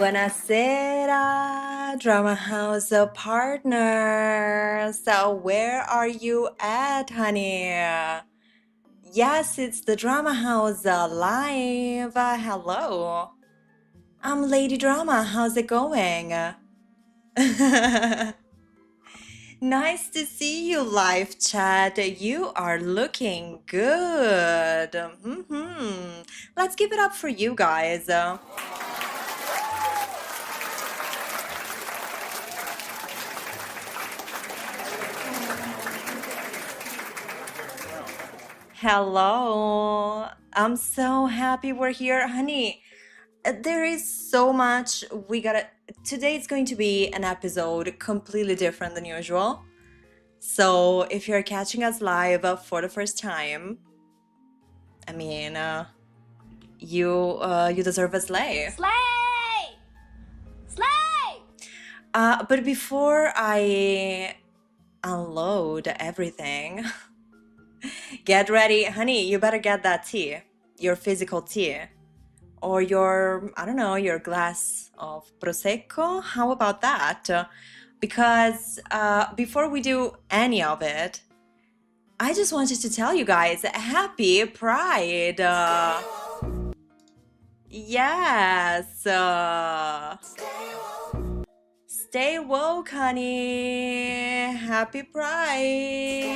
Buonasera, Drama House partner. So, where are you at, honey? Yes, it's the Drama House live. Hello. I'm Lady Drama. How's it going? Nice to see you live chat. You are looking good. Let's give it up for you guys. Hello. I'm so happy we're here, honey. There is so much we gotta. Today it's going to be an episode completely different than usual. So if you're catching us live for the first time, I mean, you deserve a slay. Slay! Slay! But before I unload everything, get ready, honey. You better get that tea, your physical tea. Or your, I don't know, your glass of Prosecco. How about that? Because before we do any of it, I just wanted to tell you guys, happy Pride. Yes. Stay woke, honey. Happy Pride.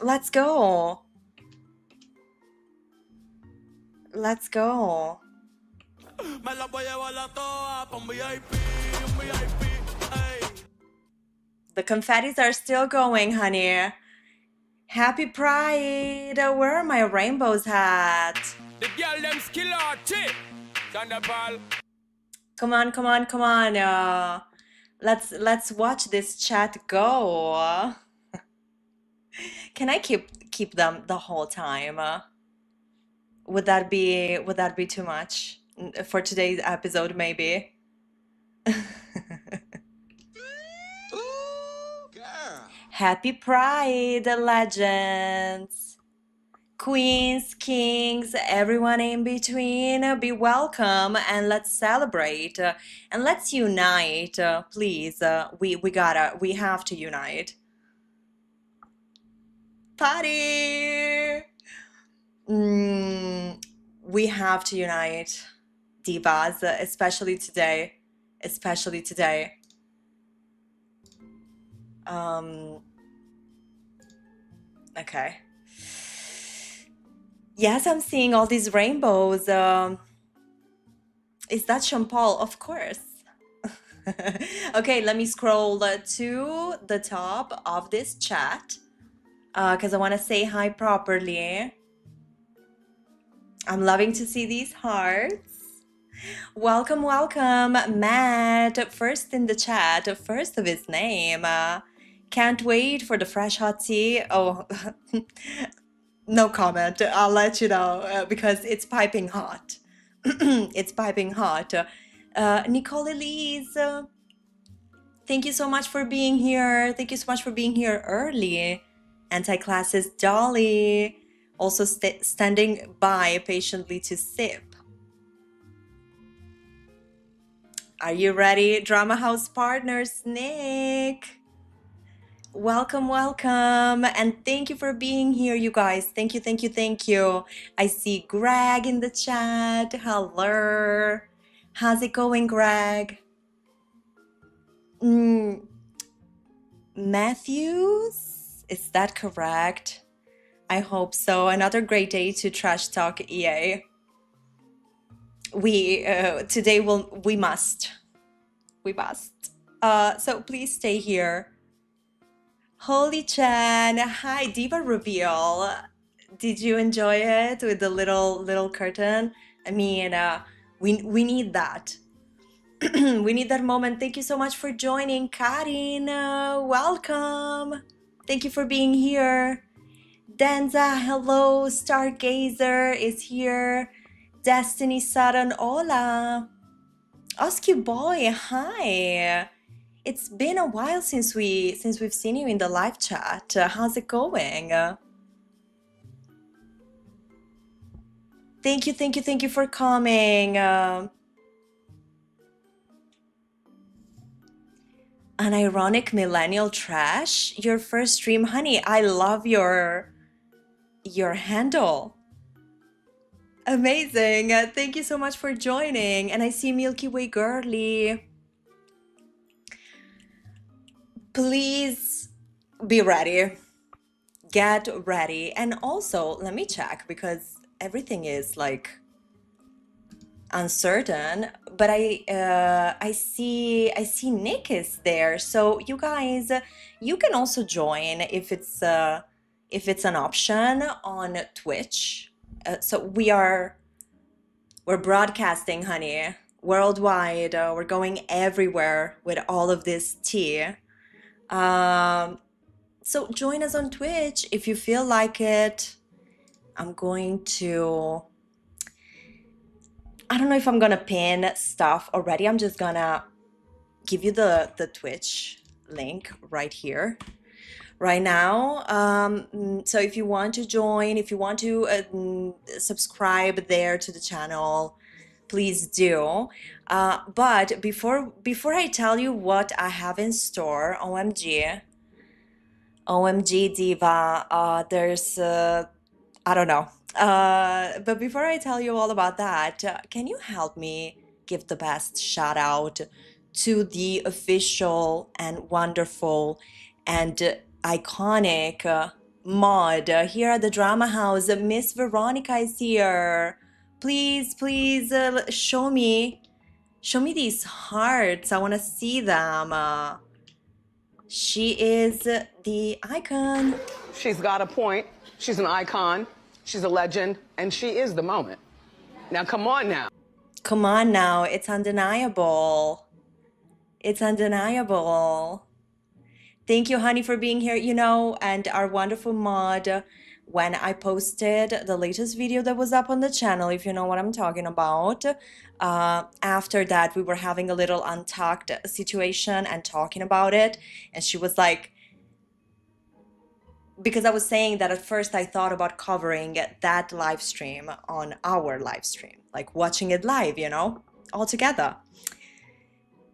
Let's go. Let's go. The confettis are still going, honey. Happy Pride. Where are my rainbows at? The girl them skill out, chick. Thunderball. Come on, come on, come on. Let's watch this chat go. Can I keep them the whole time? Would that be too much for today's episode? Maybe. Happy Pride, legends, queens, kings, everyone in between. Be welcome and let's celebrate and let's unite, please. We have to unite. Party. We have to unite, divas, especially today. Okay. Yes, I'm seeing all these rainbows. Is that Sean Paul? Of course. Okay, let me scroll to the top of this chat because I want to say hi properly. I'm loving to see these hearts. Welcome, welcome, Matt. First in the chat, first of his name. Can't wait for the fresh hot tea. Oh, no comment. I'll let you know because it's piping hot. It's piping hot. Nicole Elise, thank you so much for being here. Thank you so much for being here early. Anti-classes Dolly, also standing by patiently to sip. Are you ready, Drama House partners? Nick. Welcome, welcome, and thank you for being here, you guys. Thank you, thank you, thank you. I see Greg in the chat. Hello. How's it going, Greg? Matthews? Is that correct? I hope so. Another great day to trash talk EA. We must. So please stay here. Holy Chan, hi, Diva reveal. Did you enjoy it with the little curtain? I mean, we need that. We need that moment. Thank you so much for joining, Karin. Welcome. Thank you for being here. Danza, hello. Stargazer is here. Destiny Saran, hola. Oski boy, hi. It's been a while since we've seen you in the live chat. How's it going? Thank you, thank you, thank you for coming. Unironic millennial trash. Your first stream, honey. I love your handle. Amazing. Thank you so much for joining. And I see Milky Way Girly. Please be ready. Get ready. And also, let me check because everything is like uncertain, but I see Nick is there. So you guys, you can also join if it's an option on Twitch. So we're broadcasting, honey, worldwide. We're going everywhere with all of this tea. So join us on Twitch if you feel like it. I'm going to, I don't know if I'm gonna pin stuff already. I'm just gonna give you the Twitch link right here, right now. So if you want to join, if you want to subscribe there to the channel, please do. But before I tell you what I have in store, OMG Diva, there's I don't know. But before I tell you all about that, can you help me give the best shout out to the official and wonderful and iconic mod here at the Drama House? Miss Veronica is here. Please, please show me these hearts. I want to see them. She is the icon. She's got a point. She's an icon. She's a legend. And she is the moment. Now, come on now. Come on now. It's undeniable. It's undeniable. Thank you, honey, for being here, you know, and our wonderful mod. When I posted the latest video that was up on the channel, if you know what I'm talking about, after that, we were having a little untucked situation and talking about it. And she was like, because I was saying that at first I thought about covering that live stream on our live stream, like watching it live, you know, all together.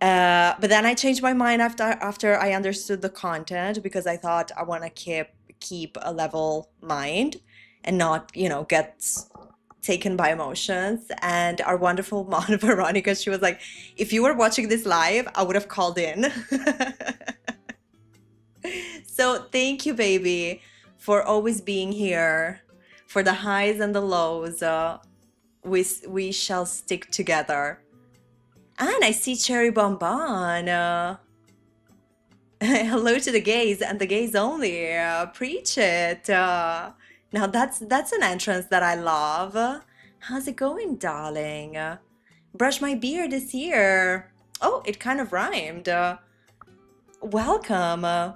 But then I changed my mind after I understood the content, because I thought I want to keep a level mind and not, you know, get taken by emotions. And our wonderful mom, Veronica, she was like, if you were watching this live, I would have called in. So thank you, baby, for always being here, for the highs and the lows. We shall stick together. And I see Cherry Bonbon. Hello to the gays and the gays only. Preach it. Now that's an entrance that I love. How's it going, darling? Brush my beard is here. Oh, it kind of rhymed. Welcome.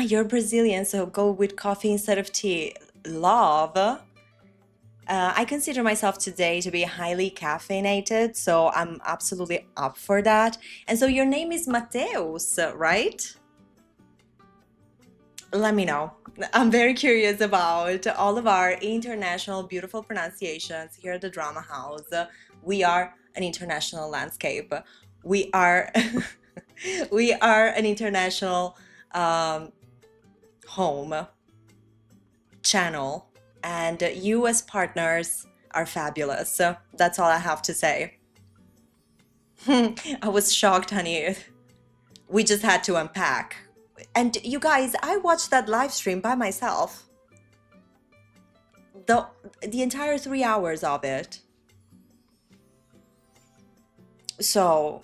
You're Brazilian, so go with coffee instead of tea. Love. I consider myself today to be highly caffeinated, so I'm absolutely up for that. And so your name is Mateus, right? Let me know. I'm very curious about all of our international beautiful pronunciations here at the Drama House. We are an international landscape. We are we are an international home channel, and you as partners are fabulous. So that's all I have to say. I was shocked, honey. We just had to unpack. And you guys, I watched that live stream by myself. The entire 3 hours of it. So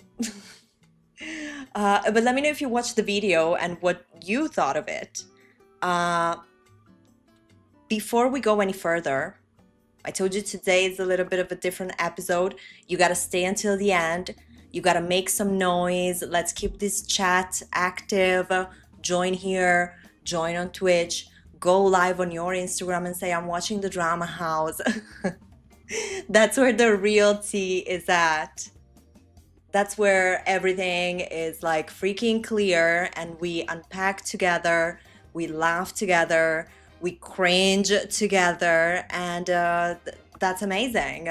but let me know if you watched the video and what you thought of it. Before we go any further, I told you today is a little bit of a different episode. You gotta stay until the end. You gotta make some noise. Let's keep this chat active. Join here, join on Twitch, go live on your Instagram and say, I'm watching the Drama House. That's where the real tea is at. That's where everything is like freaking clear and we unpack together, we laugh together, we cringe together, and that's amazing.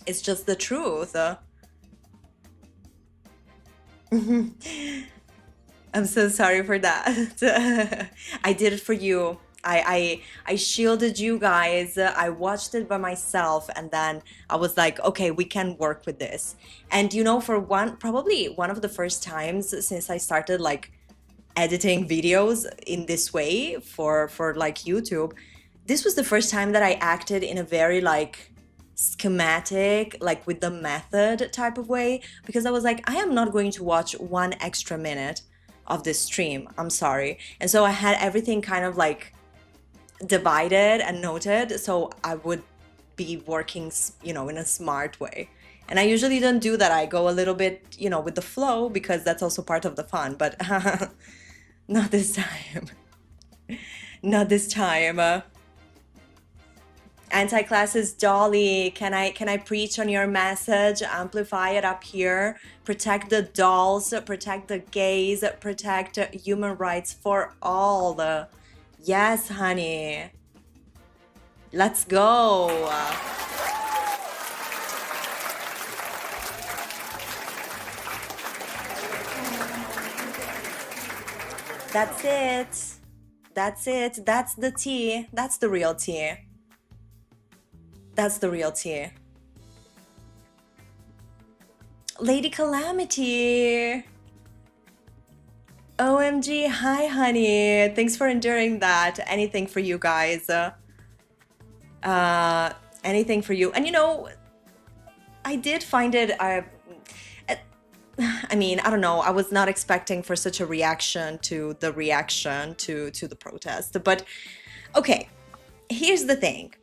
It's just the truth. I'm so sorry for that. I did it for you. I shielded you guys. I watched it by myself, and then I was like, okay, we can work with this. And you know, for probably one of the first times since I started like editing videos in this way for like YouTube, this was the first time that I acted in a very like schematic, like with the method type of way, because I was like, I am not going to watch 1 extra minute of this stream. I'm sorry. And so I had everything kind of like divided and noted, so I would be working, you know, in a smart way. And I usually don't do that. I go a little bit, you know, with the flow, because that's also part of the fun, but not this time. Not this time. Anti-classes Dolly, can I preach on your message? Amplify it up here. Protect the dolls, protect the gays, protect human rights for all. Yes, honey. Let's go. That's it. That's it. That's the tea. That's the real tea. That's the real tea. Lady Calamity. OMG, hi honey. Thanks for enduring that. Anything for you guys. Anything for you. And you know, I did find it, I mean, I don't know. I was not expecting for such a reaction to the to the protest. But okay, here's the thing.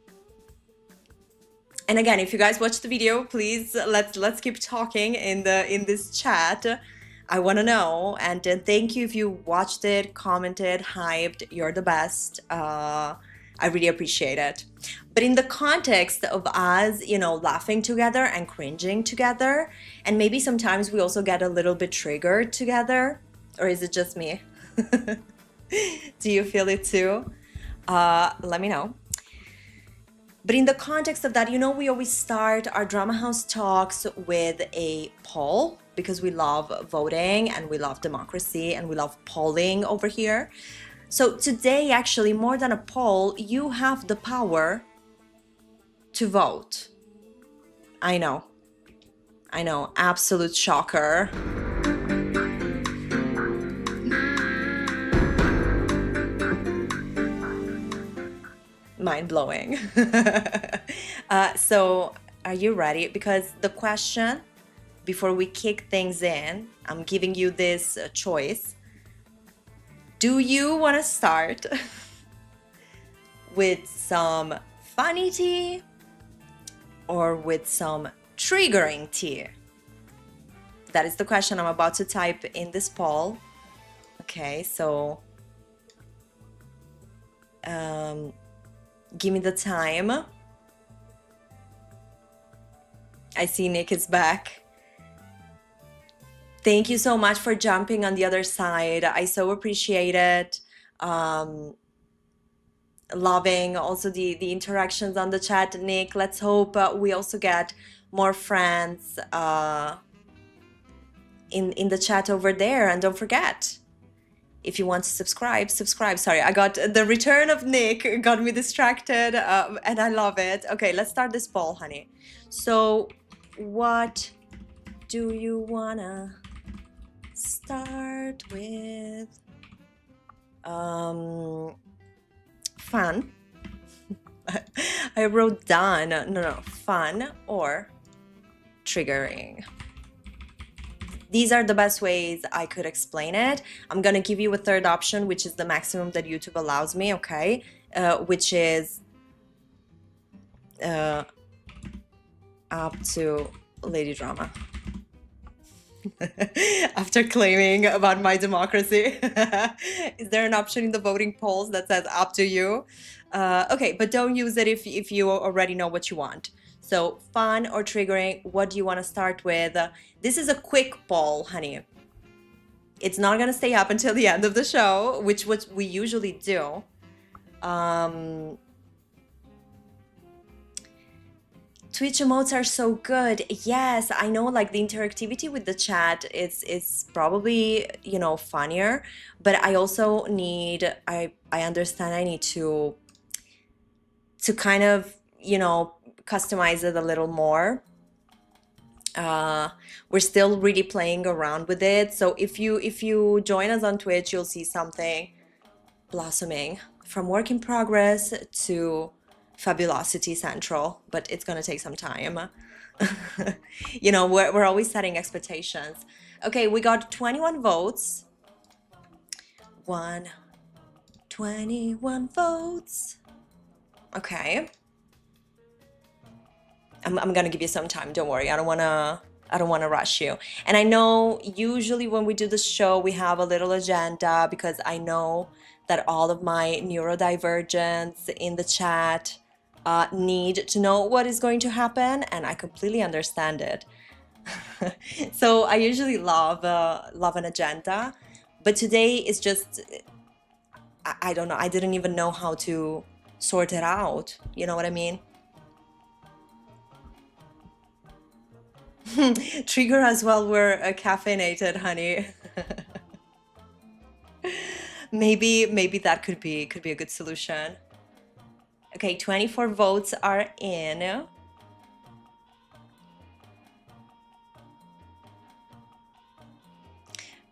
And again, if you guys watch the video, please let's keep talking in this chat. I want to know, and thank you if you watched it, commented, hyped. You're the best. I really appreciate it. But in the context of us, you know, laughing together and cringing together, and maybe sometimes we also get a little bit triggered together, or is it just me? Do you feel it too? Let me know. But in the context of that, you know, we always start our Drama House talks with a poll, because we love voting and we love democracy and we love polling over here. So today, actually, more than a poll, you have the power to vote. I know, absolute shocker. Mind-blowing. So are you ready? Because the question, before we kick things in, I'm giving you this choice. Do you want to start with some funny tea or with some triggering tea? That is the question I'm about to type in this poll. Okay, so give me the time. I see Nick is back. Thank you so much for jumping on the other side. I so appreciate it. Loving also the interactions on the chat, Nick. Let's hope we also get more friends in the chat over there. And don't forget, if you want to subscribe. Sorry, I got the return of Nick, got me distracted, and I love it. Okay, let's start this poll, honey. So, what do you wanna start with? Fun. I wrote done. No, fun or triggering. These are the best ways I could explain it. I'm gonna give you a third option, which is the maximum that YouTube allows me, okay? Which is up to Lady Drama. After claiming about my democracy. Is there an option in the voting polls that says up to you? Okay, but don't use it if you already know what you want. So fun or triggering, what do you want to start with? This is a quick poll, honey. It's not going to stay up until the end of the show, which we usually do. Twitch emotes are so good. Yes, I know, like the interactivity with the chat is probably, you know, funnier, but I also need I understand I need to kind of, you know, customize it a little more. We're still really playing around with it. So if you join us on Twitch, you'll see something blossoming from work in progress to Fabulosity Central, but it's gonna take some time. You know, we're always setting expectations. Okay, we got 21 votes. 21 votes. Okay. I'm gonna give you some time. Don't worry. I don't wanna rush you. And I know usually when we do the show, we have a little agenda because I know that all of my neurodivergents in the chat need to know what is going to happen, and I completely understand it. So I usually love an agenda, but today is just I don't know. I didn't even know how to sort it out. You know what I mean? Trigger as well. We're caffeinated, honey. Maybe that could be a good solution. Okay, 24 votes are in.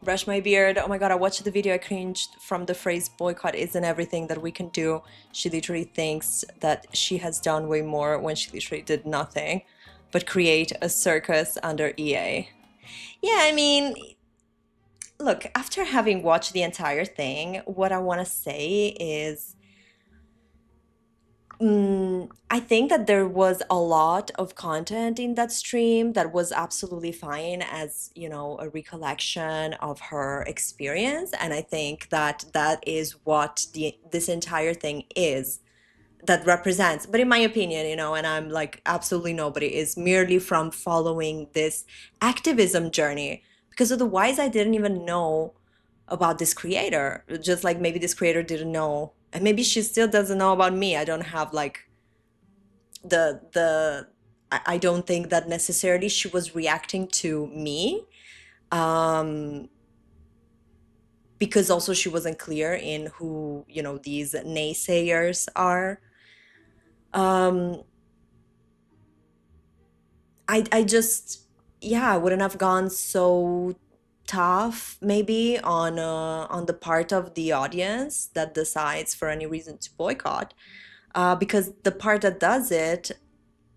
Brush my beard. Oh my god, I watched the video. I cringed from the phrase boycott isn't everything that we can do. She literally thinks that she has done way more when she literally did nothing but create a circus under EA. Yeah, I mean, look, after having watched the entire thing, what I want to say is I think that there was a lot of content in that stream that was absolutely fine as, you know, a recollection of her experience. And I think that that is what this entire thing is, that represents. But in my opinion, you know, and I'm like, absolutely nobody is merely from following this activism journey, because otherwise I didn't even know about this creator. Just like maybe this creator didn't know, and maybe she still doesn't know about me. I don't have like I don't think that necessarily she was reacting to me, because also she wasn't clear in who, you know, these naysayers are. I just, yeah, I wouldn't have gone so tough maybe on the part of the audience that decides for any reason to boycott, because the part that does it,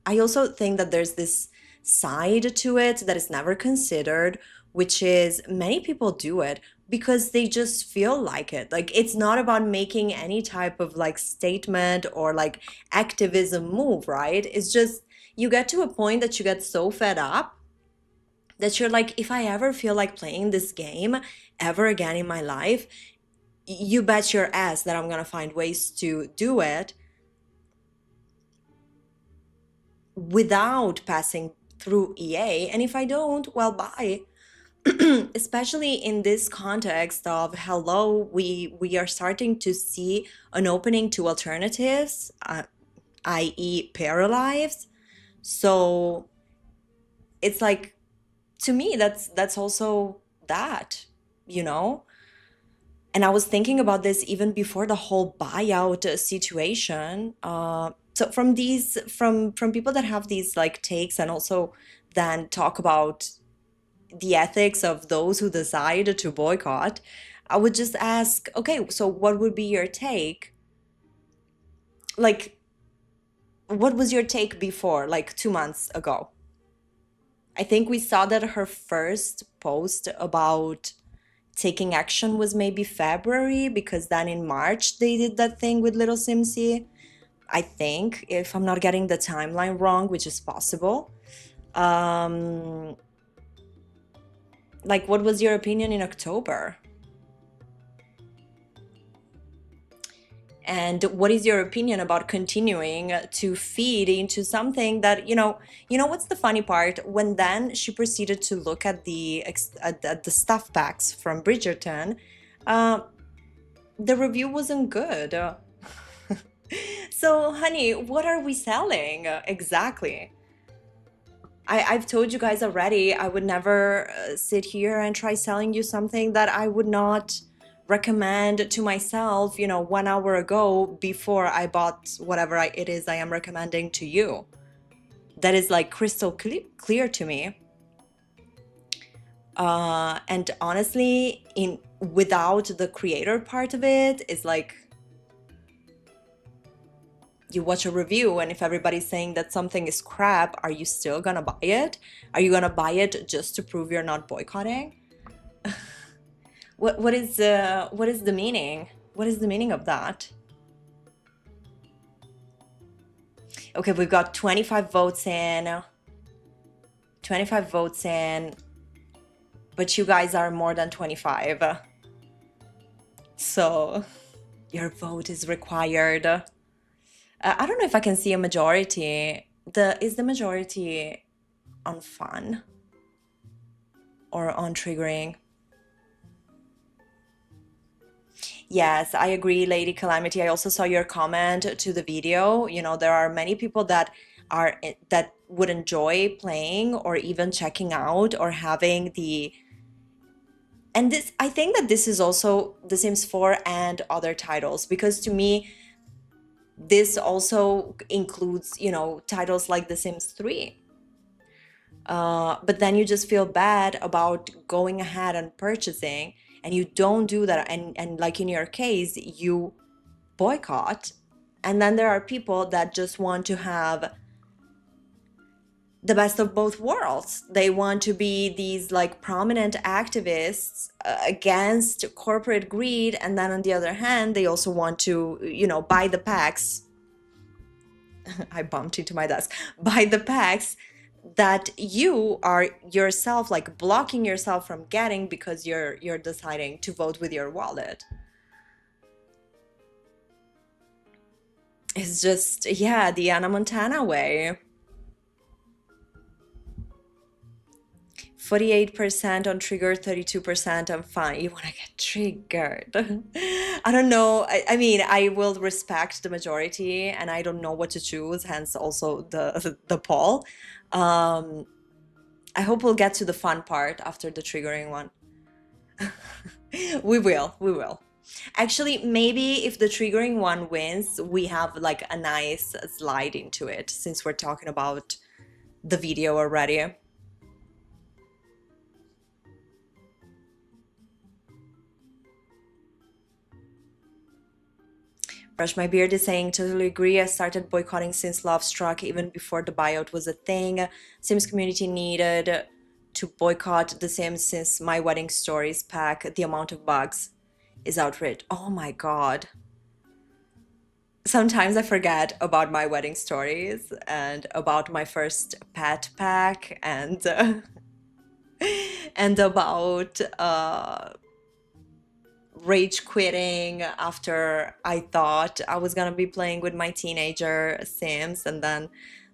I also think that there's this side to it that is never considered, which is many people do it because they just feel like it. Like it's not about making any type of like statement or like activism move, right? It's just you get to a point that you get so fed up that you're like, if I ever feel like playing this game ever again in my life, you bet your ass that I'm gonna find ways to do it without passing through EA. And if I don't, well, bye. Especially in this context of hello, we are starting to see an opening to alternatives, i.e. Paralives. So it's like, to me, that's also that, you know? And I was thinking about this even before the whole buyout situation. So from people that have these like takes and also then talk about the ethics of those who decide to boycott, I would just ask, okay, so what would be your take? Like, what was your take before, like 2 months ago? I think we saw that her first post about taking action was maybe February, because then in March they did that thing with Little Simsy. I think, if I'm not getting the timeline wrong, which is possible. Like, what was your opinion in October? And what is your opinion about continuing to feed into something that, you know what's the funny part? When then she proceeded to look at the stuff packs from Bridgerton, the review wasn't good. So, honey, what are we selling exactly? I've told you guys already, I would never sit here and try selling you something that I would not recommend to myself, 1 hour ago before I bought whatever it is I am recommending to you. That is like crystal clear to me. And honestly, without the creator part of it, it's like you watch a review, and if everybody's saying that something is crap, are you still gonna buy it? Are you gonna buy it just to prove you're not boycotting? What is the meaning? What is the meaning of that? Okay, we've got 25 votes in. 25 votes in, but you guys are more than 25. So your vote is required. I don't know if I can see a majority. Is the majority on fun or on triggering? Yes, I agree, Lady Calamity. I also saw your comment to the video. There are many people that would enjoy playing or even checking out or having and this, I think that this is also The Sims 4 and other titles, because to me this also includes, titles like The Sims 3. But then you just feel bad about going ahead and purchasing, and you don't do that, and like in your case, you boycott. And then there are people that just want to have the best of both worlds. They want to be these like prominent activists against corporate greed, and then on the other hand, they also want to, buy the packs. I bumped into my desk. Buy the packs that you are yourself like blocking yourself from getting because you're deciding to vote with your wallet. It's just, yeah, the Anna Montana way. 48% on trigger, 32% on fun. You want to get triggered. I don't know. I mean, I will respect the majority, and I don't know what to choose, hence also the poll. I hope we'll get to the fun part after the triggering one. We will. Actually, maybe if the triggering one wins, we have like a nice slide into it, since we're talking about the video already. Brush My Beard is saying, totally agree. I started boycotting since Love Struck, even before the buyout was a thing. Sims community needed to boycott The Sims since My Wedding Stories pack. The amount of bugs is outraged. Oh my god. Sometimes I forget about My Wedding Stories and about my first pet pack and and about rage quitting after I thought I was gonna be playing with my teenager Sims, and then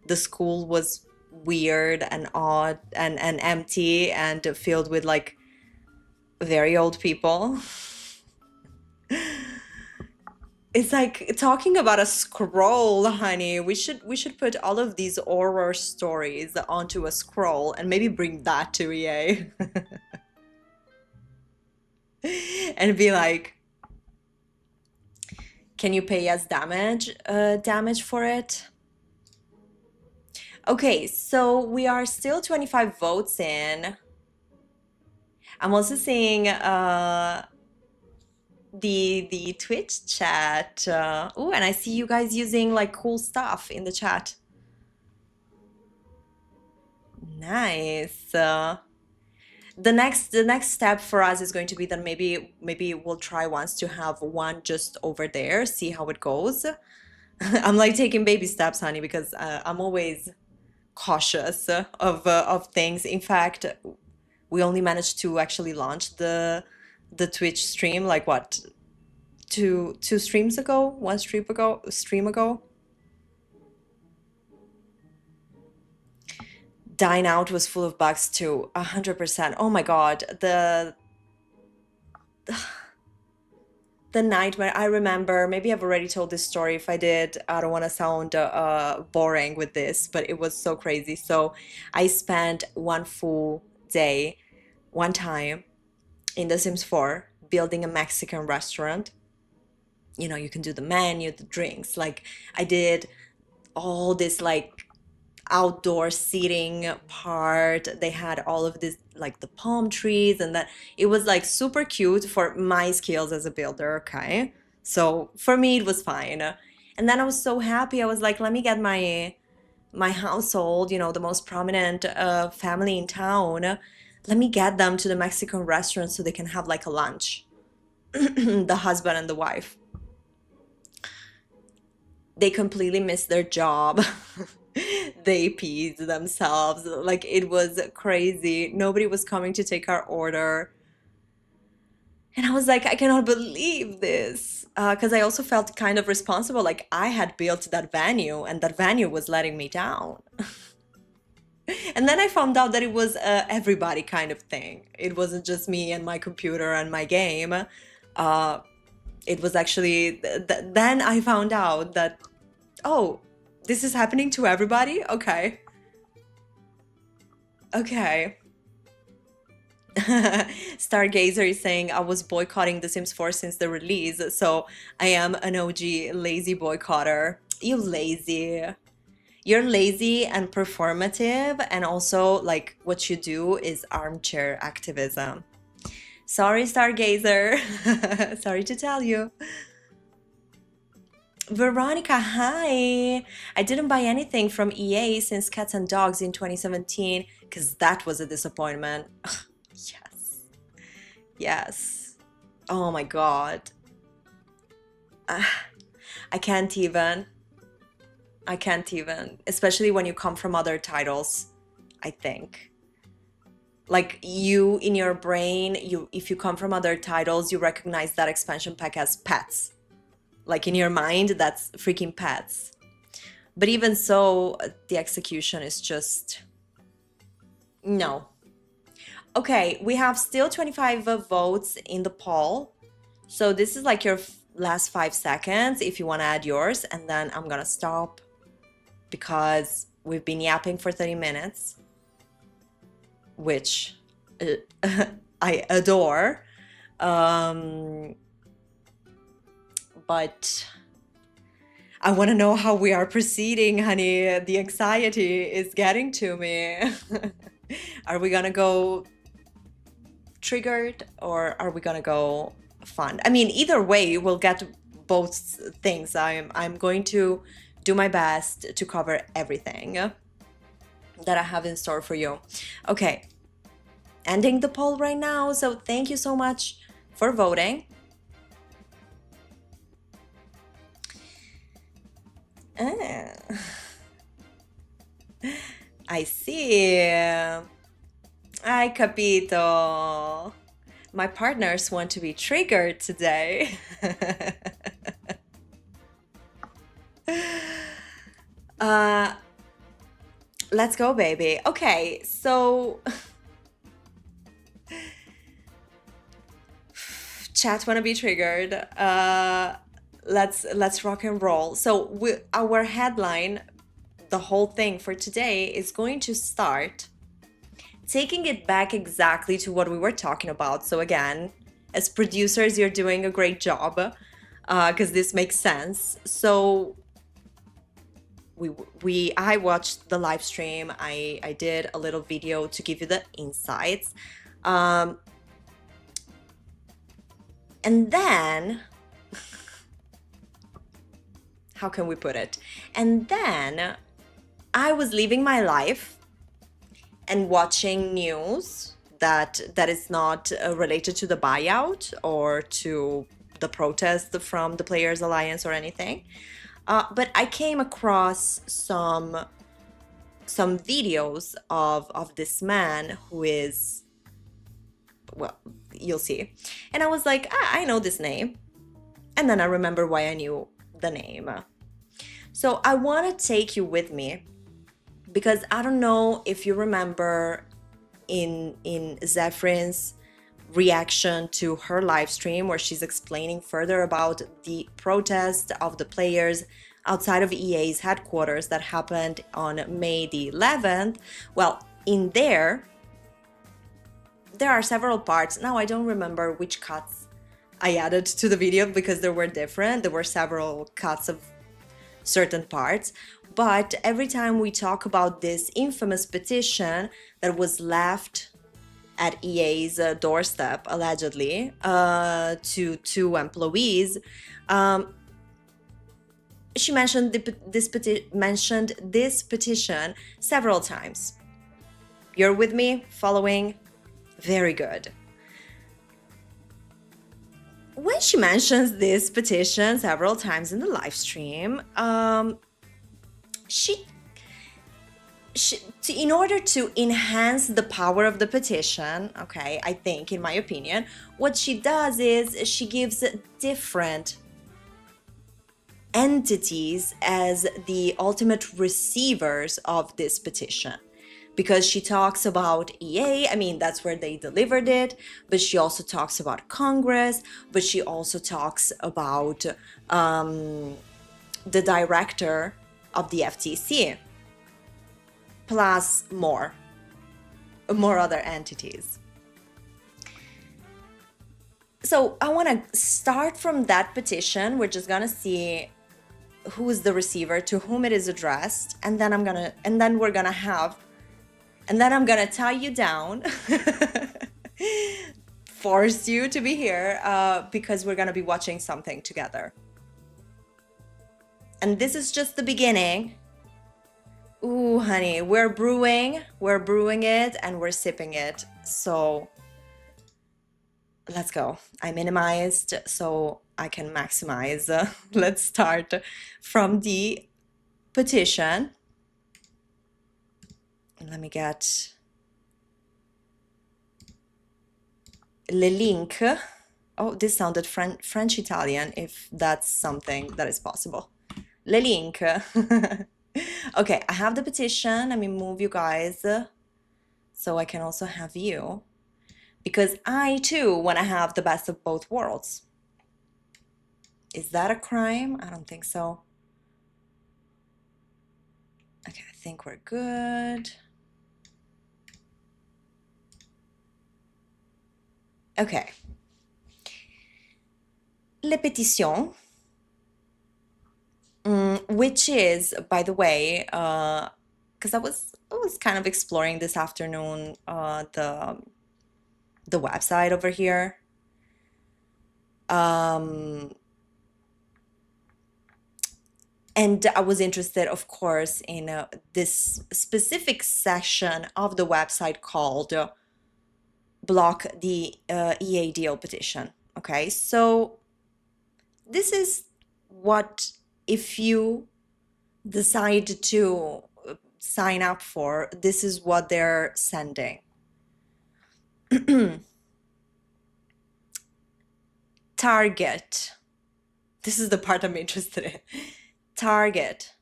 the school was weird and odd and empty and filled with like very old people. It's like talking about a scroll, honey. We should put all of these horror stories onto a scroll and maybe bring that to EA. And be like, can you pay us damage for it? Okay, so we are still 25 votes in. I'm also seeing the Twitch chat. Oh, and I see you guys using like cool stuff in the chat. Nice. The next step for us is going to be that maybe we'll try once to have one just over there, see how it goes. I'm like taking baby steps, honey, because I'm always cautious of things. In fact, we only managed to actually launch the Twitch stream like what, two streams ago, one stream ago. Dine Out was full of bugs too, 100%. Oh my god, the nightmare. I remember, maybe I've already told this story. If I did, I don't want to sound boring with this, but it was so crazy. So I spent one full day, one time in The Sims 4, building a Mexican restaurant. You know, you can do the menu, the drinks. Like, I did all this, like, outdoor seating part. They had all of this, like the palm trees, and that it was like super cute for my skills as a builder. Okay, so for me it was fine. And then I was so happy. I was like, let me get my household, you know, the most prominent family in town. Let me get them to the Mexican restaurant so they can have like a lunch. The husband and the wife. They completely missed their job. They peed themselves. Like, it was crazy. Nobody was coming to take our order. And I was like, I cannot believe this. Because I also felt kind of responsible. Like, I had built that venue and that venue was letting me down. And then I found out that it was everybody kind of thing. It wasn't just me and my computer and my game. It was actually, then I found out that, oh, this is happening to everybody? Okay. Okay. Stargazer is saying, I was boycotting The Sims 4 since the release, so I am an OG lazy boycotter. You lazy. You're lazy and performative, and also, like, what you do is armchair activism. Sorry, Stargazer. Sorry to tell you. Veronica, hi! I didn't buy anything from EA since Cats and Dogs in 2017, because that was a disappointment. Yes. Yes. Oh my god. I can't even. I can't even. Especially when you come from other titles, I think. Like, you, in your brain, if you come from other titles, you recognize that expansion pack as pets. Like, in your mind, that's freaking pets. But even so, the execution is just... no. Okay, we have still 25 votes in the poll. So this is like your last 5 seconds if you want to add yours. And then I'm gonna stop because we've been yapping for 30 minutes. Which I adore. But I want to know how we are proceeding, honey. The anxiety is getting to me. Are we gonna go triggered or are we gonna go fun? I mean, either way, we'll get both things. I'm going to do my best to cover everything that I have in store for you. Okay, ending the poll right now. So thank you so much for voting. I see. Ay, capito. My partners want to be triggered today. Let's go, baby. Okay, so chat wanna be triggered. Let's rock and roll. So our headline, the whole thing for today, is going to start taking it back exactly to what we were talking about. So again, as producers, you're doing a great job because this makes sense. So I watched the live stream. I did a little video to give you the insights. And then, how can we put it? And then I was living my life and watching news that is not related to the buyout or to the protest from the Players Alliance or anything. But I came across some videos of this man who is, well, you'll see. And I was like, I know this name. And then I remember why I knew the name. So I want to take you with me because I don't know if you remember in Zephyrins reaction to her live stream where she's explaining further about the protest of the players outside of EA's headquarters that happened on May the 11th. Well, in there are several parts. Now I don't remember which cuts I added to the video because there were different. There were several cuts of certain parts. But every time we talk about this infamous petition that was left at EA's doorstep, allegedly, to two employees, she mentioned this petition several times. You're with me? Following? Very good. When she mentions this petition several times in the live stream, in order to enhance the power of the petition, okay, I think, in my opinion, what she does is she gives different entities as the ultimate receivers of this petition. Because she talks about EA, I mean, that's where they delivered it, but she also talks about Congress, but she also talks about the director of the FTC, plus more other entities. So I want to start from that petition. We're just gonna see who is the receiver, to whom it is addressed, and then I'm gonna tie you down, force you to be here, because we're gonna be watching something together. And this is just the beginning. Ooh, honey, we're brewing it, and we're sipping it. So let's go. I minimized so I can maximize. Let's start from the petition. Let me get le link. Oh, this sounded French Italian, if that's something that is possible. Le link. Okay, I have the petition. Let me move you guys so I can also have you, because I too want to have the best of both worlds. Is that a crime? I don't think so. Okay, I think we're good. Okay. Les pétitions, which is, by the way, because I was kind of exploring this afternoon the website over here. And I was interested, of course, in this specific section of the website called Block the EA Deal Petition. Okay, so this is what, if you decide to sign up for, this is what they're sending. Target. This is the part I'm interested in. Target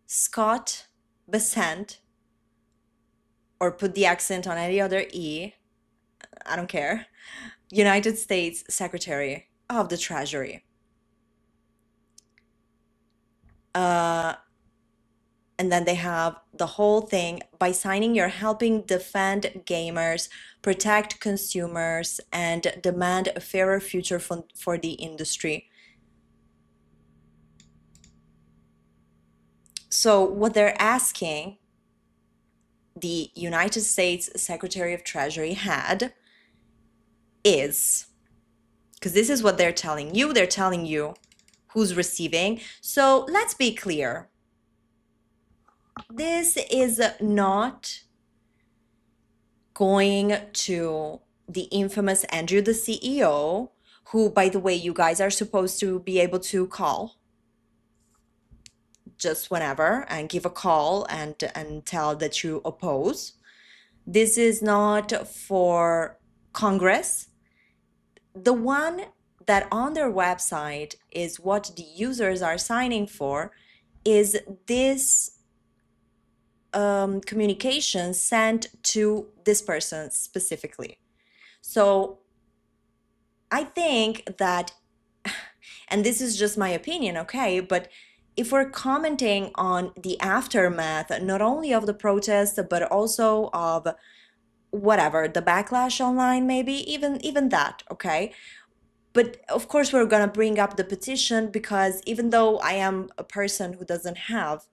Scott Bessent, or put the accent on any other E, I don't care, United States Secretary of the Treasury. And then they have the whole thing: by signing, you're helping defend gamers, protect consumers, and demand a fairer future for the industry. So what they're asking the United States Secretary of Treasury had is, because this is what they're telling you who's receiving. So let's be clear. This is not going to the infamous Andrew, the CEO, who, by the way, you guys are supposed to be able to call just whenever and give a call and tell that you oppose. This is not for Congress. The one that on their website is what the users are signing for is this communication sent to this person specifically. So I think that, and this is just my opinion, okay, but if we're commenting on the aftermath, not only of the protest, but also of whatever, the backlash online, maybe even that, okay? But of course, we're gonna bring up the petition because even though I am a person who doesn't have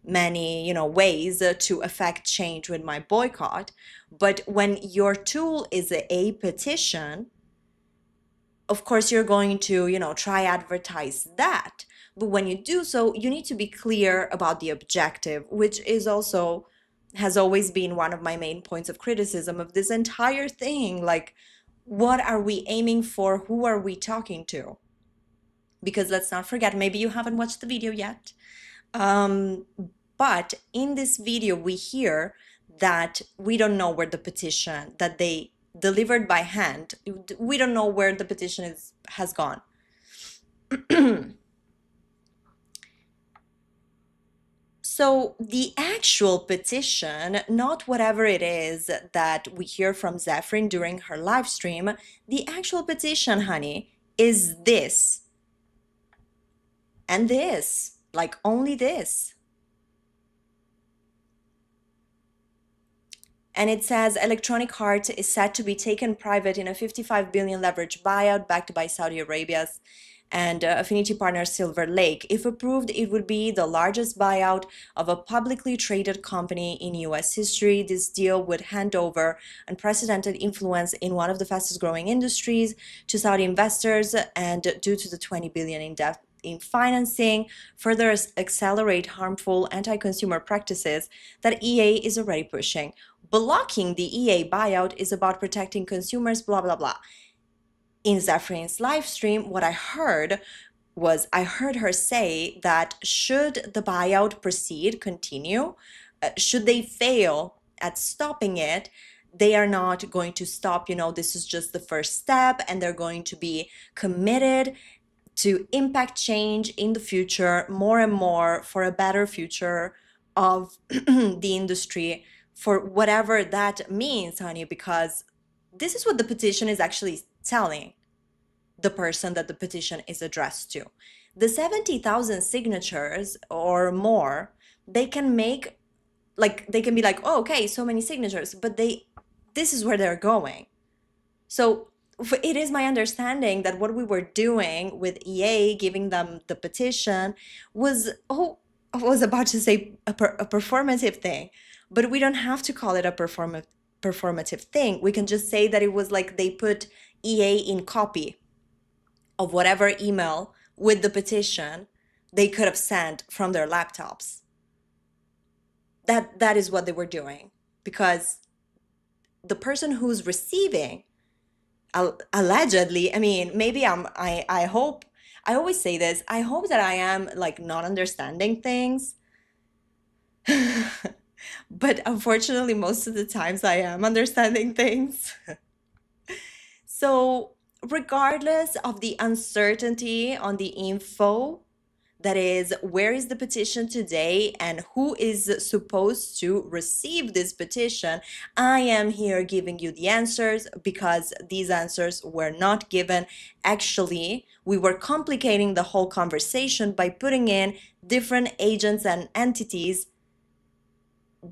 many, ways to affect change with my boycott, but when your tool is a petition, of course you're going to, try advertise that. But when you do so, you need to be clear about the objective, which is also has always been one of my main points of criticism of this entire thing. Like, what are we aiming for? Who are we talking to? Because let's not forget, maybe you haven't watched the video yet. But in this video, we hear that we don't know where the petition that they delivered by hand, we don't know where the petition has gone. So the actual petition, not whatever it is that we hear from Zephyrin during her live stream, the actual petition, honey, is this. And this, like only this. And it says Electronic Arts is set to be taken private in a 55 billion leverage buyout backed by Saudi Arabia's and affinity partner Silver Lake. If approved, it would be the largest buyout of a publicly traded company in US history. This deal would hand over unprecedented influence in one of the fastest growing industries to Saudi investors, and due to the 20 billion in debt in financing, further accelerate harmful anti-consumer practices that EA is already pushing. Blocking the EA buyout is about protecting consumers, blah, blah, blah. In Zephyrin's live stream, what I heard was I heard her say that should the buyout proceed, continue, should they fail at stopping it, they are not going to stop. This is just the first step, and they're going to be committed to impact change in the future more and more for a better future of the industry, for whatever that means, honey, because this is what the petition is actually telling the person that the petition is addressed to. The 70,000 signatures or more, they can make, like, they can be like, oh, okay, so many signatures, but this is where they're going. So it is my understanding that what we were doing with EA, giving them the petition, was, I was about to say a performative thing, but we don't have to call it a performative thing. We can just say that it was like they put EA in copy of whatever email with the petition they could have sent from their laptops. That is what they were doing, because the person who's receiving, allegedly, I mean, maybe I hope, I always say this, I hope that I am like not understanding things. But unfortunately, most of the times I am understanding things. So regardless of the uncertainty on the info, that is, where is the petition today and who is supposed to receive this petition, I am here giving you the answers, because these answers were not given. Actually, we were complicating the whole conversation by putting in different agents and entities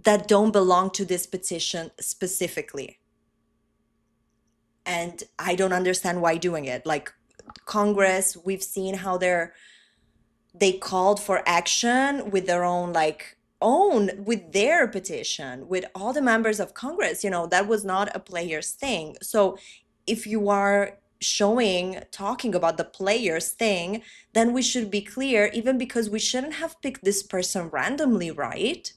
that don't belong to this petition specifically. And I don't understand why doing it. Like Congress, we've seen how they called for action with their own, with their petition, with all the members of Congress. That was not a players thing. So if you are talking about the players thing, then we should be clear, even because we shouldn't have picked this person randomly, right?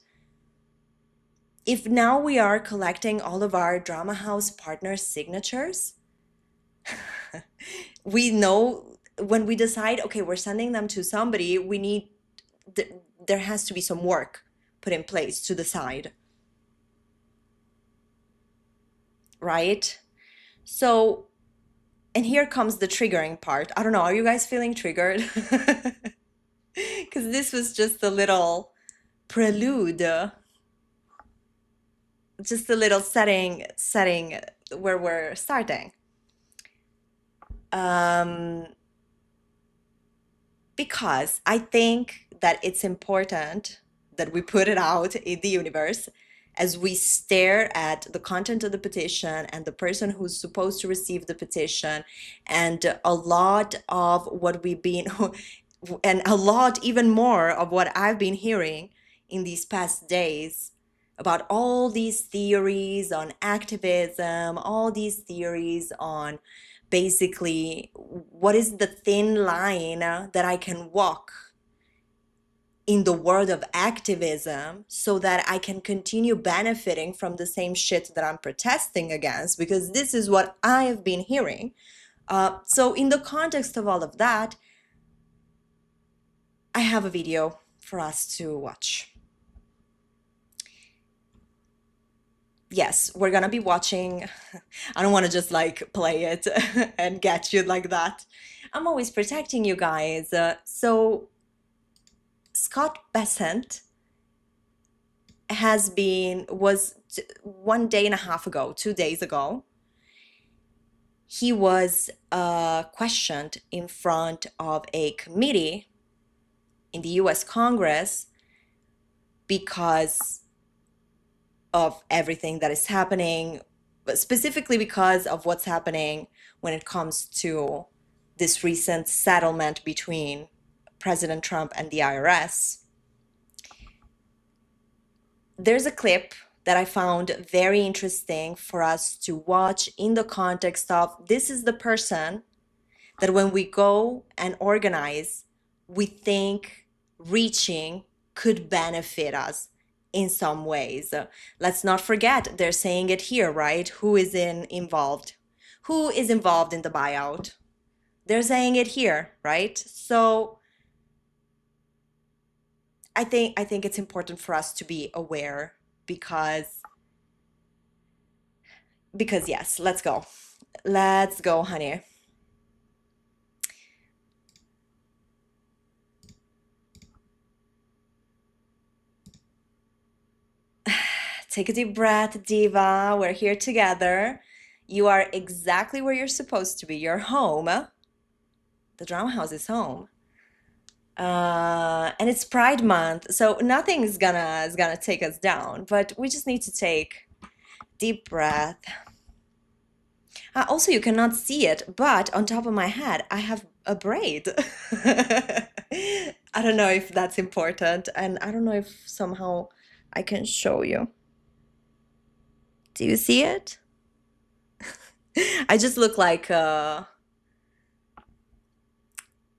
If now we are collecting all of our Drama House partners' signatures, we know when we decide, okay, we're sending them to somebody, there has to be some work put in place to decide. Right? So, and here comes the triggering part. I don't know, are you guys feeling triggered? Because this was just a little prelude, just a little setting where we're starting. Um, because I think that it's important that we put it out in the universe as we stare at the content of the petition and the person who's supposed to receive the petition, and a lot of what we've been, and a lot even more of what I've been hearing in these past days about all these theories on activism, all these theories on basically what is the thin line that I can walk in the world of activism so that I can continue benefiting from the same shit that I'm protesting against, because this is what I have been hearing. So in the context of all of that, I have a video for us to watch. Yes, we're gonna be watching. I don't want to just like play it and get you like that. I'm always protecting you guys. So Scott Bessent was 1 day and a half ago, 2 days ago, he was questioned in front of a committee in the US Congress because of everything that is happening, but specifically because of what's happening when it comes to this recent settlement between President Trump and the IRS. There's a clip that I found very interesting for us to watch in the context of this is the person that when we go and organize, we think reaching could benefit us in some ways. Let's not forget, they're saying it here, right? Who is involved? Who is involved in the buyout? They're saying it here, right? So I think it's important for us to be aware because yes, let's go. Let's go, honey. Take a deep breath, Diva. We're here together. You are exactly where you're supposed to be. You're home. The drama house is home. And it's Pride Month, so nothing is gonna take us down, but we just need to take deep breath. Also, you cannot see it, but on top of my head, I have a braid. I don't know if that's important, and I don't know if somehow I can show you. Do you see it? I just look like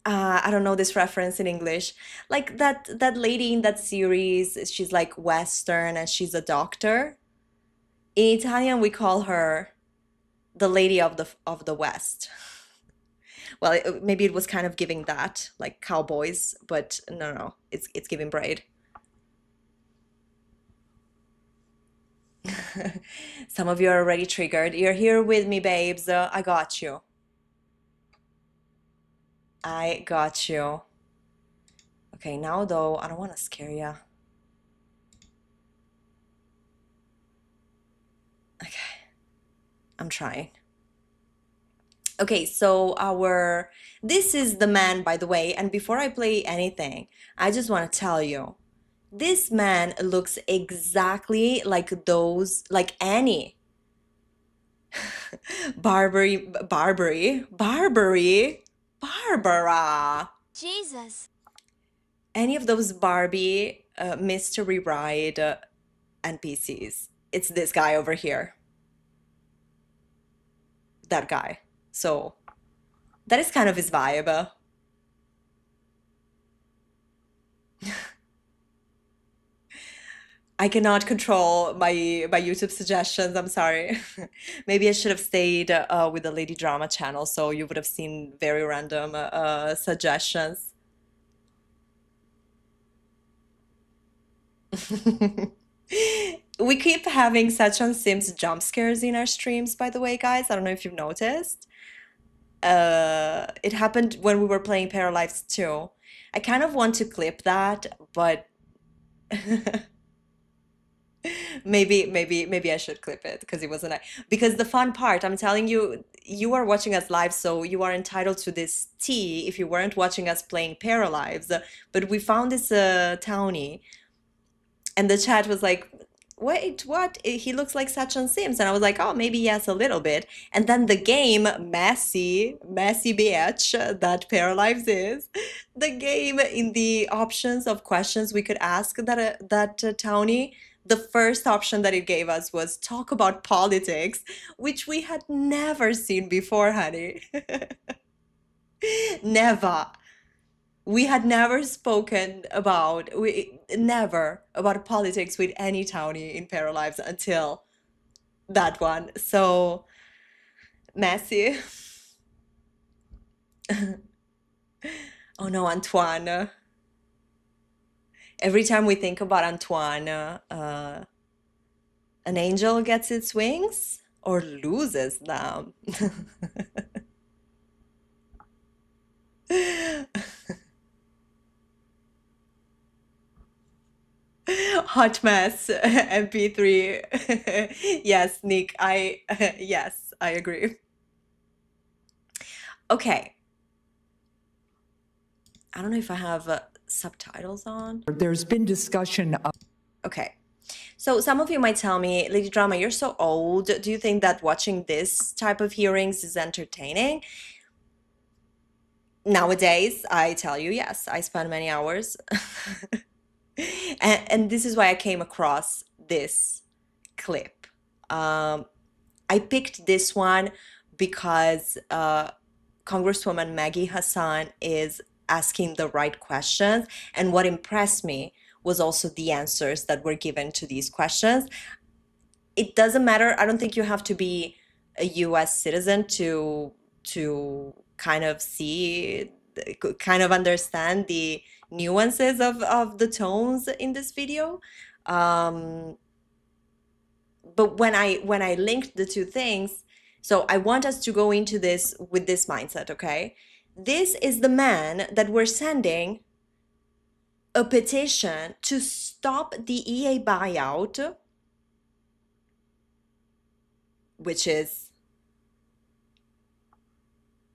I don't know this reference in English. Like that lady in that series, she's like Western and she's a doctor. In Italian, we call her the lady of the West. Well, maybe it was kind of giving that, like cowboys, but no, it's giving braid. Some of you are already triggered. You're here with me, babes. I got you. I got you. Okay, now though, I don't want to scare you. Okay, I'm trying. Okay, so this is the man, by the way, and before I play anything, I just want to tell you, this man looks exactly like Annie. Barbara. Jesus. Any of those Barbie Mystery Ride NPCs. It's this guy over here. That guy. So that is kind of his vibe. I cannot control my YouTube suggestions. I'm sorry. Maybe I should have stayed with the Lady Drama channel, so you would have seen very random suggestions. We keep having such on Sims jump scares in our streams, by the way, guys. I don't know if you've noticed. It happened when we were playing Paralives 2. I kind of want to clip that, but Maybe I should clip it because it wasn't because the fun part, I'm telling you, you are watching us live, so you are entitled to this tea if you weren't watching us playing Paralives. But we found this townie, and the chat was like, wait, what? He looks like Sachin Sims. And I was like, oh, maybe yes, a little bit. And then the game, messy bitch, that Paralives is, the game in the options of questions we could ask that townie, the first option that it gave us was talk about politics, which we had never seen before, honey. Never. We had never spoken about never about politics with any townie in Paralives until that one. So messy. Oh no, Antoine. Every time we think about Antoine, an angel gets its wings or loses them. Hot mess, MP3. Yes, Nick, yes, I agree. Okay. I don't know if I have subtitles on. There's been discussion of. Okay. So some of you might tell me, Lady Drama, you're so old. Do you think that watching this type of hearings is entertaining? Nowadays, I tell you, yes, I spend many hours. And this is why I came across this clip. I picked this one because Congresswoman Maggie Hassan is asking the right questions. And what impressed me was also the answers that were given to these questions. It doesn't matter. I don't think you have to be a US citizen to kind of see, kind of understand the nuances of the tones in this video. But when I linked the two things, so I want us to go into this with this mindset, okay? This is the man that we're sending a petition to stop the EA buyout, which is,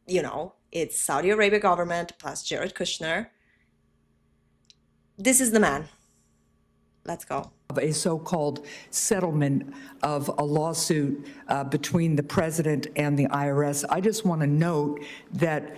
you know, it's Saudi Arabia government plus Jared Kushner. This is the man. Let's go. A so-called settlement of a lawsuit between the president and the IRS. I just want to note that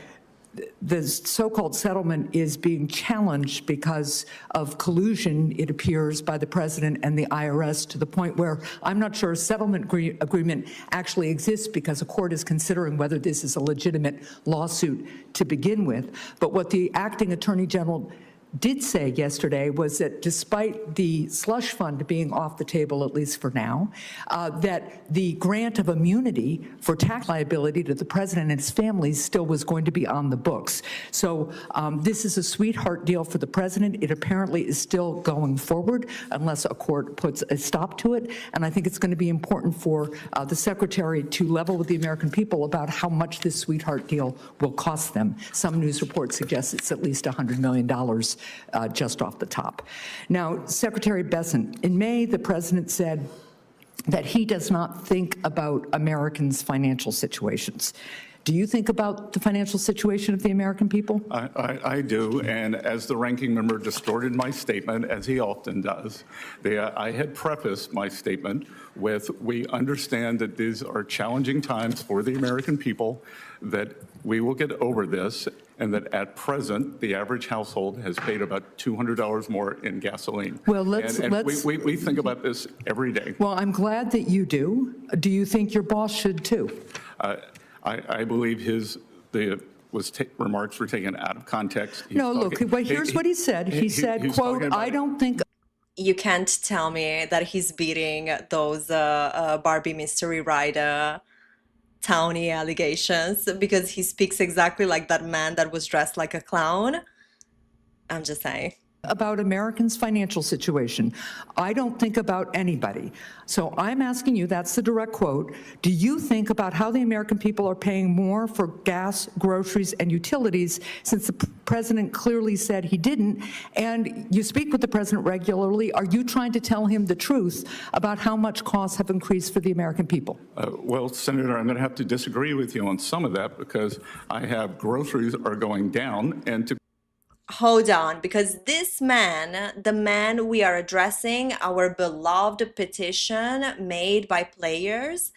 the so-called settlement is being challenged because of collusion, it appears, by the president and the IRS, to the point where I'm not sure a settlement agreement actually exists because a court is considering whether this is a legitimate lawsuit to begin with. But what the acting attorney general did say yesterday was that despite the slush fund being off the table, at least for now, that the grant of immunity for tax liability to the president and his family still was going to be on the books. So this is a sweetheart deal for the president. It apparently is still going forward unless a court puts a stop to it. And I think it's going to be important for the secretary to level with the American people about how much this sweetheart deal will cost them. Some news reports suggest it's at least $100 million. Just off the top. Now, Secretary Bessent, in May, the president said that he does not think about Americans' financial situations. Do you think about the financial situation of the American people? I do, and as the ranking member distorted my statement, as he often does, I had prefaced my statement with, we understand that these are challenging times for the American people, that we will get over this, and that at present, the average household has paid about $200 more in gasoline. Well, we think about this every day. Well, I'm glad that you do. Do you think your boss should too? I believe remarks were taken out of context. No, look, but here's what he said. He said, quote, I don't think. You can't tell me that he's beating those Barbie Mystery Rider townie allegations because he speaks exactly like that man that was dressed like a clown. I'm just saying. about Americans' financial situation. I don't think about anybody. So I'm asking you, that's the direct quote, do you think about how the American people are paying more for gas, groceries, and utilities, since the president clearly said he didn't? And you speak with the president regularly. Are you trying to tell him the truth about how much costs have increased for the American people? Well, Senator, I'm going to have to disagree with you on some of that, because I have groceries are going down, and to Hold on, because this man, the man we are addressing, our beloved petition made by players,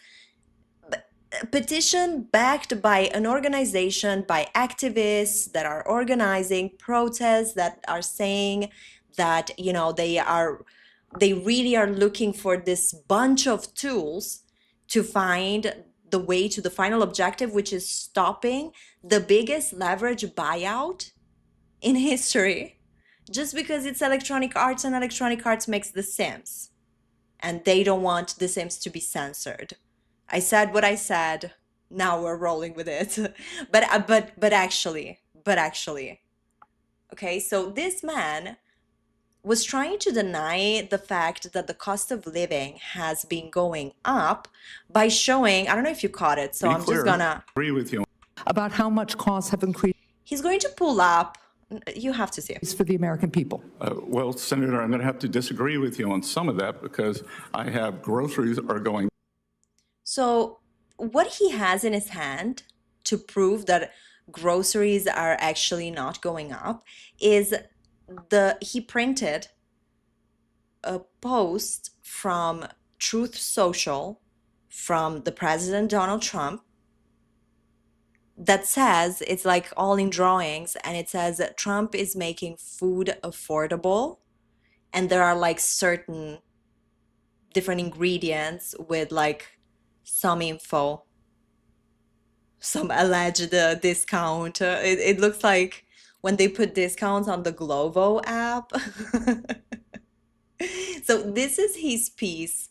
a petition backed by an organization, by activists that are organizing protests, that are saying that, you know, they really are looking for this bunch of tools to find the way to the final objective, which is stopping the biggest leverage buyout in history, just because it's Electronic Arts and Electronic Arts makes The Sims, and they don't want The Sims to be censored. I said what I said. Now we're rolling with it. But actually, okay. So this man was trying to deny the fact that the cost of living has been going up by showing. I don't know if you caught it. So I'm just gonna agree with you about how much costs have increased. He's going to pull up. You have to see it. For the American people. Well, Senator, I'm going to have to disagree with you on some of that, because I have groceries are going. So what he has in his hand to prove that groceries are actually not going up is he printed a post from Truth Social from the President Donald Trump that says, it's like all in drawings, and it says that Trump is making food affordable, and there are like certain different ingredients with like some info, some alleged discount. It looks like when they put discounts on the Glovo app. So this is his piece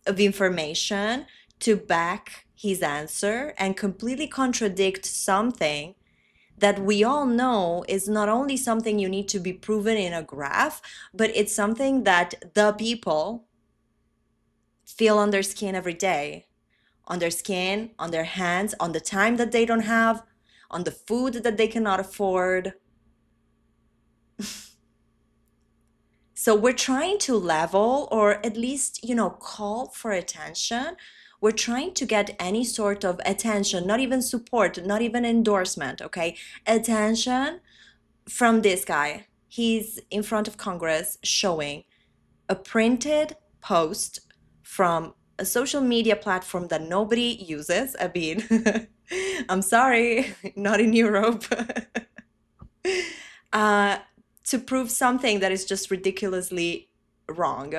of information to back his answer and completely contradict something that we all know is not only something you need to be proven in a graph, but it's something that the people feel on their skin every day, on their skin, on their hands, on the time that they don't have, on the food that they cannot afford. So we're trying to level, or at least, you know, call for attention. We're trying to get any sort of attention, not even support, not even endorsement, okay? Attention from this guy. He's in front of Congress showing a printed post from a social media platform that nobody uses. I mean, I'm sorry, not in Europe. To prove something that is just ridiculously wrong.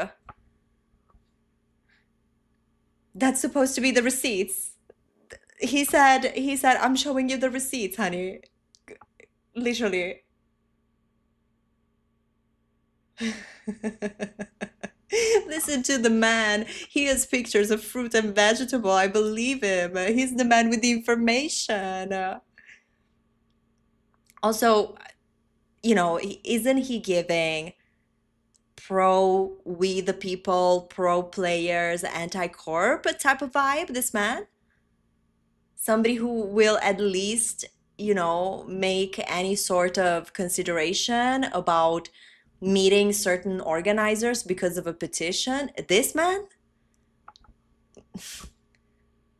That's supposed to be the receipts. He said, I'm showing you the receipts, honey. Literally. Listen to the man. He has pictures of fruit and vegetable. I believe him. He's the man with the information. Also, you know, isn't he giving pro we the people, pro players, anti-corp type of vibe, this man? Somebody who will at least, you know, make any sort of consideration about meeting certain organizers because of a petition. This man?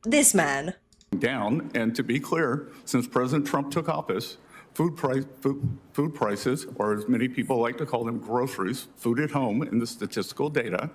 This man. Down, and to be clear, since President Trump took office, food prices, or as many people like to call them, groceries, food at home in the statistical data,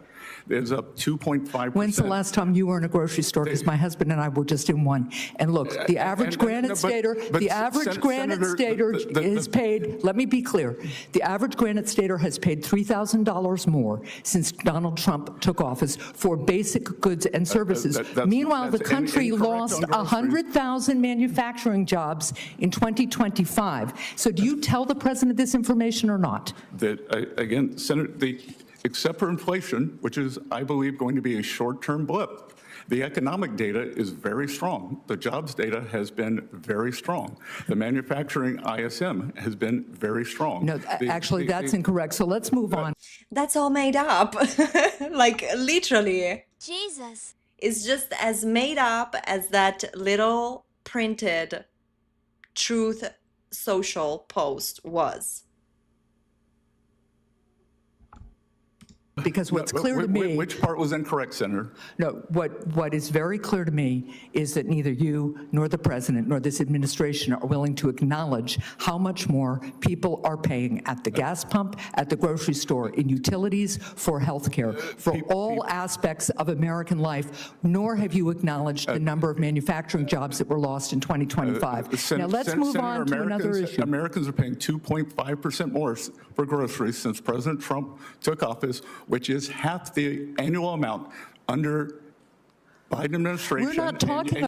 is up 2.5%. When's the last time you were in a grocery store? Because my husband and I were just in one. And look, the average Granite Stater, is paid, let me be clear, the average Granite Stater has paid $3,000 more since Donald Trump took office for basic goods and services. Meanwhile, the country lost 100,000 manufacturing jobs in 2025. So do you tell the president this information or not? That, again, Senator, except for inflation, which is, I believe, going to be a short-term blip, The economic data is very strong. The jobs data has been very strong. The manufacturing ISM has been very strong. No, actually, that's incorrect. So let's move on. That's all made up. Like, literally. Jesus. It's just as made up as that little printed Truth Social post was. Because what's clear to me, Which part was incorrect, Senator? no, what is very clear to me is that neither you nor the president nor this administration are willing to acknowledge how much more people are paying at the gas pump, at the grocery store, in utilities, for health care, for all aspects of American life, nor have you acknowledged the number of manufacturing jobs that were lost in 2025. Now let's move on to another issue. Americans are paying 2.5% more for groceries since President Trump took office, which is half the annual amount under Biden administration. We're not talking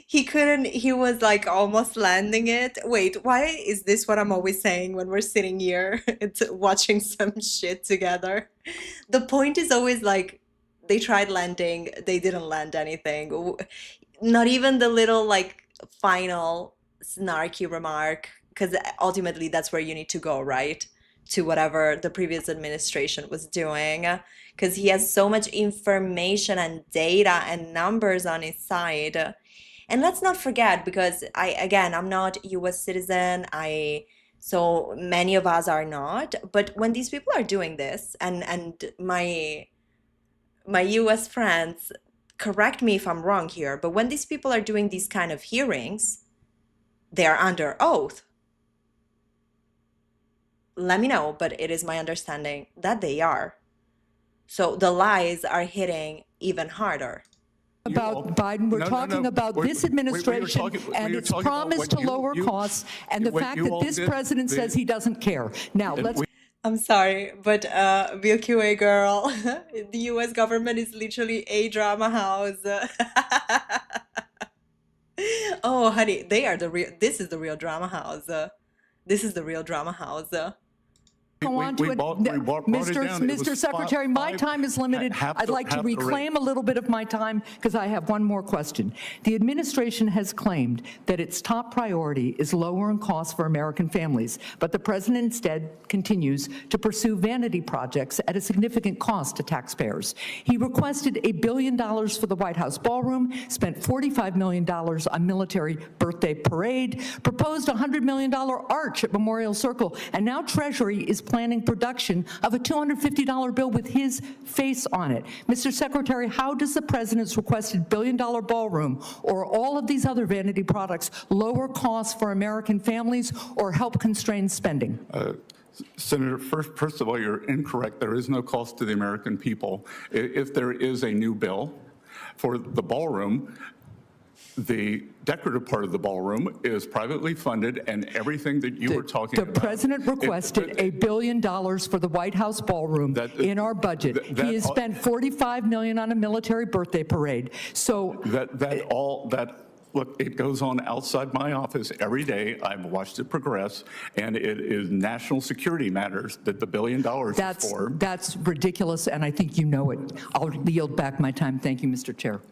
He couldn't, he was like almost landing it. Wait, why is this what I'm always saying when we're sitting here watching some shit together? The point is always like, they tried landing, they didn't land anything. Not even the little like final snarky remark, because ultimately that's where you need to go, right? To whatever the previous administration was doing, because he has so much information and data and numbers on his side. And let's not forget, because I'm not US citizen, so many of us are not, but when these people are doing this, and my US friends, correct me if I'm wrong here, but when these people are doing these kind of hearings, they are under oath. Let me know, but it is my understanding that they are. So the lies are hitting even harder. About Biden, we're talking about this administration and its promise to lower costs and the fact that this president says he doesn't care. Now, let's... I'm sorry, but VQA girl, the US government is literally a drama house. Oh, honey, they are the real, this is the real drama house. This is the real drama house. Go on to it. Mr. Secretary, my time is limited. I'd like to reclaim a little bit of my time because I have one more question. The administration has claimed that its top priority is lowering costs for American families, but the president instead continues to pursue vanity projects at a significant cost to taxpayers. He requested $1 billion for the White House ballroom, spent $45 million on military birthday parade, proposed a $100 million arch at Memorial Circle, and now Treasury is planning production of a $250 bill with his face on it. Mr. Secretary, how does the president's requested $1 billion ballroom or all of these other vanity products lower costs for American families or help constrain spending? Senator, first of all, you're incorrect. There is no cost to the American people. If there is a new bill for the ballroom, the decorative part of the ballroom is privately funded, and everything that you were talking about. The president requested $1 billion for the White House ballroom in our budget. He has spent $45 million on a military birthday parade. So look, it goes on outside my office every day. I've watched it progress, and it is national security matters that the $1 billion is for. That's ridiculous, and I think you know it. I'll yield back my time. Thank you, Mr. Chair.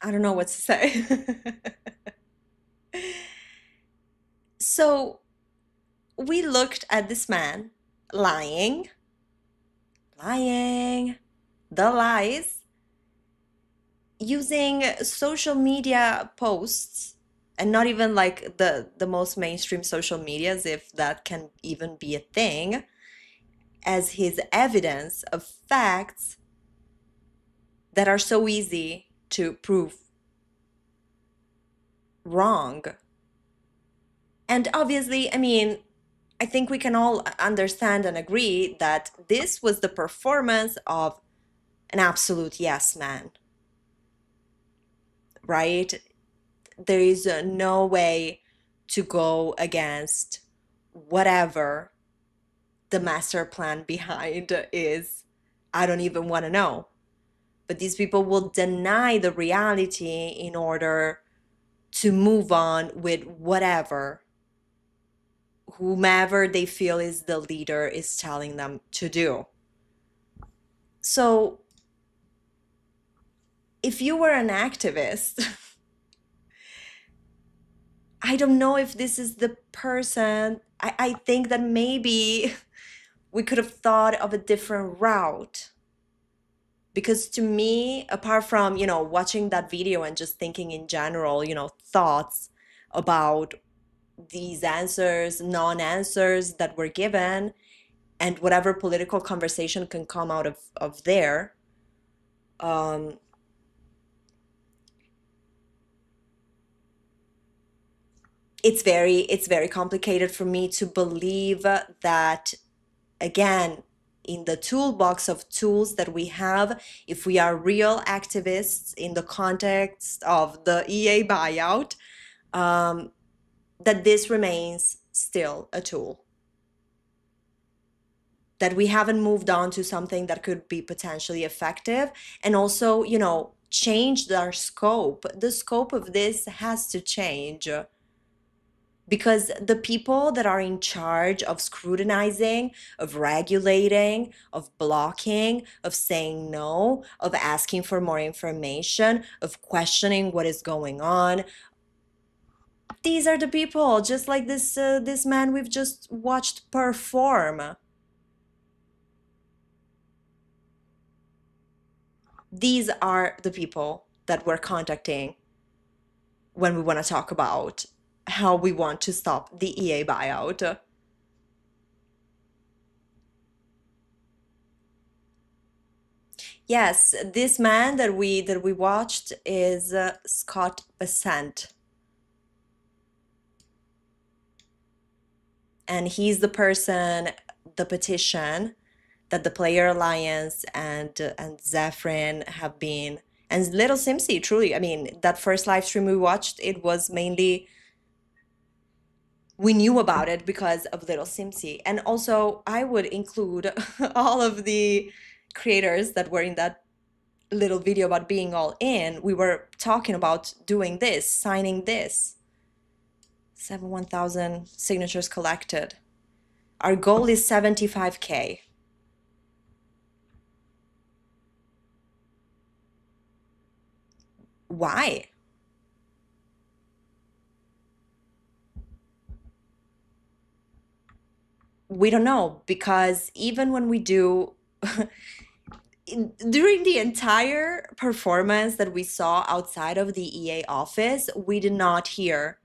I don't know what to say. So we looked at this man lying, the lies, using social media posts, and not even like the most mainstream social medias, if that can even be a thing, as his evidence of facts that are so easy to prove wrong. And obviously, I mean, I think we can all understand and agree that this was the performance of an absolute yes man, right? There is no way to go against whatever the master plan behind is. I don't even want to know. But these people will deny the reality in order to move on with whatever whomever they feel is the leader is telling them to do. So if you were an activist, I don't know if this is the person. I think that maybe we could have thought of a different route. Because to me, apart from, watching that video and just thinking in general, thoughts about these answers, non-answers that were given, and whatever political conversation can come out of there, it's very complicated for me to believe that, again, in the toolbox of tools that we have, if we are real activists in the context of the EA buyout, that this remains still a tool. That we haven't moved on to something that could be potentially effective, and also, changed our scope. The scope of this has to change. Because the people that are in charge of scrutinizing, of regulating, of blocking, of saying no, of asking for more information, of questioning what is going on, these are the people, just like this man we've just watched perform. These are the people that we're contacting when we want to talk about how we want to stop the EA buyout. Yes, this man that we watched is Scott Bessent. And he's the person, the petition that the Player Alliance and Zephyrin have been, and Little Simpsy, truly. I mean, that first live stream we watched, it was mainly, we knew about it because of Little Simpsy. And also, I would include all of the creators that were in that little video about being all in. We were talking about doing this, signing this. 71,000 signatures collected. Our goal is 75K. Why? We don't know, because even when we do, during the entire performance that we saw outside of the EA office, we did not hear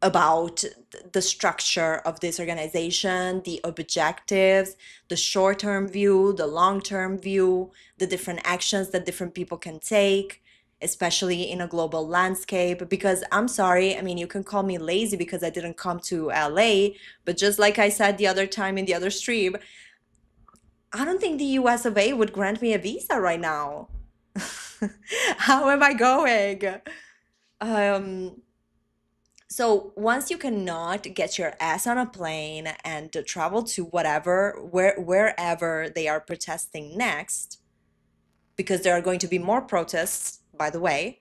about the structure of this organization, the objectives, the short-term view, the long-term view, the different actions that different people can take, especially in a global landscape. Because I'm sorry, I mean, you can call me lazy because I didn't come to LA, but just like I said the other time in the other stream, I don't think the US of A would grant me a visa right now. How am I going? So once you cannot get your ass on a plane and travel to wherever they are protesting next, because there are going to be more protests, by the way.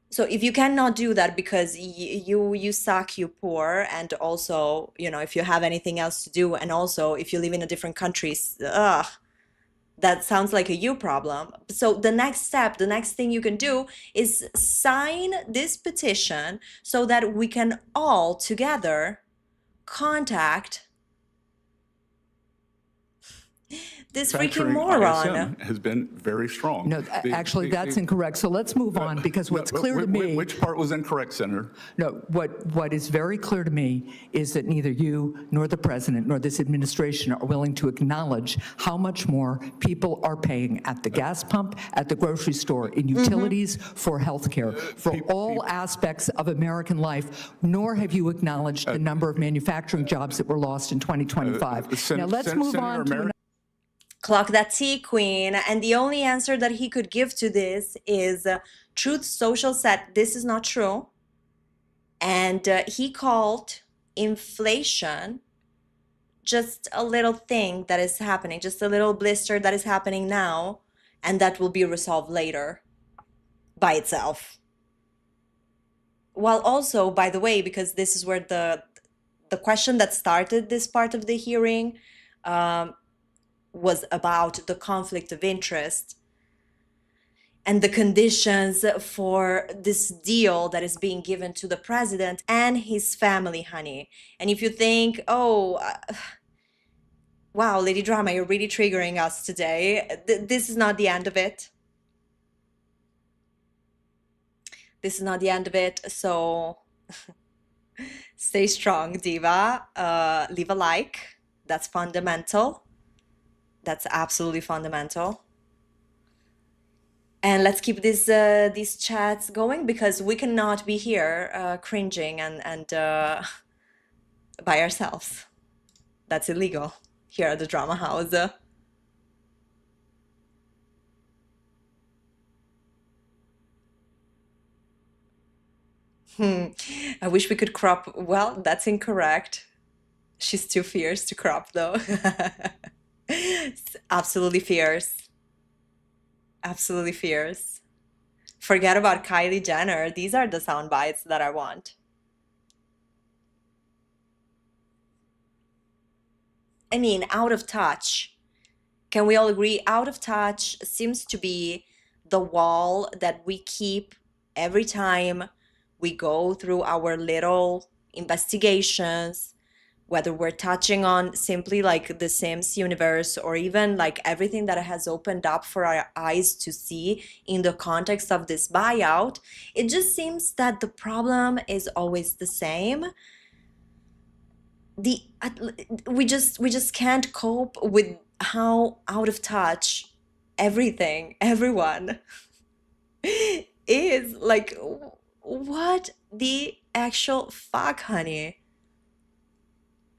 So if you cannot do that because you suck, you poor, and also, if you have anything else to do, and also if you live in a different country, that sounds like a you problem. So the next step, the next thing you can do is sign this petition so that we can all together contact this freaking moron. ISM has been very strong. No, actually, that's incorrect. So let's move on, because what's clear to me... Which part was incorrect, Senator? No, what is very clear to me is that neither you nor the president nor this administration are willing to acknowledge how much more people are paying at the gas pump, at the grocery store, in utilities, for health care, for all aspects of American life, nor have you acknowledged the number of manufacturing jobs that were lost in 2025. Now let's move on to... Clock that tea, Queen. And the only answer that he could give to this is Truth Social said this is not true. And he called inflation just a little thing that is happening, just a little blister that is happening now, and that will be resolved later by itself. well, also, by the way, because this is where the question that started this part of the hearing was about the conflict of interest and the conditions for this deal that is being given to the president and his family, honey. And if you think, oh, wow, Lady Drama, you're really triggering us today, this is not the end of it. This is not the end of it, so stay strong, Diva. Leave a like. That's fundamental. That's absolutely fundamental. And let's keep these chats going, because we cannot be here cringing and by ourselves. That's illegal here at the Drama House. I wish we could crop. Well, that's incorrect. She's too fierce to crop, though. It's absolutely fierce. Absolutely fierce. Forget about Kylie Jenner. These are the sound bites that I want. I mean, out of touch. Can we all agree? Out of touch seems to be the wall that we keep every time we go through our little investigations, whether we're touching on simply like the Sims universe, or even like everything that has opened up for our eyes to see in the context of this buyout. It just seems that the problem is always the same. We just can't cope with how out of touch everyone is. Like, what the actual fuck, honey?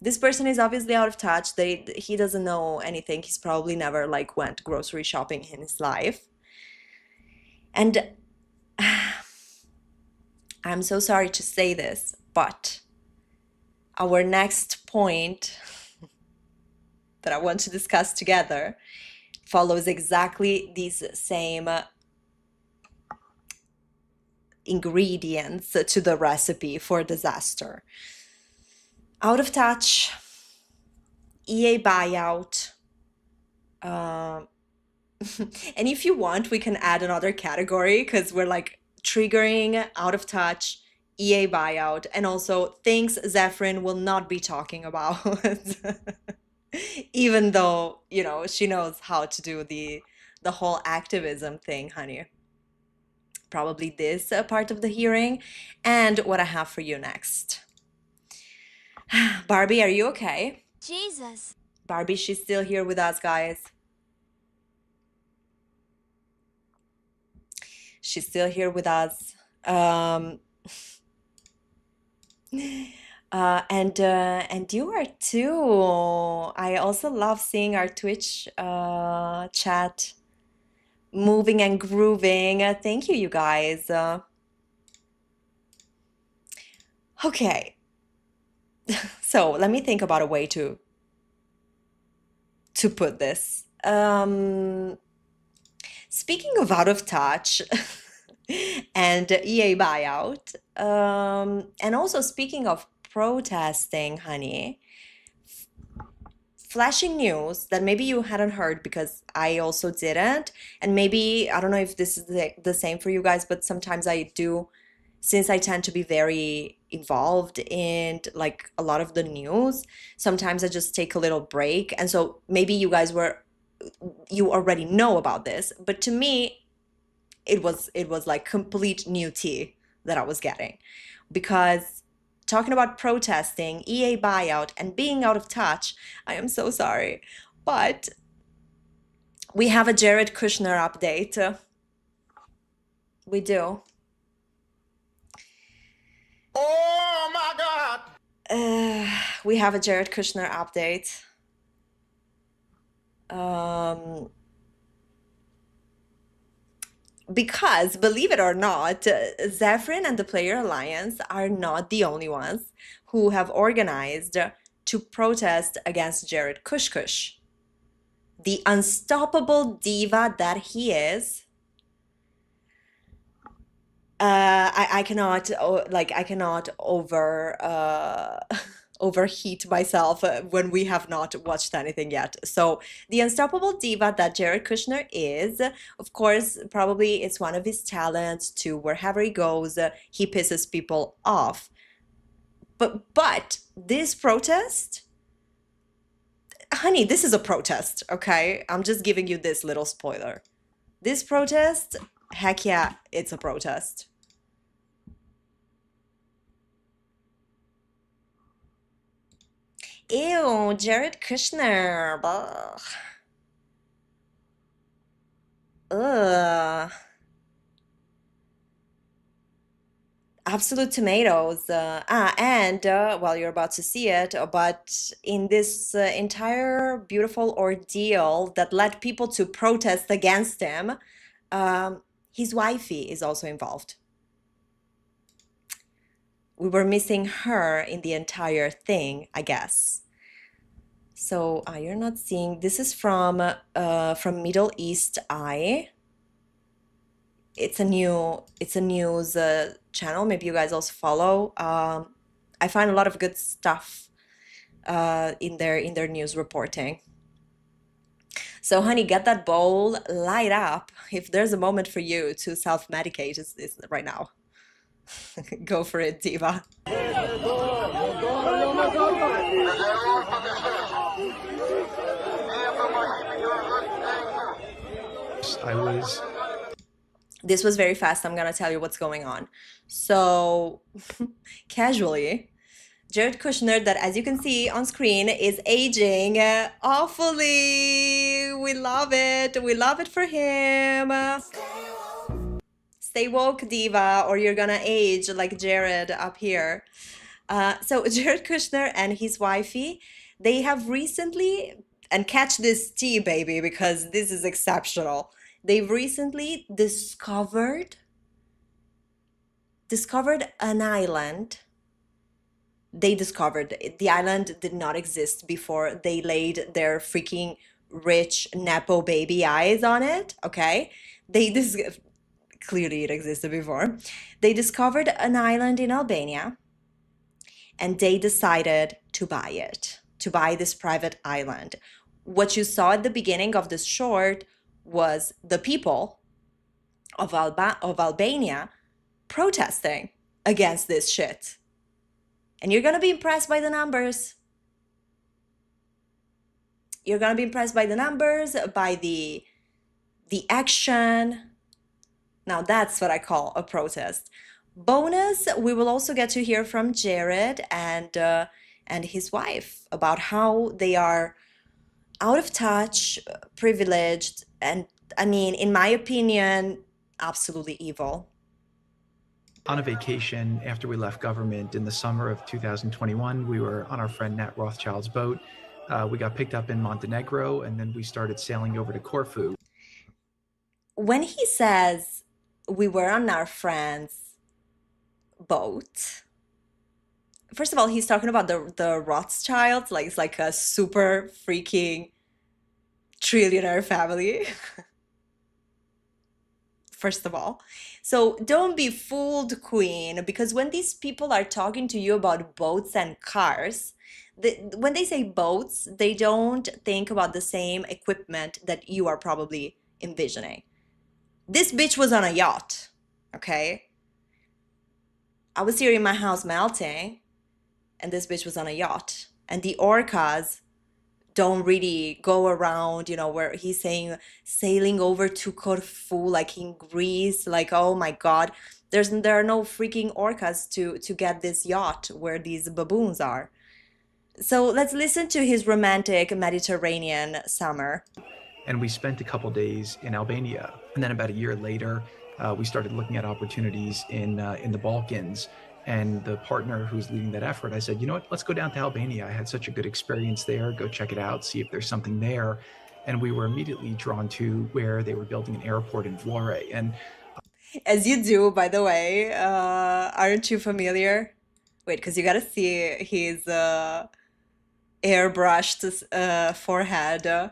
This person is obviously out of touch. He doesn't know anything. He's probably never like went grocery shopping in his life. And I'm so sorry to say this, but our next point that I want to discuss together follows exactly these same ingredients to the recipe for disaster. Out of touch, EA buyout, and if you want, we can add another category, because we're like triggering out of touch, EA buyout, and also things Zephyrin will not be talking about. Even though, you know, she knows how to do the whole activism thing, honey. Probably this part of the hearing, and what I have for you next. Barbie, are you okay? Jesus. Barbie, she's still here with us, guys. She's still here with us. And you are too. I also love seeing our Twitch chat moving and grooving. Thank you, you guys. Okay. So let me think about a way to put this. Speaking of out of touch and EA buyout, and also speaking of protesting, honey, flashing news that maybe you hadn't heard, because I also didn't, and maybe, I don't know if this is the same for you guys, but sometimes I do, since I tend to be very involved in like a lot of the news, sometimes I just take a little break. And so maybe you guys you already know about this, but to me, it was like complete new tea that I was getting, because talking about protesting, EA buyout, and being out of touch, I am so sorry, but we have a Jared Kushner update. We do. Oh my God! We have a Jared Kushner update. Because, believe it or not, Zephyrin and the Player Alliance are not the only ones who have organized to protest against Jared Kushkush. The unstoppable diva that he is, I cannot I cannot overheat myself when we have not watched anything yet. So the unstoppable diva that Jared Kushner is, of course, probably it's one of his talents to wherever he goes, he pisses people off. But this protest, honey, this is a protest, okay? I'm just giving you this little spoiler. This protest, heck yeah, it's a protest. Ew, Jared Kushner. Ugh. Ugh. Absolute tomatoes. And well, you're about to see it, but in this entire beautiful ordeal that led people to protest against him, his wifey is also involved. We were missing her in the entire thing, I guess. So you're not seeing. This is from Middle East Eye. It's a news channel. Maybe you guys also follow. I find a lot of good stuff in their news reporting. So, honey, get that bowl, light up. If there's a moment for you to self-medicate, it's right now. Go for it, diva. This was very fast. I'm gonna tell you what's going on. So, casually, Jared Kushner, that as you can see on screen, is aging awfully. We love it. We love it for him. Stay woke, diva, or you're gonna age like Jared up here. So Jared Kushner and his wifey, they have recently, and catch this tea, baby, because this is exceptional. They've recently discovered an island. They discovered the island did not exist before they laid their freaking rich Nepo baby eyes on it, okay? Clearly it existed before. They discovered an island in Albania and they decided to buy it, to buy this private island. What you saw at the beginning of this short was the people of Albania protesting against this shit. And you're gonna be impressed by the numbers. You're gonna be impressed by the numbers, by the action. Now that's what I call a protest. Bonus, we will also get to hear from Jared and his wife about how they are out of touch, privileged, and I mean, in my opinion, absolutely evil. On a vacation after we left government in the summer of 2021, we were on our friend Nat Rothschild's boat. We got picked up in Montenegro, and then we started sailing over to Corfu. When he says we were on our friend's boat, first of all, he's talking about the Rothschilds, like it's like a super freaking trillionaire family. First of all. So don't be fooled, Queen, because when these people are talking to you about boats and cars, when they say boats, they don't think about the same equipment that you are probably envisioning. This bitch was on a yacht, okay? I was here in my house melting, and this bitch was on a yacht. And the orcas don't really go around, you know, where he's saying sailing over to Corfu, like in Greece, like, oh my God, there are no freaking orcas to get this yacht where these baboons are. So let's listen to his romantic Mediterranean summer. And we spent a couple days in Albania. And then about a year later, we started looking at opportunities in the Balkans. And the partner who's leading that effort, I said, you know what, let's go down to Albania. I had such a good experience there. Go check it out, see if there's something there. And we were immediately drawn to where they were building an airport in Vlore. And as you do, by the way, aren't you familiar? Wait, because you gotta see his airbrushed forehead.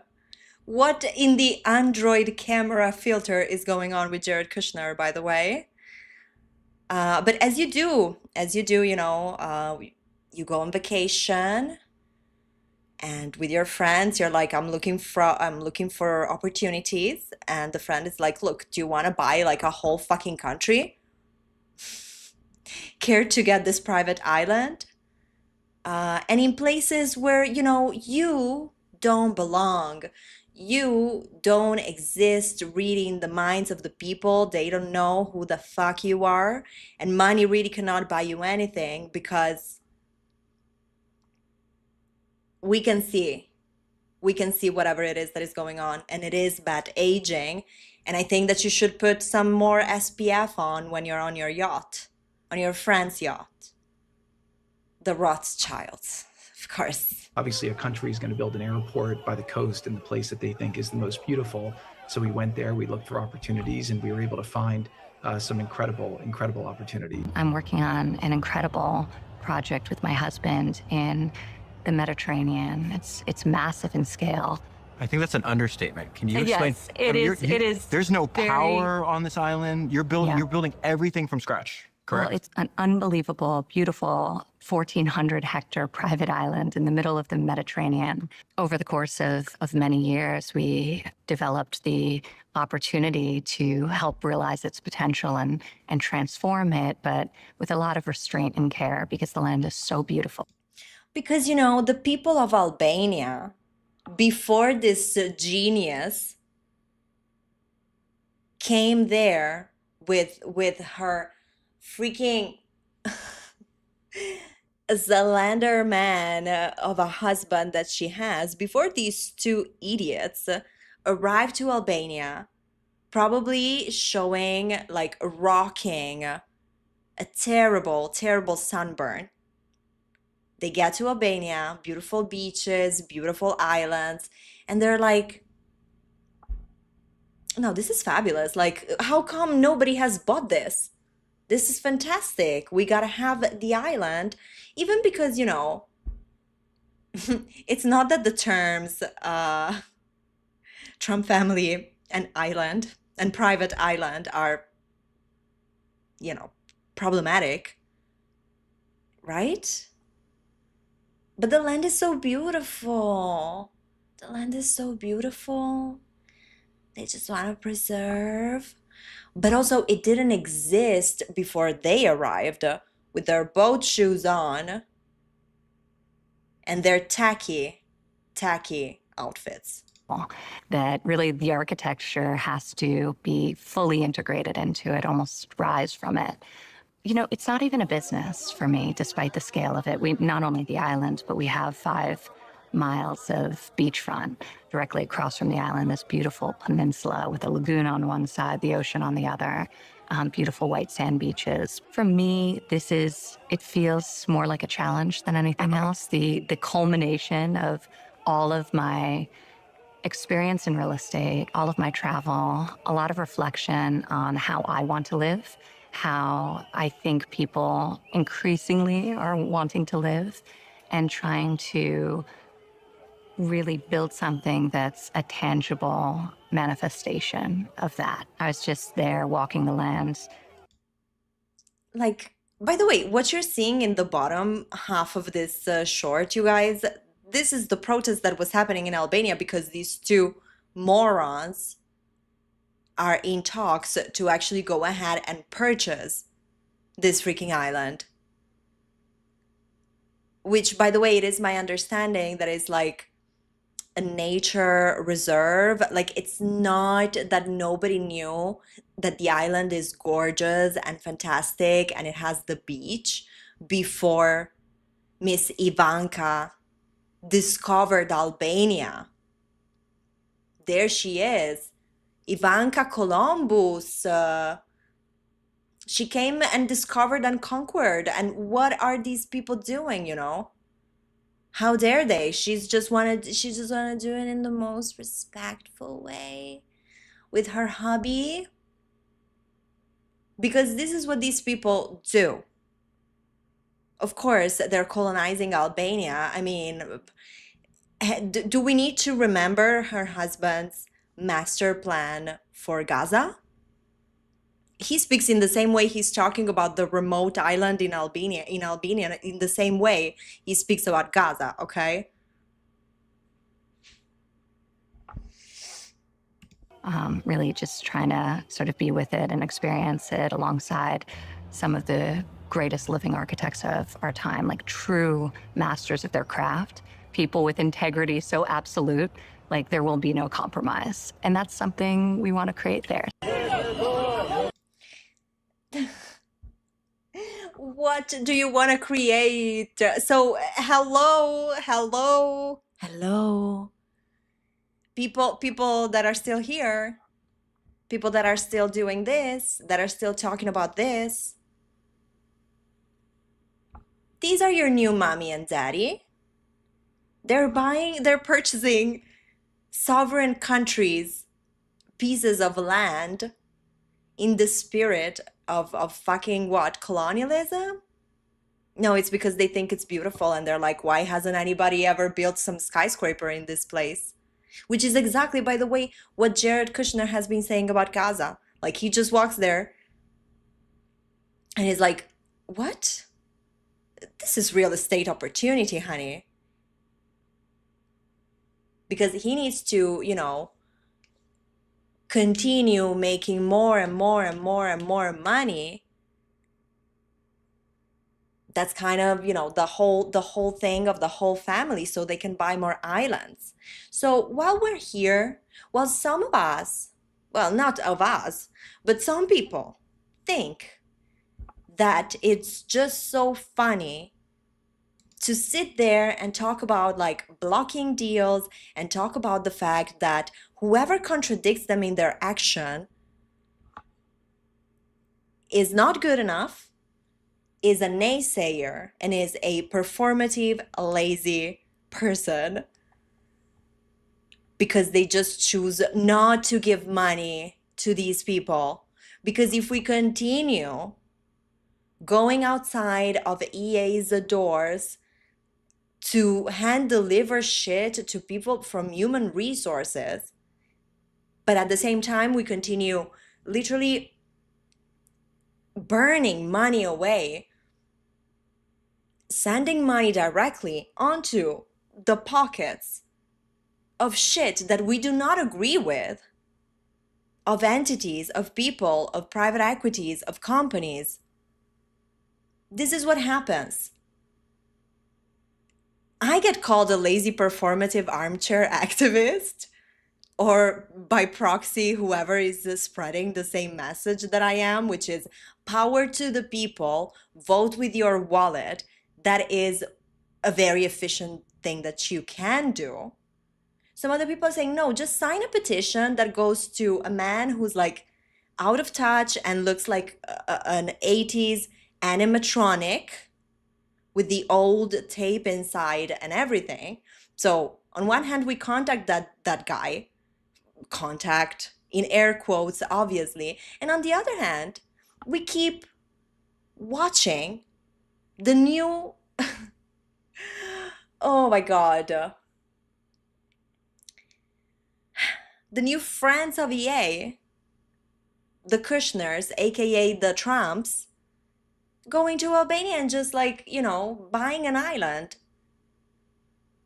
What in the Android camera filter is going on with Jared Kushner, by the way? But as you do, you go on vacation, and with your friends, you're like, I'm looking for opportunities, and the friend is like, look, do you want to buy like a whole fucking country? Care to get this private island? And in places where, you don't belong. You don't exist reading the minds of the people. They don't know who the fuck you are. And money really cannot buy you anything, because we can see whatever it is that is going on, and it is bad aging. And I think that you should put some more SPF on when you're on your yacht, on your friend's yacht, the Rothschilds, of course. Obviously, a country is going to build an airport by the coast in the place that they think is the most beautiful. So we went there, we looked for opportunities, and we were able to find some incredible opportunity. I'm working on an incredible project with my husband in the Mediterranean. It's massive in scale. I think that's an understatement. Can you explain? Yes, it is. It is. There's no very- power on this island. You're building. Yeah. You're building everything from scratch. Correct. Well, it's an unbelievable, beautiful 1,400 hectare private island in the middle of the Mediterranean. Over the course of many years, we developed the opportunity to help realize its potential and transform it, but with a lot of restraint and care, because the land is so beautiful. Because, the people of Albania, before this genius came there with her freaking Zalander man of a husband that she has, before these two idiots arrived to Albania, probably showing, like, rocking a terrible, terrible sunburn. They get to Albania, beautiful beaches, beautiful islands, and they're like, no, this is fabulous. Like, how come nobody has bought this? This is fantastic. We gotta have the island. Even because, it's not that the terms Trump family and island and private island are, problematic, right? But the land is so beautiful. The land is so beautiful. They just want to preserve. But also, it didn't exist before they arrived with their boat shoes on and their tacky outfits. That really the architecture has to be fully integrated into it, almost rise from it. It's not even a business for me, despite the scale of it. We not only the island, but we have 5 miles of beachfront directly across from the island, this beautiful peninsula with a lagoon on one side, the ocean on the other, beautiful white sand beaches. For me, it feels more like a challenge than anything else. The culmination of all of my experience in real estate, all of my travel, a lot of reflection on how I want to live, how I think people increasingly are wanting to live, and trying to really build something that's a tangible manifestation of that. I was just there walking the lands. Like, by the way, what you're seeing in the bottom half of this short, you guys, this is the protest that was happening in Albania because these two morons are in talks to actually go ahead and purchase this freaking island. Which, by the way, it is my understanding that is like a nature reserve. Like, it's not that nobody knew that the island is gorgeous and fantastic and it has the beach before Miss Ivanka discovered Albania. There she is, Ivanka Columbus. She came and discovered and conquered. And what are these people doing, How dare they? She just wanna do it in the most respectful way with her hubby. Because this is what these people do. Of course, they're colonizing Albania. I mean, do we need to remember her husband's master plan for Gaza? he speaks in the same way he's talking about the remote island in Albania, in the same way he speaks about Gaza, okay? Really just trying to sort of be with it and experience it alongside some of the greatest living architects of our time, like true masters of their craft, people with integrity so absolute, like there will be no compromise. And that's something we want to create there. What do you want to create? So, hello. People that are still here, people that are still doing this, that are still talking about this. These are your new mommy and daddy. They're purchasing sovereign countries, pieces of land in the spirit of fucking what? Colonialism? No, it's because they think it's beautiful and they're like, why hasn't anybody ever built some skyscraper in this place? Which is exactly, by the way, what Jared Kushner has been saying about Gaza. Like, he just walks there and he's like, what? This is real estate opportunity, honey. Because he needs to, you know, continue making more and more and more and more money. That's kind of, you know, the whole thing of the whole family, so they can buy more islands. So while we're here, while some of us, well, not of us, but some people think that it's just so funny to sit there and talk about like blocking deals and talk about the fact that whoever contradicts them in their action is not good enough, is a naysayer, and is a performative, lazy person because they just choose not to give money to these people. Because if we continue going outside of EA's doors to hand deliver shit to people from human resources, but at the same time we continue literally burning money away, sending money directly onto the pockets of shit that we do not agree with, of entities, of people, of private equities, of companies. This is what happens. I get called a lazy performative armchair activist, or by proxy, whoever is spreading the same message that I am, which is power to the people, vote with your wallet. That is a very efficient thing that you can do. Some other people are saying, no, just sign a petition that goes to a man who's like out of touch and looks like an 80s animatronic with the old tape inside and everything. So on one hand, we contact that guy, contact in air quotes, obviously. And on the other hand, we keep watching the new, oh my God, the new friends of EA, the Kushners, aka the Trumps, going to Albania and just like, you know, buying an island.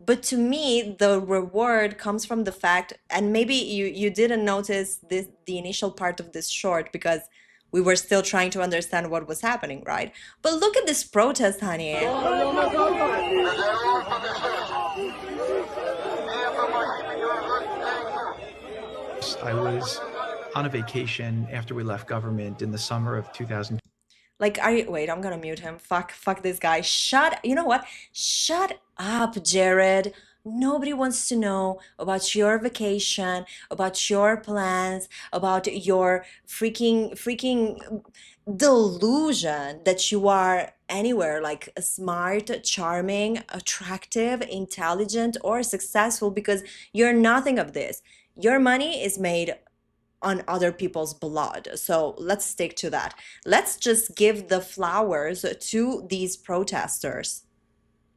But to me, the reward comes from the fact, and maybe you didn't notice this, the initial part of this short, because we were still trying to understand what was happening, right? But look at this protest, honey. I was on a vacation after we left government in the summer of 2000. Like, wait, I'm gonna mute him. Fuck this guy. You know what? Shut up, Jared. Nobody wants to know about your vacation, about your plans, about your freaking delusion that you are anywhere like smart, charming, attractive, intelligent, or successful, because you're nothing of this. Your money is made on other people's blood. So let's stick to that. Let's just give the flowers to these protesters.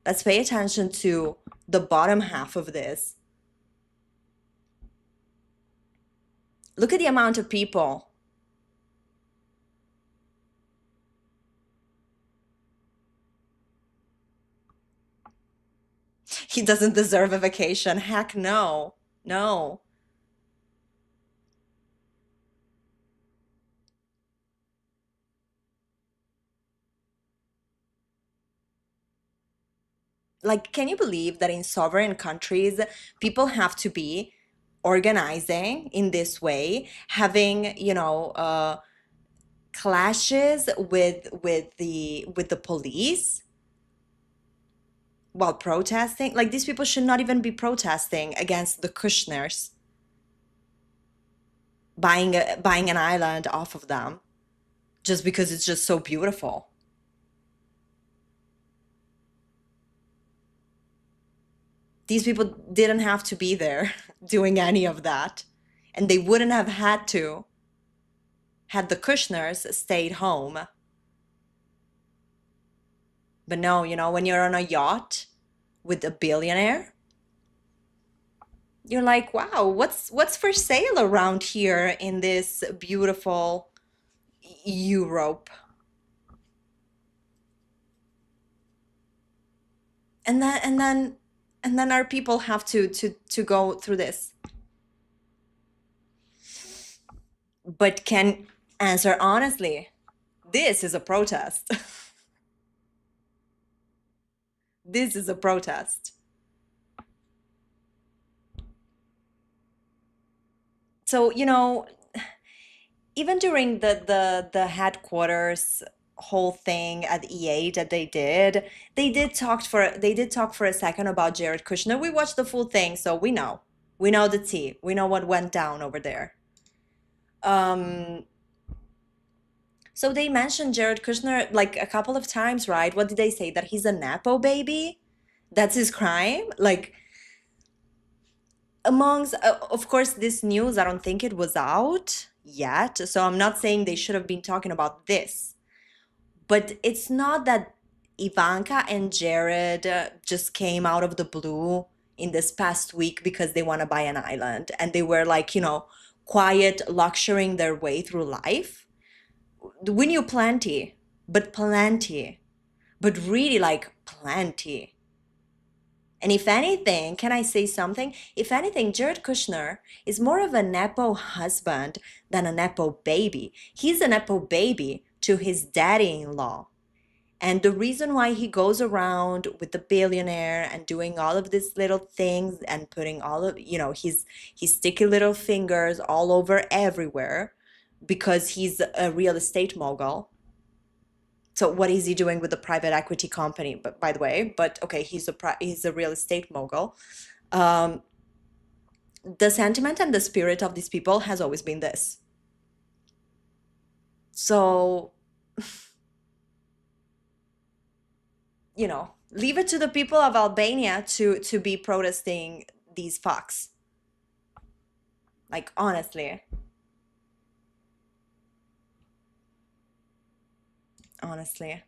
Let's pay attention to the bottom half of this. Look at the amount of people He doesn't deserve a vacation. Heck no. No. Like, can you believe that in sovereign countries, people have to be organizing in this way, having, clashes with the police while protesting? Like, these people should not even be protesting against the Kushners buying an island off of them just because it's just so beautiful. These people didn't have to be there doing any of that, and they wouldn't have had to had the Kushners stayed home. But no, when you're on a yacht with a billionaire, you're like, wow, what's for sale around here in this beautiful Europe? And then our people have to go through this. But can answer honestly, this is a protest. This is a protest. So, even during the headquarters whole thing at EA that they did talk for a second about Jared Kushner. We watched the full thing, so we know the tea. We know what went down over there. So they mentioned Jared Kushner like a couple of times, right? What did they say? That he's a Nepo baby? That's his crime? Like, amongst, of course, this news, I don't think it was out yet. So I'm not saying they should have been talking about this. But it's not that Ivanka and Jared just came out of the blue in this past week because they want to buy an island. And they were like, quiet, luxurying their way through life. We knew plenty, but really like plenty. And if anything, can I say something? If anything, Jared Kushner is more of a Nepo husband than a Nepo baby. He's a Nepo baby to his daddy-in-law. And the reason why he goes around with the billionaire and doing all of these little things and putting all of, his sticky little fingers all over everywhere, because he's a real estate mogul. So what is he doing with the private equity company? But by the way, okay, he's a real estate mogul. The sentiment and the spirit of these people has always been this. So, leave it to the people of Albania to be protesting these fucks. Like, honestly. Honestly.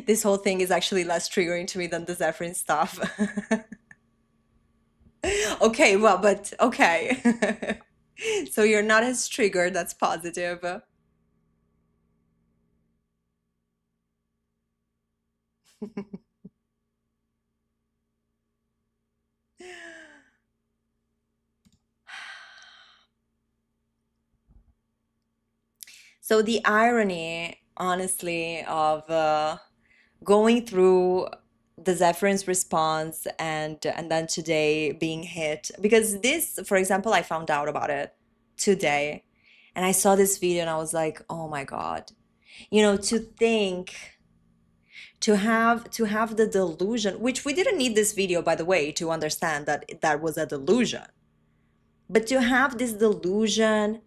This whole thing is actually less triggering to me than the Zephyrin stuff. Okay, well, but okay. So you're not as triggered, that's positive. So the irony, honestly, of going through the Zephyrins response and then today being hit, because this, for example, I found out about it today, and I saw this video and I was like, oh my God, to think, to have the delusion, which we didn't need this video, by the way, to understand that that was a delusion, but to have this delusion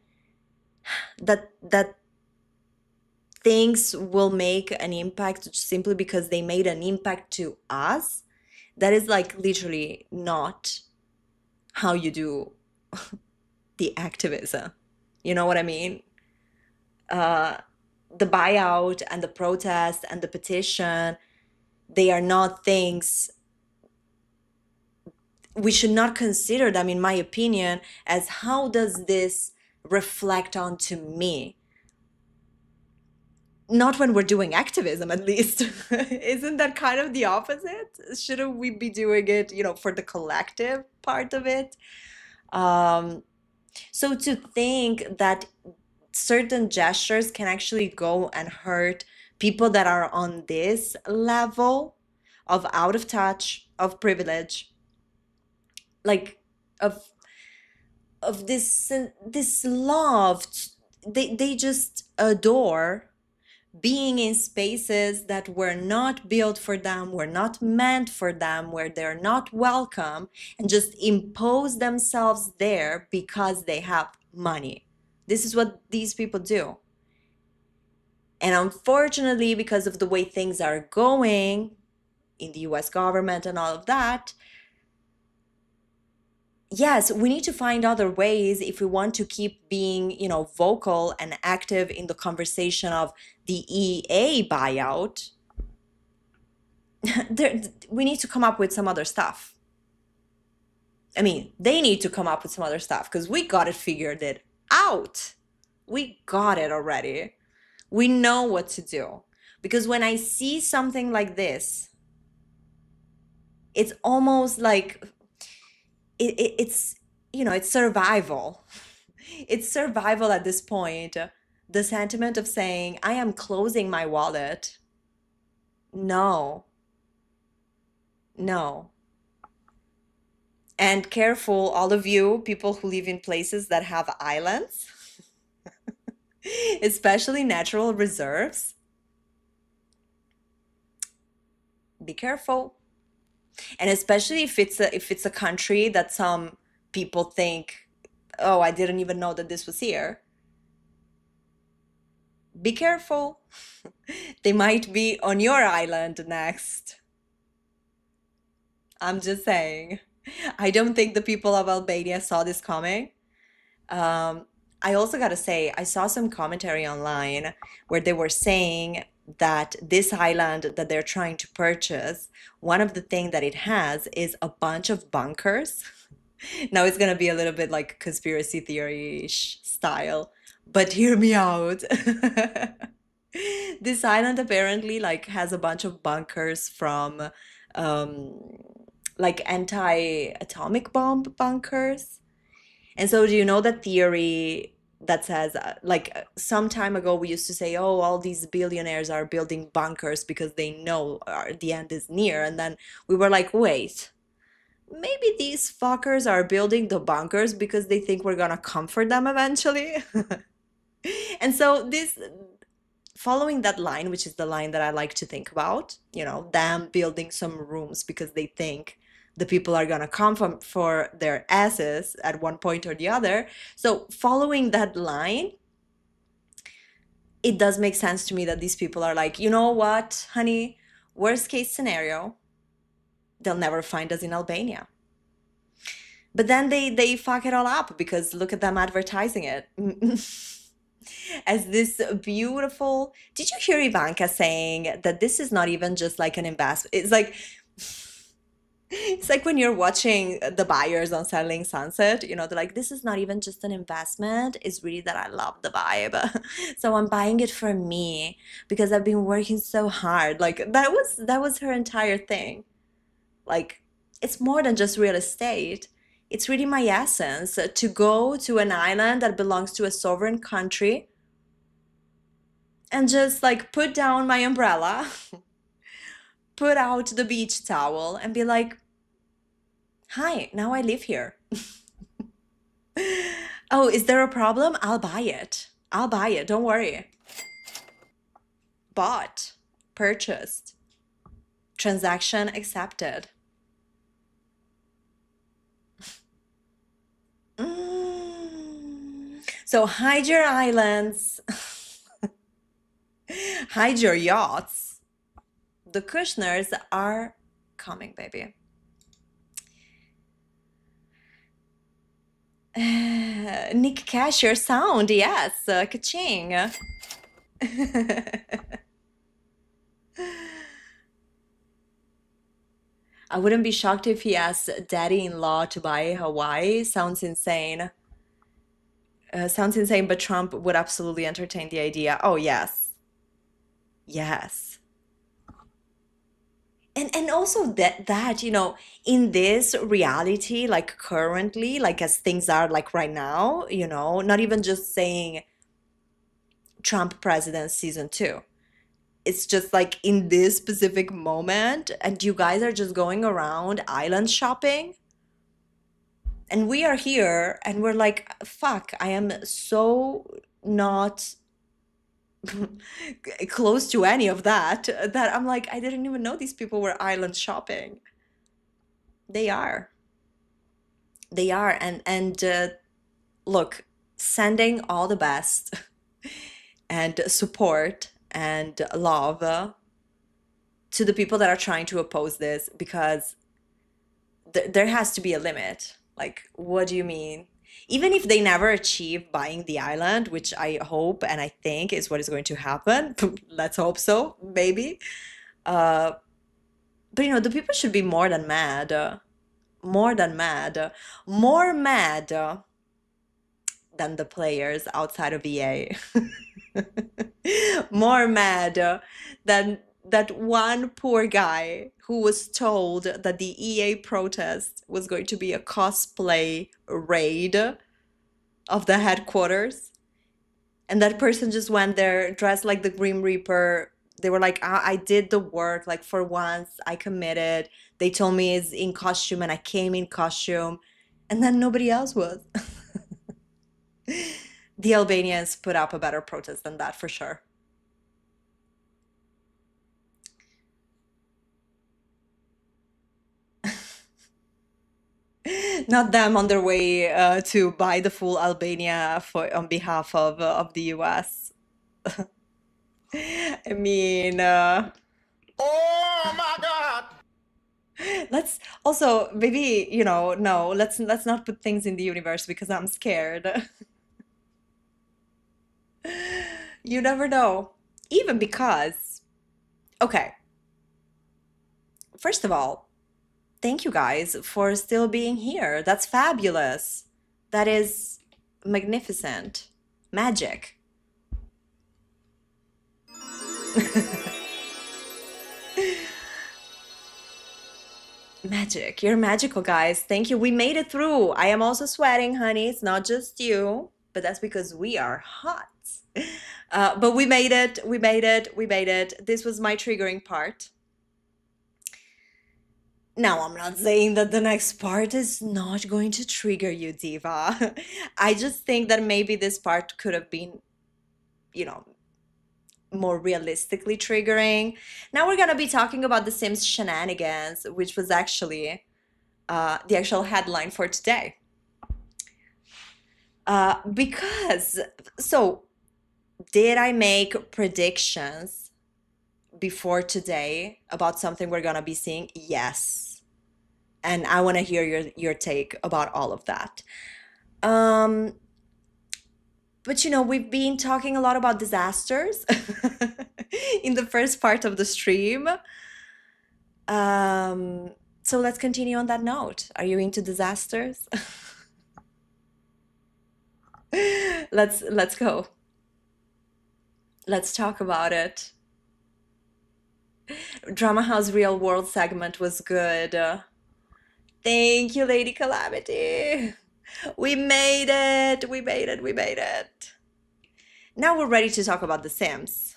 that things will make an impact simply because they made an impact to us, that is like literally not how you do the activism. You know what I mean? The buyout and the protest and the petition, they are not things, we should not consider them, in my opinion, as how does this reflect onto me? Not when we're doing activism, at least. Isn't that kind of the opposite? Shouldn't we be doing it, for the collective part of it? So to think that certain gestures can actually go and hurt people that are on this level of out of touch, of privilege, like of this love, they just adore being in spaces that were not built for them, were not meant for them, where they're not welcome, and just impose themselves there because they have money. This is what these people do. And unfortunately, because of the way things are going in the US government and all of that, yes, we need to find other ways if we want to keep being, vocal and active in the conversation of the EA buyout. We need to come up with some other stuff. I mean, they need to come up with some other stuff because we got it figured it out. We got it already. We know what to do. Because when I see something like this, it's almost like it's it's survival. It's survival at this point. The sentiment of saying, I am closing my wallet. No. And careful, all of you people who live in places that have islands, especially natural reserves. Be careful. And especially if it's a country that some people think, oh, I didn't even know that this was here. Be careful. They might be on your island next. I'm just saying. I don't think the people of Albania saw this coming. I also gotta say, I saw some commentary online where they were saying that this island that they're trying to purchase, one of the things that it has is a bunch of bunkers. Now it's gonna be a little bit like conspiracy theory-ish style, but hear me out. This island apparently has a bunch of bunkers from anti-atomic bomb bunkers. And so do you know that theory that says some time ago we used to say, oh, all these billionaires are building bunkers because they know the end is near, and then we were like, wait, maybe these fuckers are building the bunkers because they think we're gonna comfort them eventually. And so this, following that line, which is the line that I like to think about, them building some rooms because they think the people are gonna come for their asses at one point or the other. So following that line, it does make sense to me that these people are like, you know what, honey, worst case scenario, they'll never find us in Albania. But then they fuck it all up because look at them advertising it. As this beautiful, did you hear Ivanka saying that this is not even just like an investment? It's like when you're watching the buyers on Selling Sunset, they're like, this is not even just an investment. It's really that I love the vibe. So I'm buying it for me because I've been working so hard. That was her entire thing. It's more than just real estate. It's really my essence to go to an island that belongs to a sovereign country and just put down my umbrella, put out the beach towel and be like, hi, now I live here. Oh, is there a problem? I'll buy it. Don't worry. Bought, purchased, transaction accepted. So hide your islands, hide your yachts. The Kushners are coming, baby. Nick Cash, your sound, yes, ka-ching. I wouldn't be shocked if he asked daddy-in-law to buy Hawaii. Sounds insane. Sounds insane, but Trump would absolutely entertain the idea. Oh, yes. Yes. And also that, in this reality, like currently, like as things are like right now, not even just saying Trump president season 2. It's just like in this specific moment, and you guys are just going around island shopping. And we are here and we're like, fuck, I am so not close to any of that I'm like, I didn't even know these people were island shopping. They are. And look, sending all the best and support and love to the people that are trying to oppose this, because there has to be a limit. Like, what do you mean? Even if they never achieve buying the island, which I hope and I think is what is going to happen, let's hope so, maybe. But the people should be more than mad. More than mad. More mad than the players outside of EA. More mad than that one poor guy who was told that the EA protest was going to be a cosplay raid of the headquarters. And that person just went there dressed like the Grim Reaper. They were like, I did the work, like for once, I committed. They told me it's in costume and I came in costume. And then nobody else was. The Albanians put up a better protest than that, for sure. Not them on their way to buy the full Albania on behalf of the US. I mean, Oh my God! let's also maybe, no, let's not put things in the universe because I'm scared. You never know. Even because, okay, first of all, thank you guys for still being here. That's fabulous. That is magnificent. Magic. Magic. You're magical, guys. Thank you. We made it through. I am also sweating, honey. It's not just you, but that's because we are hot. But we made it. We made it. We made it. This was my triggering part. Now, I'm not saying that the next part is not going to trigger you, Diva. I just think that maybe this part could have been, more realistically triggering. Now we're gonna be talking about The Sims shenanigans, which was actually the actual headline for today. So did I make predictions before today about something we're gonna be seeing? Yes. And I wanna hear your take about all of that. But we've been talking a lot about disasters in the first part of the stream. So let's continue on that note. Are you into disasters? Let's go. Let's talk about it. Drama House Real World segment was good. Thank you, Lady Calamity. We made it. We made it. We made it. Now we're ready to talk about The Sims.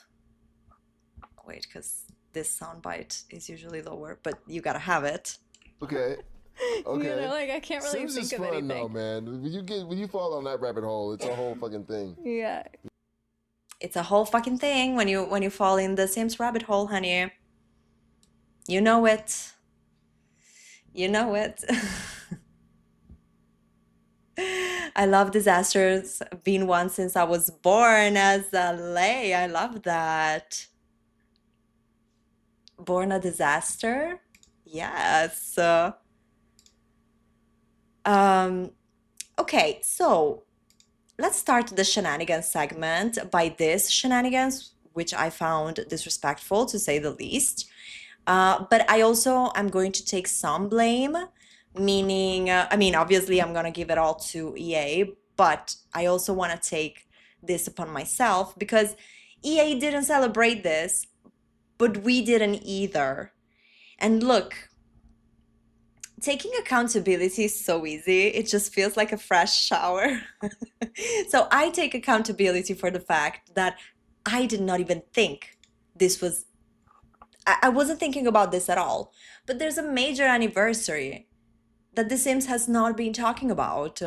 Wait, because this soundbite is usually lower, but you gotta have it. Okay. Okay. I can't really Sims think is of fun, anything. though, man. When you fall on that rabbit hole, it's a whole fucking thing. Yeah. It's a whole fucking thing when you fall in the Sims rabbit hole, honey. You know it. You know it. I love disasters. Been one since I was born as a lay. I love that. Born a disaster? Yes. Okay, so let's start the shenanigans segment by this shenanigans, which I found disrespectful to say the least. But I also am going to take some blame, meaning, I mean, obviously I'm gonna give it all to EA, but I also want to take this upon myself because EA didn't celebrate this, but we didn't either. And look, taking accountability is so easy. It just feels like a fresh shower. So I take accountability for the fact that I did not even think this was, I wasn't thinking about this at all. But there's a major anniversary that The Sims has not been talking about.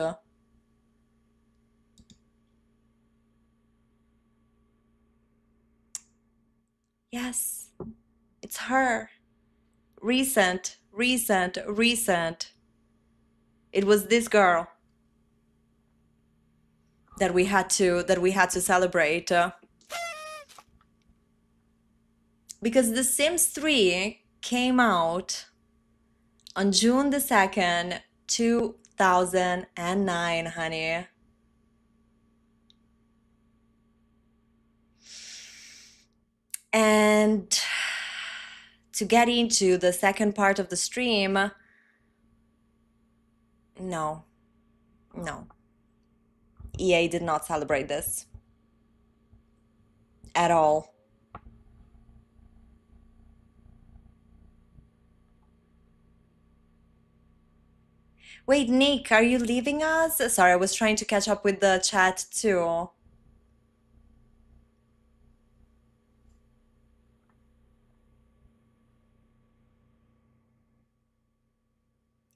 Yes, it's her. Recent. It was this girl that we had to celebrate. Because The Sims 3 came out on June the 2nd, 2009, honey. And to get into the second part of the stream, no. EA did not celebrate this at all. Wait, Nick, are you leaving us? Sorry, I was trying to catch up with the chat too.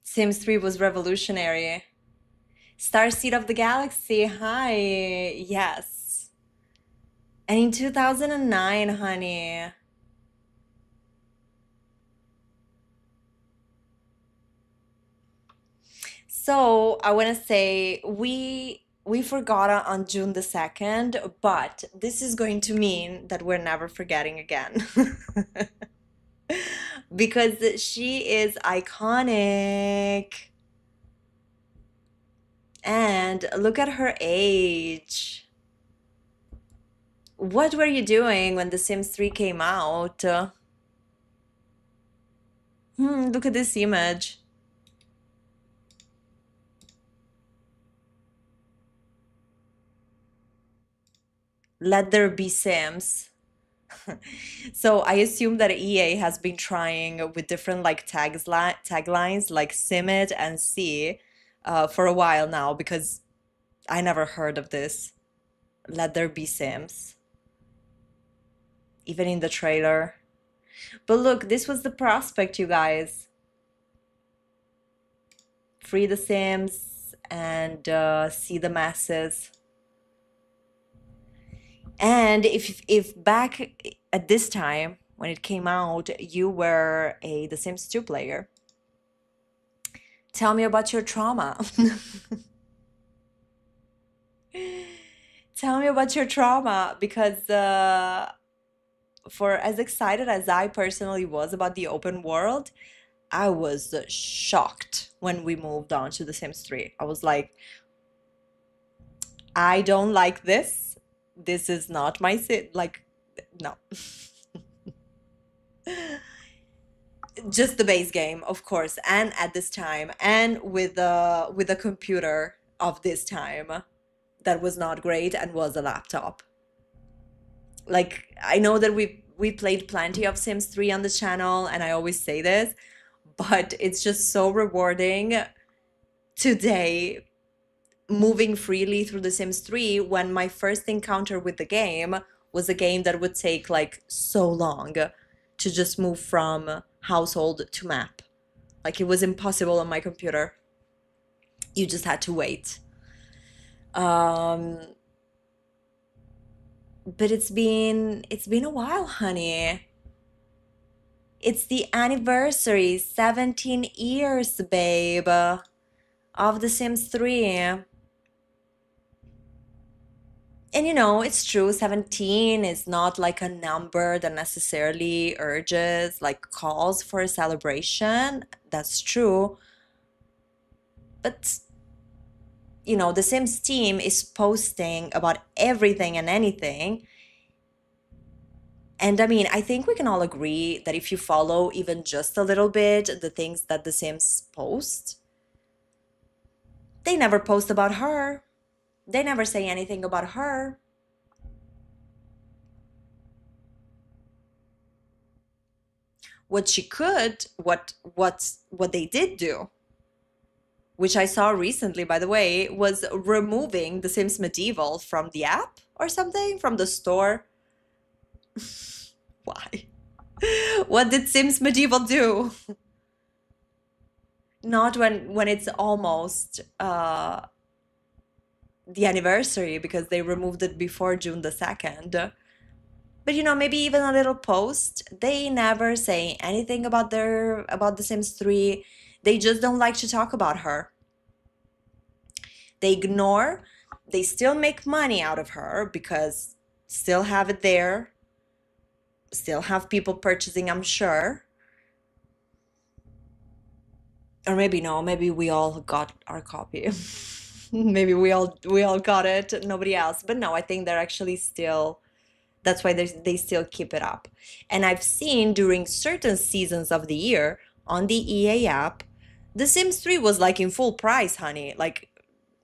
Sims 3 was revolutionary. Starseed of the Galaxy, hi. Yes. And in 2009, honey. So I want to say we forgot on June the 2nd, but this is going to mean that we're never forgetting again. Because she is iconic. And look at her age. What were you doing when The Sims 3 came out? Look at this image. Let there be Sims. So I assume that EA has been trying with different like taglines like Sim it and see for a while now because I never heard of this. Let there be Sims. Even in the trailer. But look, this was the prospect, you guys. Free the Sims and see the masses. And if back at this time when it came out, you were a The Sims 2 player, tell me about your trauma. Tell me about your trauma because for as excited as I personally was about the open world, I was shocked when we moved on to The Sims 3. I was like, I don't like this. This is not my like, no. Just the base game, of course, and at this time, and with the computer of this time that was not great and was a laptop. Like, I know that we played plenty of Sims 3 on the channel, and I always say this, but it's just so rewarding today moving freely through The Sims 3 when my first encounter with the game was a game that would take like so long to just move from household to map. Like it was impossible on my computer. You just had to wait. But it's been a while, honey. It's the anniversary, 17 years, babe, of The Sims 3. And you know, it's true, 17 is not like a number that necessarily urges, like calls for a celebration. That's true. But, you know, the Sims team is posting about everything and anything. And I mean, I think we can all agree that if you follow even just a little bit the things that The Sims post, they never post about her. They never say anything about her. What she could, what they did do, which I saw recently, by the way, was removing The Sims Medieval from the app or something, from the store. Why? What did Sims Medieval do? Not when it's almost the anniversary, because they removed it before June the 2nd. But you know, maybe even a little post. They never say anything about The Sims 3. They just don't like to talk about her. They ignore. They still make money out of her because still have it there. Still have people purchasing, I'm sure. Or maybe no, maybe we all got our copy. Maybe we all got it, nobody else. But no, I think they're actually still, that's why they still keep it up. And I've seen during certain seasons of the year on the EA app, The Sims 3 was like in full price, honey. Like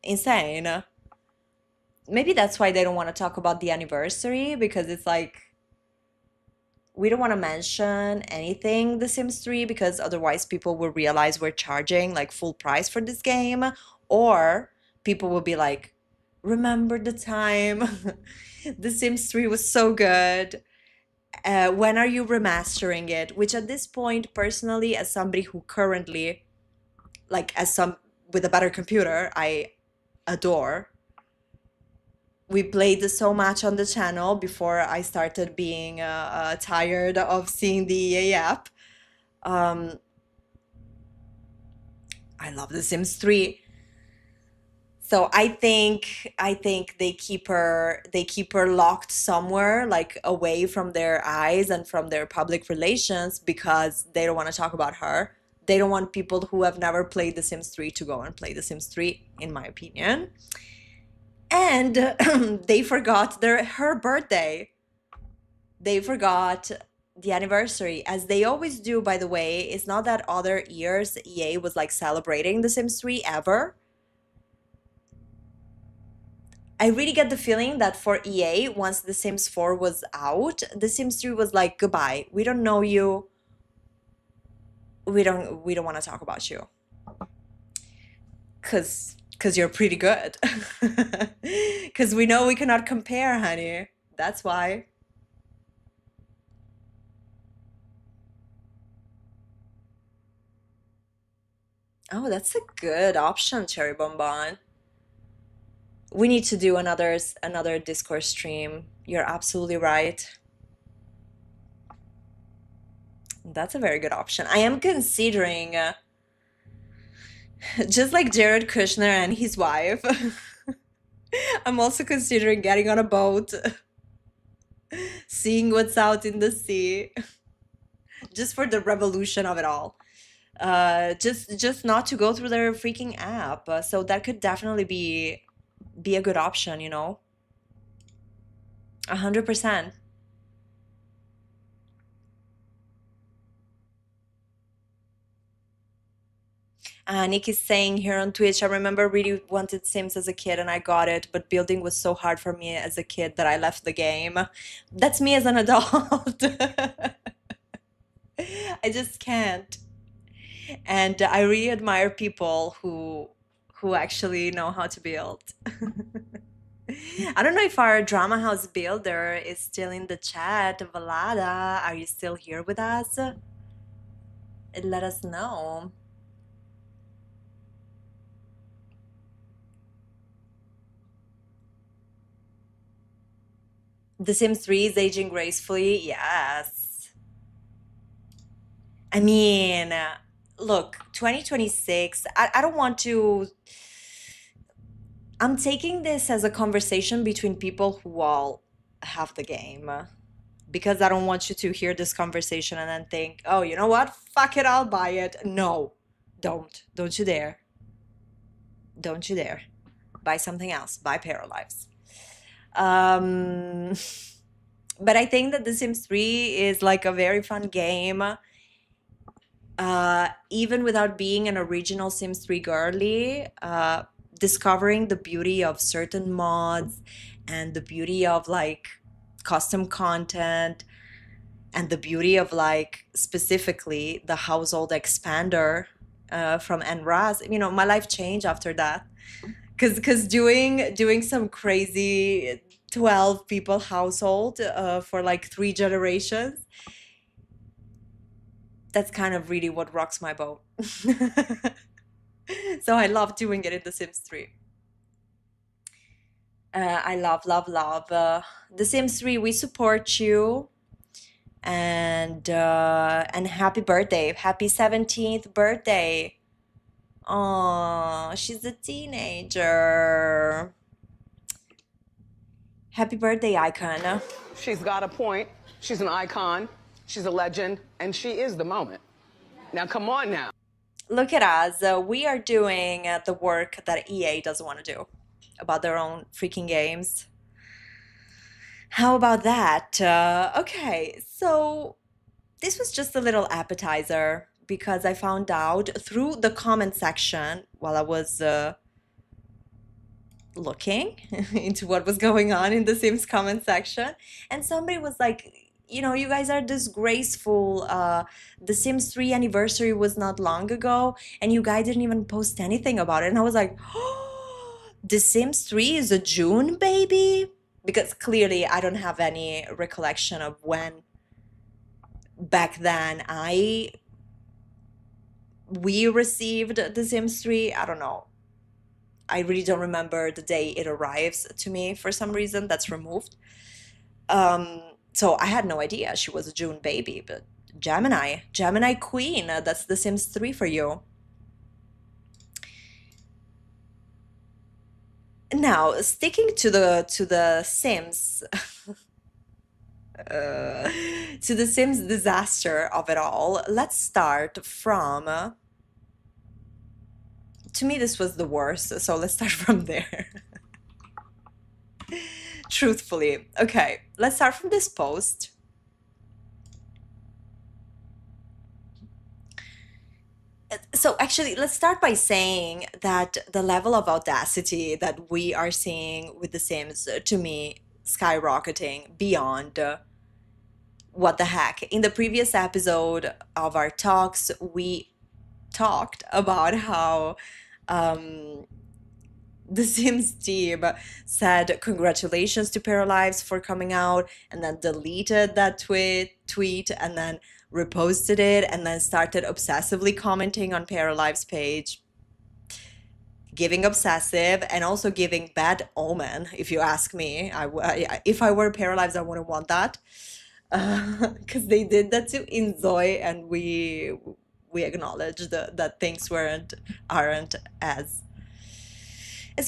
insane. Maybe that's why they don't want to talk about the anniversary, because it's like, we don't want to mention anything The Sims 3 because otherwise people will realize we're charging like full price for this game, or people will be like, remember the time The Sims 3 was so good. When are you remastering it? Which at this point, personally, as somebody who currently, like as some with a better computer, I adore. We played so much on the channel before I started being tired of seeing the EA app. I love The Sims 3. So I think they keep her locked somewhere, like away from their eyes and from their public relations, because they don't want to talk about her. They don't want people who have never played The Sims 3 to go and play The Sims 3, in my opinion. And they forgot her birthday. They forgot the anniversary, as they always do, by the way. It's not that other years EA was like celebrating The Sims 3 ever. I really get the feeling that for EA, once The Sims 4 was out, The Sims 3 was like, goodbye. We don't know you. We don't want to talk about you. Cause you're pretty good. Because we know we cannot compare, honey. That's why. Oh, that's a good option, Cherry Bonbon. We need to do another Discord stream. You're absolutely right. That's a very good option. I am considering, just like Jared Kushner and his wife, I'm also considering getting on a boat, seeing what's out in the sea, just for the revolution of it all. Just not to go through their freaking app. So that could definitely be a good option, you know. 100%. Nick is saying here on Twitch, I remember really wanted Sims as a kid and I got it, but building was so hard for me as a kid that I left the game. That's me as an adult. I just can't. And I really admire people who actually know how to build. I don't know if our Drama House builder is still in the chat. Valada, are you still here with us? Let us know. The Sims 3 is aging gracefully. Yes. I mean, look, 2026, I don't want to... I'm taking this as a conversation between people who all have the game, because I don't want you to hear this conversation and then think, oh, you know what? Fuck it, I'll buy it. No, don't. Don't you dare. Don't you dare. Buy something else. Buy Paralives. But I think that The Sims 3 is like a very fun game. Even without being an original Sims 3 girly, discovering the beauty of certain mods and the beauty of like custom content and the beauty of like specifically the household expander from NRAS, you know, my life changed after that. Because doing some crazy 12 people household for like 3 generations, that's kind of really what rocks my boat. So I love doing it in The Sims 3. I love, love, love. The Sims 3, we support you. And happy birthday. Happy 17th birthday. Oh, she's a teenager. Happy birthday, Icon. She's got a point. She's an icon. She's a legend. And she is the moment. Now, come on now. Look at us. We are doing the work that EA doesn't want to do about their own freaking games. How about that? Okay, so this was just a little appetizer because I found out through the comment section while I was looking into what was going on in the Sims comment section, and somebody was like, you know, you guys are disgraceful. The Sims 3 anniversary was not long ago, and you guys didn't even post anything about it. And I was like, oh, The Sims 3 is a June baby? Because clearly I don't have any recollection of when back then we received The Sims 3. I don't know. I really don't remember the day it arrives to me for some reason. That's removed. So I had no idea she was a June baby, but Gemini Queen, that's The Sims 3 for you. Now, sticking to the Sims, to the Sims disaster of it all, let's start from, to me this was the worst, so let's start from there. Truthfully. Okay, let's start from this post. So actually, let's start by saying that the level of audacity that we are seeing with The Sims, to me, skyrocketing beyond what the heck. In the previous episode of our talks, we talked about how the Sims team said congratulations to Paralives for coming out, and then deleted that tweet and then reposted it, and then started obsessively commenting on Paralives' page, giving obsessive and also giving bad omen, if you ask me. If I were Paralives, I wouldn't want that, because they did that to Inzoi, and we acknowledge that things aren't as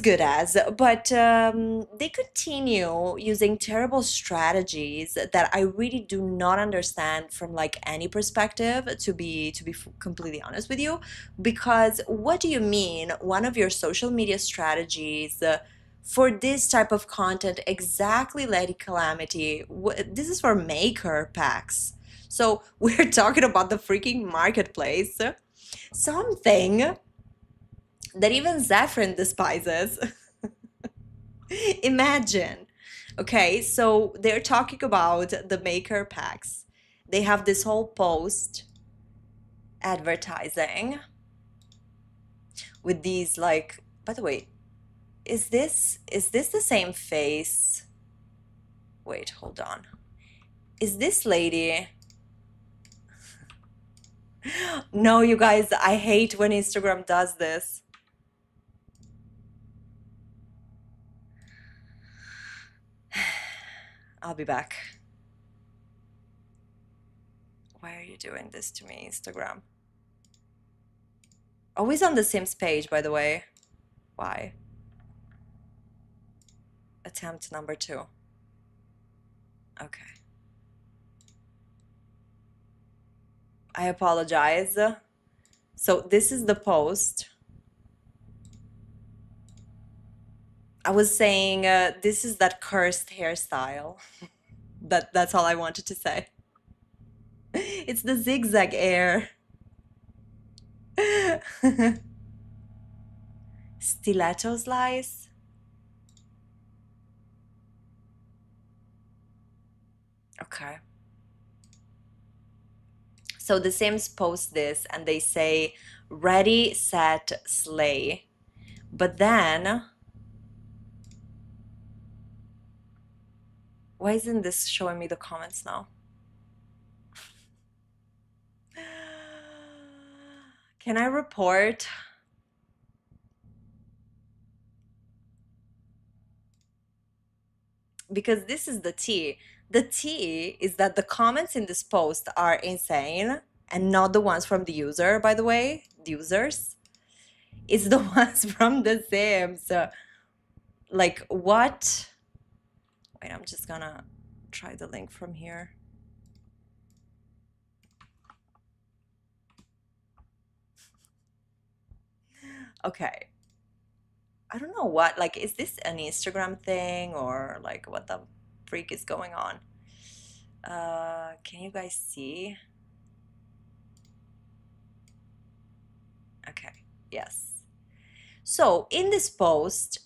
good as, but they continue using terrible strategies that I really do not understand from like any perspective, to be completely honest with you. Because what do you mean one of your social media strategies for this type of content, exactly, Lady Calamity? This is for maker packs, so we're talking about the freaking marketplace, something that even Zephyrin despises. Imagine. Okay, so they're talking about the maker packs. They have this whole post advertising with these, like, by the way, is this the same face? Wait, hold on. Is this lady? No, you guys, I hate when Instagram does this. I'll be back. Why are you doing this to me, Instagram? Always on the Sims page, by the way. Why? Attempt number 2. Okay. I apologize. So this is the post. I was saying this is that cursed hairstyle. That's all I wanted to say. It's the zigzag air. Stiletto slice. Okay. So the Sims post this and they say, ready, set, slay. But then, why isn't this showing me the comments now? Can I report? Because this is the tea. The tea is that the comments in this post are insane and not the ones from the user, by the way, the users. It's the ones from the Sims. Like, what? Wait, I'm just gonna try the link from here. Okay. I don't know what, like, is this an Instagram thing or like what the freak is going on? Can you guys see? Okay, yes. So in this post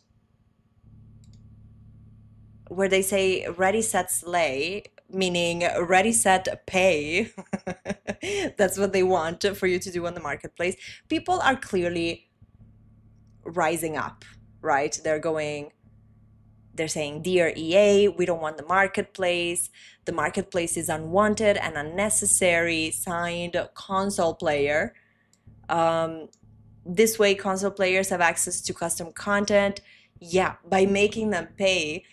where they say ready, set, slay, meaning ready, set, pay, that's what they want for you to do on the marketplace, people are clearly rising up, right? They're saying, dear EA, we don't want the marketplace. The marketplace is unwanted and unnecessary. Signed, console player. This way, console players have access to custom content. Yeah, by making them pay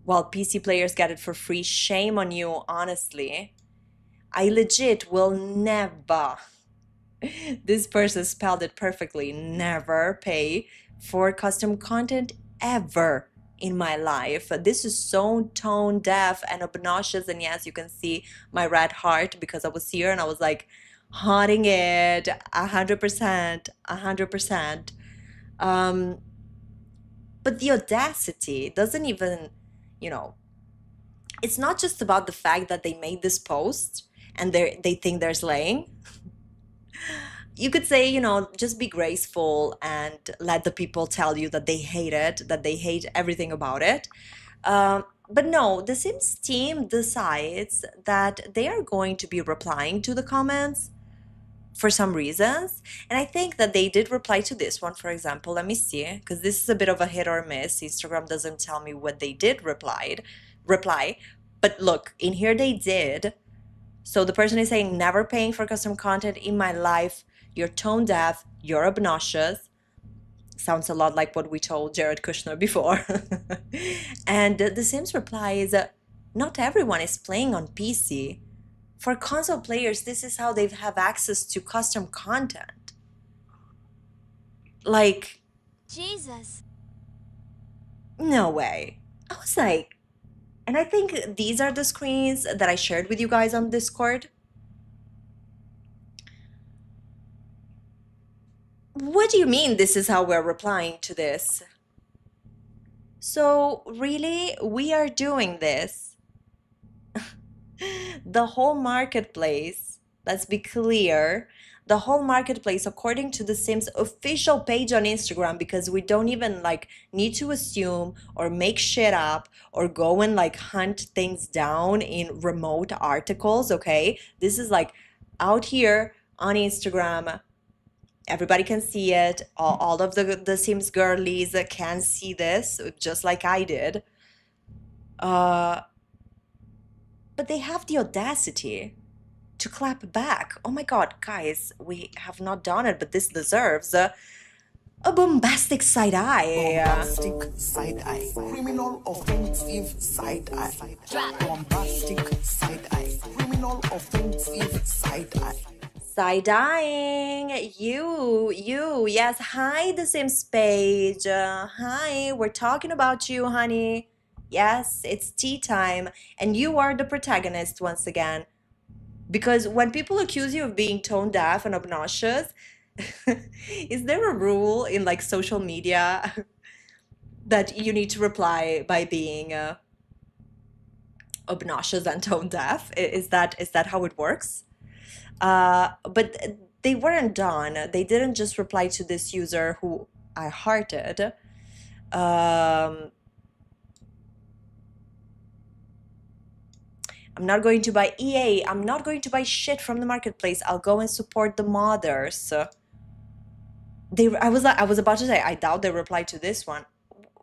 while PC players get it for free. Shame on you, honestly. I legit will never, this person spelled it perfectly, never pay for custom content ever in my life. This is so tone deaf and obnoxious. And yes, you can see my red heart because I was here and I was like haunting it 100%, 100%. But the audacity doesn't even, you know, it's not just about the fact that they made this post and they think they're slaying. You could say, you know, just be graceful and let the people tell you that they hate it, that they hate everything about it. But no, the Sims team decides that they are going to be replying to the comments for some reasons. And I think that they did reply to this one, for example. Let me see, because this is a bit of a hit or miss. Instagram doesn't tell me what they did reply. But look, in here they did. So the person is saying, never paying for custom content in my life. You're tone deaf, you're obnoxious. Sounds a lot like what we told Jared Kushner before. And the Sims reply is, not everyone is playing on PC. For console players, this is how they have access to custom content. Like, Jesus. no way. I was like, and I think these are the screens that I shared with you guys on Discord. What do you mean this is how we're replying to this? So really, we are doing this. The whole marketplace, let's be clear, the whole marketplace, according to the Sims official page on Instagram, because we don't even like need to assume or make shit up or go and like hunt things down in remote articles, okay? This is like out here on Instagram. Everybody can see it. All of the Sims girlies can see this, just like I did. But they have the audacity to clap back. Oh my God, guys, we have not done it, but this deserves a bombastic side eye. Bombastic side eye. Criminal offensive side eye. Bombastic side eye. Criminal offensive side eye. Side-eyeing you, yes. Hi, the Sims page. Hi, we're talking about you, honey. Yes, it's tea time, and you are the protagonist once again. Because when people accuse you of being tone deaf and obnoxious, is there a rule in like social media that you need to reply by being obnoxious and tone deaf. Is that how it works? But they weren't done. They didn't just reply to this user who I hearted. I'm not going to buy EA. I'm not going to buy shit from the marketplace. I'll go and support the modders. I was about to say, I doubt they replied to this one.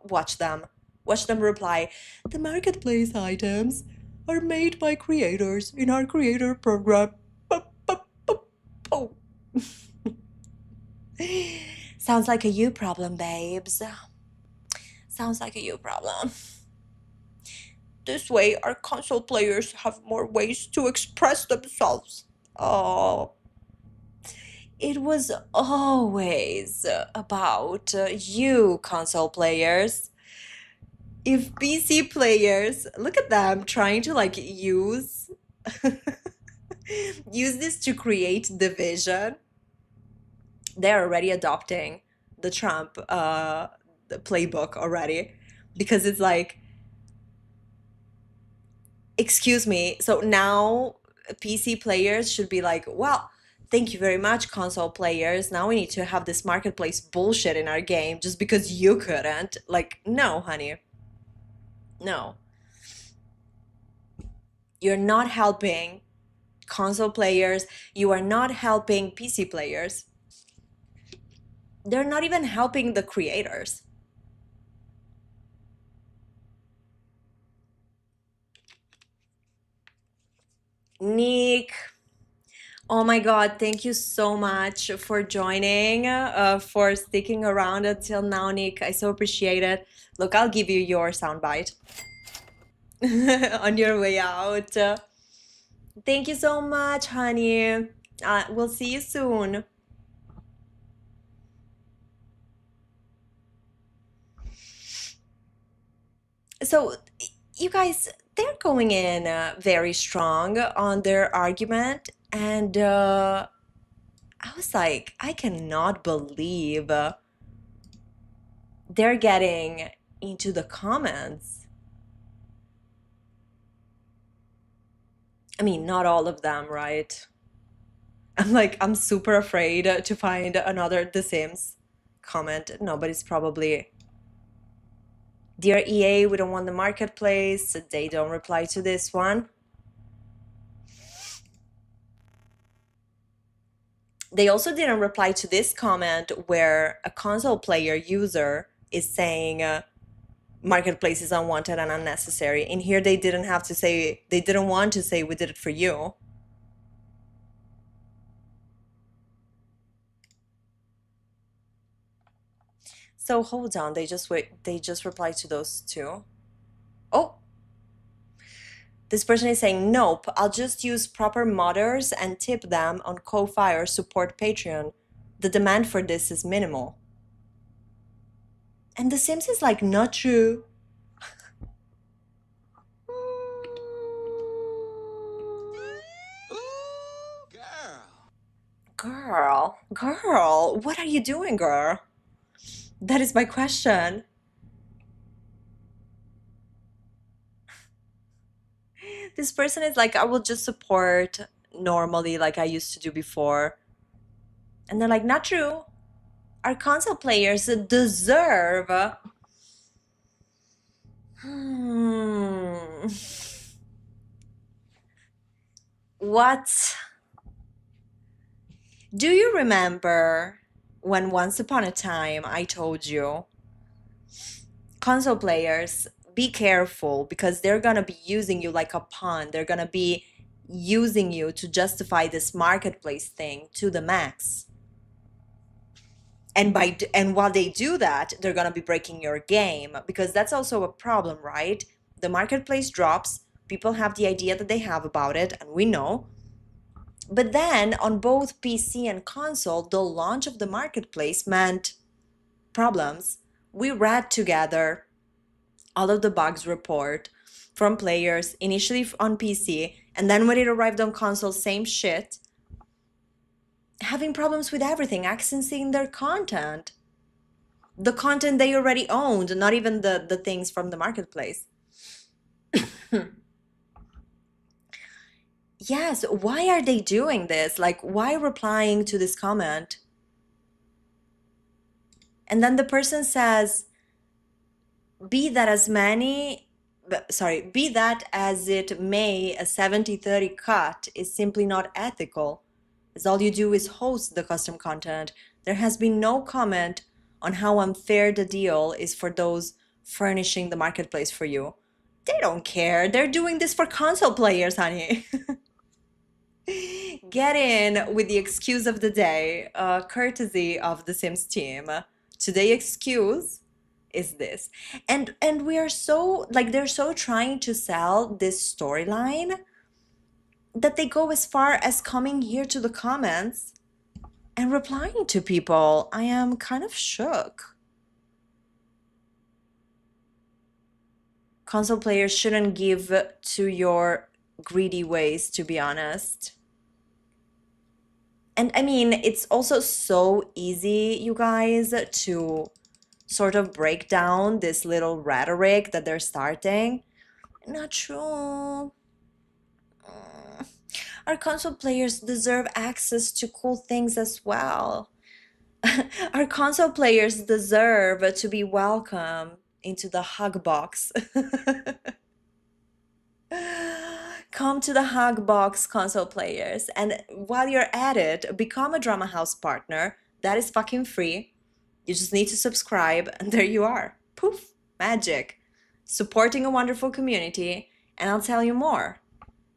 Watch them reply. The marketplace items are made by creators in our creator program. Oh. Sounds like a you problem, babes. Sounds like a you problem. This way, our console players have more ways to express themselves. Oh. It was always about you, console players. If PC players, look at them trying to like use this to create division. They're already adopting the Trump the playbook already, because it's like, excuse me, so now PC players should be like, well, thank you very much, console players. Now we need to have this marketplace bullshit in our game just because you couldn't. Like, no, honey. No. You're not helping console players. You are not helping PC players. They're not even helping the creators. Nick, oh my God, thank you so much for joining, for sticking around until now, Nick. I so appreciate it. Look, I'll give you your soundbite on your way out. Thank you so much, honey. We'll see you soon. So, you guys, they're going in very strong on their argument, and I was like, I cannot believe they're getting into the comments. I mean, not all of them, right? I'm super afraid to find another The Sims comment. Nobody's probably... Dear EA, we don't want the marketplace. They don't reply to this one. They also didn't reply to this comment where a console player user is saying marketplace is unwanted and unnecessary. In here, they didn't have to say, they didn't want to say we did it for you. So hold on, they just replied to those two. Oh, this person is saying, nope, I'll just use proper modders and tip them on Ko-Fi or support Patreon. The demand for this is minimal. And The Sims is like, not true. Girl, what are you doing, girl? That is my question. This person is like, I will just support normally like I used to do before. And they're like, not true. Our console players deserve... What? Do you remember when once upon a time I told you, console players, be careful because they're gonna be using you like a pawn. They're gonna be using you to justify this marketplace thing to the max. And while they do that, they're gonna be breaking your game, because that's also a problem, right? The marketplace drops, people have the idea that they have about it, and we know. But then on both PC and console, the launch of the marketplace meant problems. We read together all of the bugs report from players, initially on PC, and then when it arrived on console, same shit. Having problems with everything, accessing their content. The content they already owned, not even the things from the marketplace. Yes, why are they doing this? Like, why replying to this comment? And then the person says, be that as it may, a 70-30 cut is simply not ethical, as all you do is host the custom content. There has been no comment on how unfair the deal is for those furnishing the marketplace for you. They don't care. They're doing this for console players, honey. Get in with the excuse of the day, courtesy of the Sims team. Today's excuse is this. And we are so, like, they're so trying to sell this storyline that they go as far as coming here to the comments and replying to people. I am kind of shook. Console players shouldn't give to your greedy ways, to be honest. And I mean, it's also so easy, you guys, to sort of break down this little rhetoric that they're starting. Not true. Our console players deserve access to cool things as well. Our console players deserve to be welcome into the hug box. Come to the hug box, console players. And while you're at it, become a Drama House partner. That is fucking free. You just need to subscribe, and there you are. Poof, magic. Supporting a wonderful community, and I'll tell you more.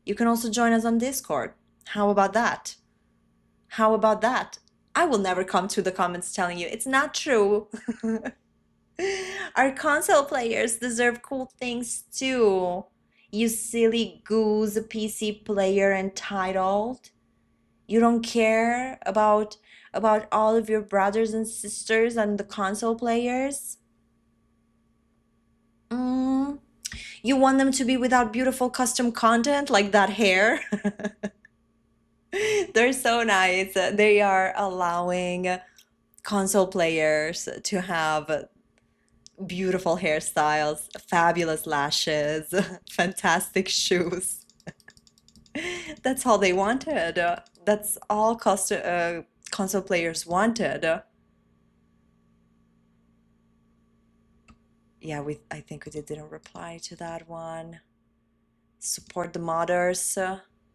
You can also join us on Discord. How about that? How about that? I will never come to the comments telling you it's not true. Our console players deserve cool things too. You silly goose PC player entitled. You don't care about all of your brothers and sisters and the console players? You want them to be without beautiful custom content like that hair? They're so nice. They are allowing console players to have beautiful hairstyles, fabulous lashes, fantastic shoes. That's all they wanted. That's all console players wanted. Yeah, I think we didn't reply to that one. Support the modders.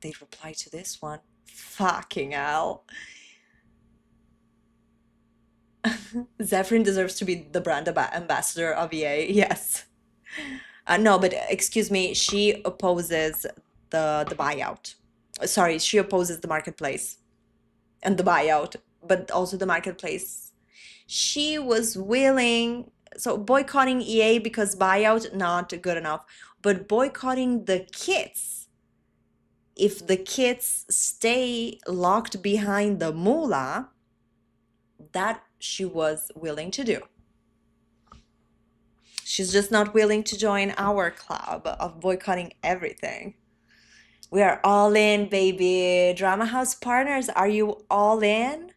They reply to this one. Fucking hell. Zephyrin deserves to be the brand ambassador of EA. Yes. No, but excuse me, she opposes the buyout. Sorry, she opposes the marketplace and the buyout, but also the marketplace. She was willing, so boycotting EA because buyout, not good enough, but boycotting the kits. If the kits stay locked behind the moolah, that she was willing to do. She's just not willing to join our club of boycotting everything. We are all in, baby. Drama House partners, are you all in?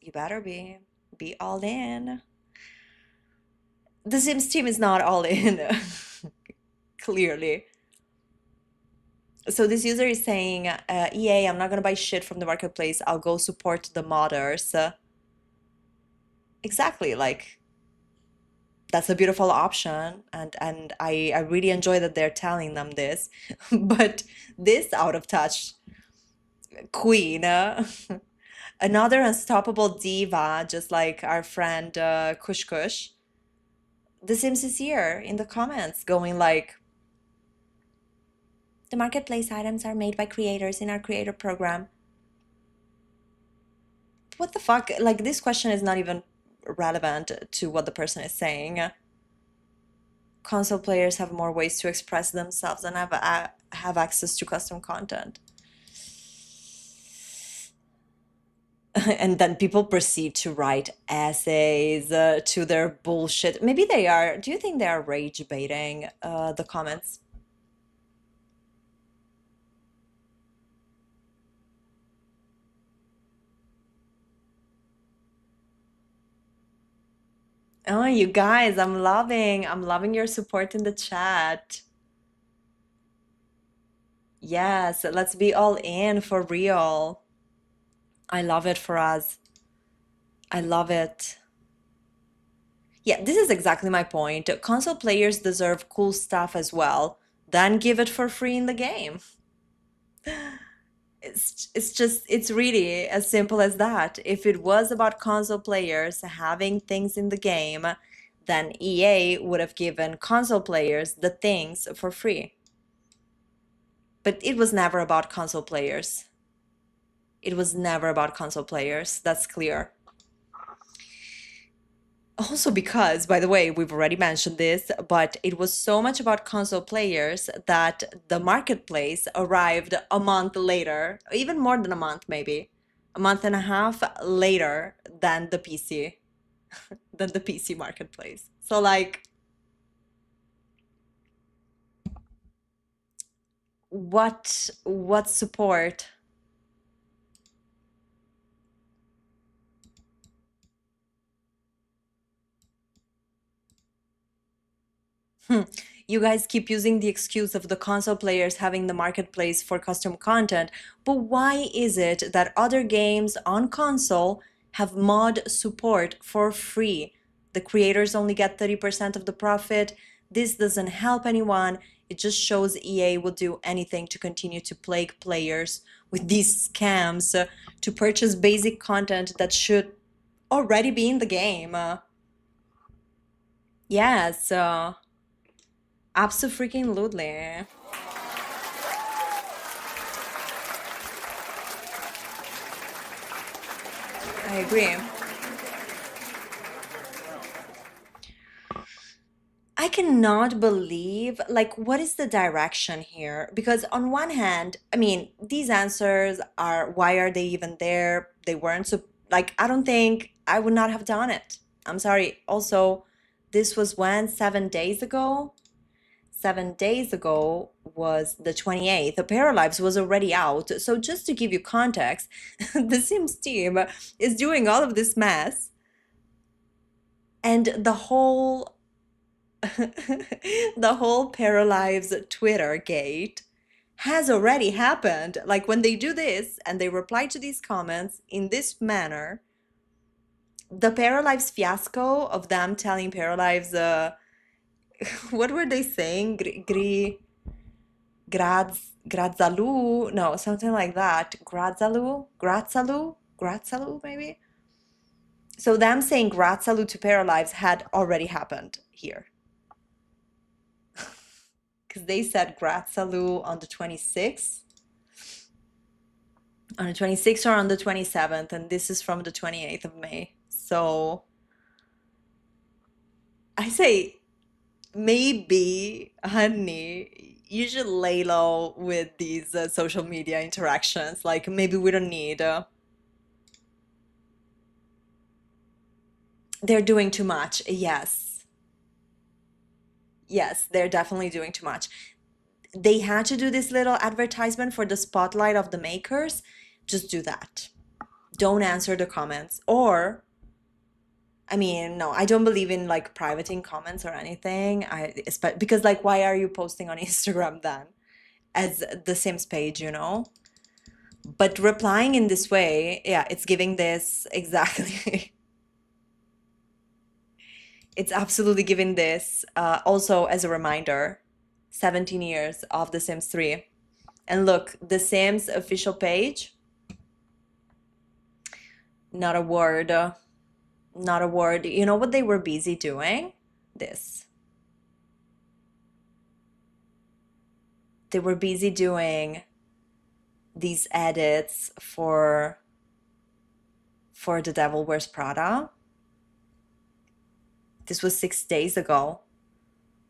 You better be. Be all in. The Sims team is not all in. Clearly. So this user is saying, EA, I'm not gonna buy shit from the marketplace. I'll go support the modders. Exactly, like, that's a beautiful option, and I really enjoy that they're telling them this. But this out of touch queen, another unstoppable diva, just like our friend Kush Kush. The Sims is here in the comments going like, the marketplace items are made by creators in our creator program. What the fuck? Like, this question is not even relevant to what the person is saying. Console players have more ways to express themselves and have access to custom content. And then people proceed to write essays to their bullshit. Maybe they are. Do you think they are rage baiting the comments? Oh, you guys, I'm loving your support in the chat. Yes, let's be all in for real. I love it for us. I love it. Yeah, this is exactly my point. Console players deserve cool stuff as well. Then give it for free in the game. It's really as simple as that. If it was about console players having things in the game, then EA would have given console players the things for free. But it was never about console players. It was never about console players. That's clear. Also because, by the way, we've already mentioned this, but it was so much about console players that the marketplace arrived a month later, even more than a month maybe, a month and a half later than the PC, than the PC marketplace. So like, what support? You guys keep using the excuse of the console players having the marketplace for custom content, but why is it that other games on console have mod support for free? The creators only get 30% of the profit. This doesn't help anyone. It just shows EA will do anything to continue to plague players with these scams to purchase basic content that should already be in the game. Yes. Abso-freaking-lutely. I agree. I cannot believe, like, what is the direction here? Because on one hand, I mean, these answers are, why are they even there? They weren't so, like, I don't think I would not have done it. I'm sorry. Also, this was when, 7 days ago? 7 days ago was the 28th. The Paralives was already out. So just to give you context, the Sims team is doing all of this mess, and the whole the whole Paralives Twitter gate has already happened. Like when they do this and they reply to these comments in this manner, the Paralives fiasco of them telling Paralives what were they saying? Grazalu? No, something like that. Grazalu, maybe? So them saying Grazalu to Paralives had already happened here. Because they said Grazalu on the 26th. On the 26th or on the 27th, and this is from the 28th of May. So I say, maybe, honey, you should lay low with these social media interactions. Like, maybe we don't need. They're doing too much. Yes. Yes, they're definitely doing too much. They had to do this little advertisement for the spotlight of the makers. Just do that. Don't answer the comments. Or, I mean, no, I don't believe in like privating comments or anything. Because like, why are you posting on Instagram then as the Sims page, you know? But replying in this way, yeah, it's giving this exactly. It's absolutely giving this. Also, as a reminder, 17 years of The Sims 3. And look, The Sims official page, not a word. Not a word. You know what they were busy doing? This. They were busy doing these edits for The Devil Wears Prada. This was 6 days ago.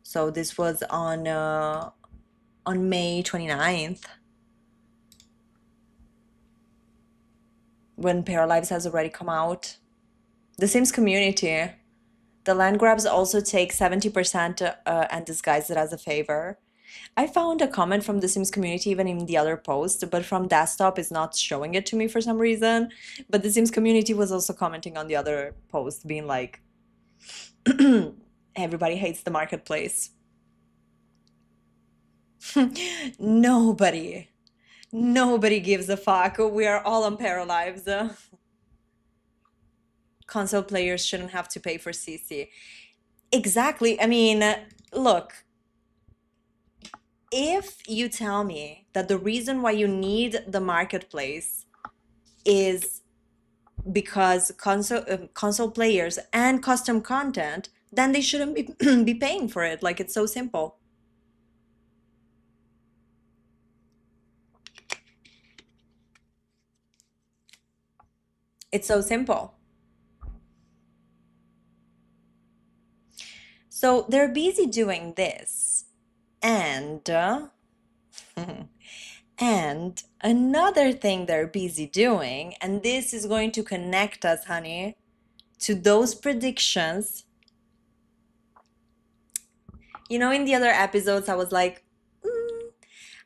So this was on May 29th. When Paralives has already come out. The Sims community. The land grabs also take 70% and disguise it as a favor. I found a comment from the Sims community even in the other post, but from desktop it's not showing it to me for some reason. But the Sims community was also commenting on the other post, being like, everybody hates the marketplace. Nobody. Nobody gives a fuck. We are all on Paralives. Console players shouldn't have to pay for CC. Exactly. I mean, look, if you tell me that the reason why you need the marketplace is because console players and custom content, then they shouldn't be paying for it. Like, it's so simple. It's so simple. So they're busy doing this, and and another thing they're busy doing, and this is going to connect us, honey, to those predictions. You know, in the other episodes, I was like,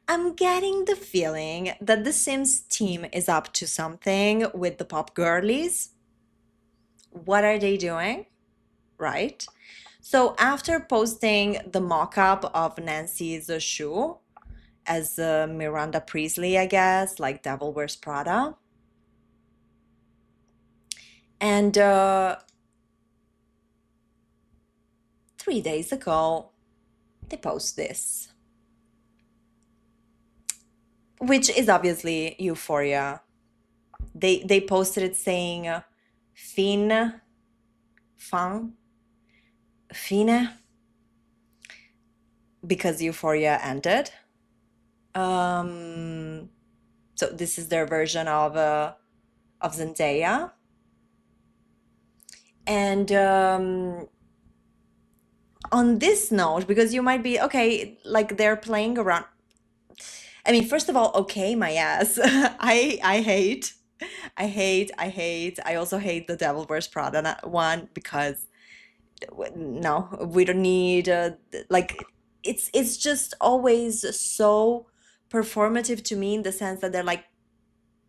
I'm getting the feeling that the Sims team is up to something with the pop girlies. What are they doing? Right? So after posting the mock-up of Nancy's shoe as Miranda Priestley, I guess, like Devil Wears Prada, and 3 days ago, they post this, which is obviously Euphoria. They posted it saying fine, because Euphoria ended. So this is their version of Zendaya. And on this note, because you might be, okay, like they're playing around. I mean, first of all, okay, my ass. I hate. I also hate the Devil Wears Prada one because no, we don't need like it's just always so performative to me in the sense that they're like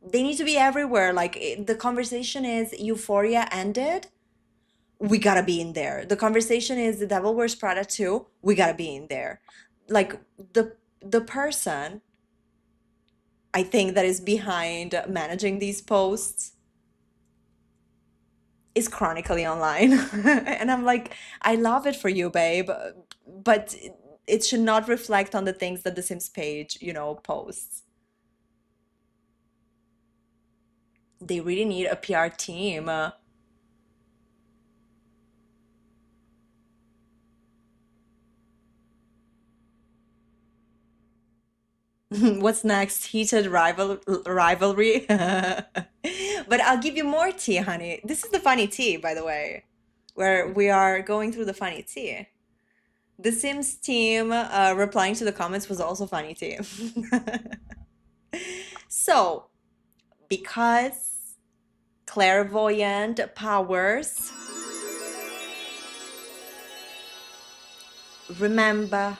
they need to be everywhere. Like the conversation is Euphoria ended, we gotta be in there. The conversation is The Devil Wears Prada 2, we gotta be in there. Like the person I think that is behind managing these posts is chronically online. And I'm like, I love it for you, babe, but it should not reflect on the things that the Sims page, you know, posts. They really need a PR team. What's next? Heated rivalry? But I'll give you more tea, honey. This is the funny tea, by the way, where we are going through the funny tea. The Sims team replying to the comments was also funny tea. So, because clairvoyant powers, remember,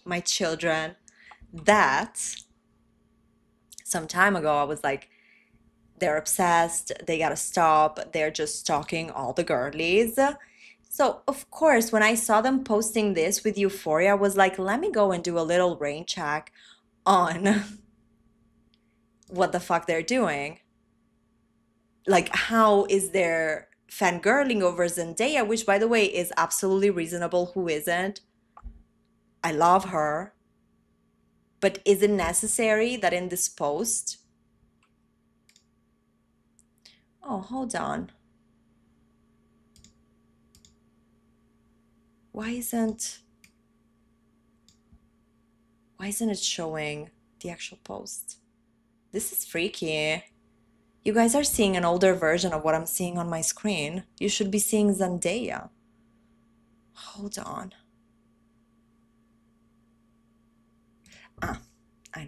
my children, that some time ago I was like, they're obsessed, they gotta stop, they're just stalking all the girlies. So of course, when I saw them posting this with Euphoria, I was like, let me go and do a little rain check on what the fuck they're doing. Like, how is there fangirling over Zendaya, which by the way is absolutely reasonable. Who isn't? I love her. But is it necessary that in this post? Oh, hold on. Why isn't it showing the actual post? This is freaky. You guys are seeing an older version of what I'm seeing on my screen. You should be seeing Zendaya. Hold on. Ah, I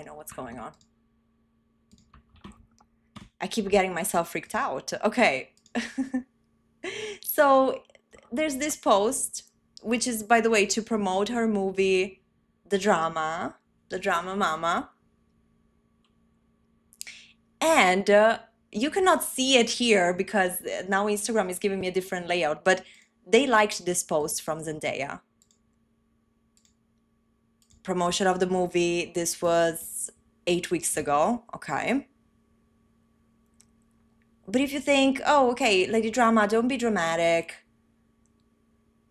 know what's going on. I keep getting myself freaked out. Okay. So there's this post, which is, by the way, to promote her movie, The Drama Mama. And you cannot see it here because now Instagram is giving me a different layout, but they liked this post from Zendaya. promotion of the movie. This was 8 weeks ago, okay? But if you think, oh, okay, Lady Drama, don't be dramatic.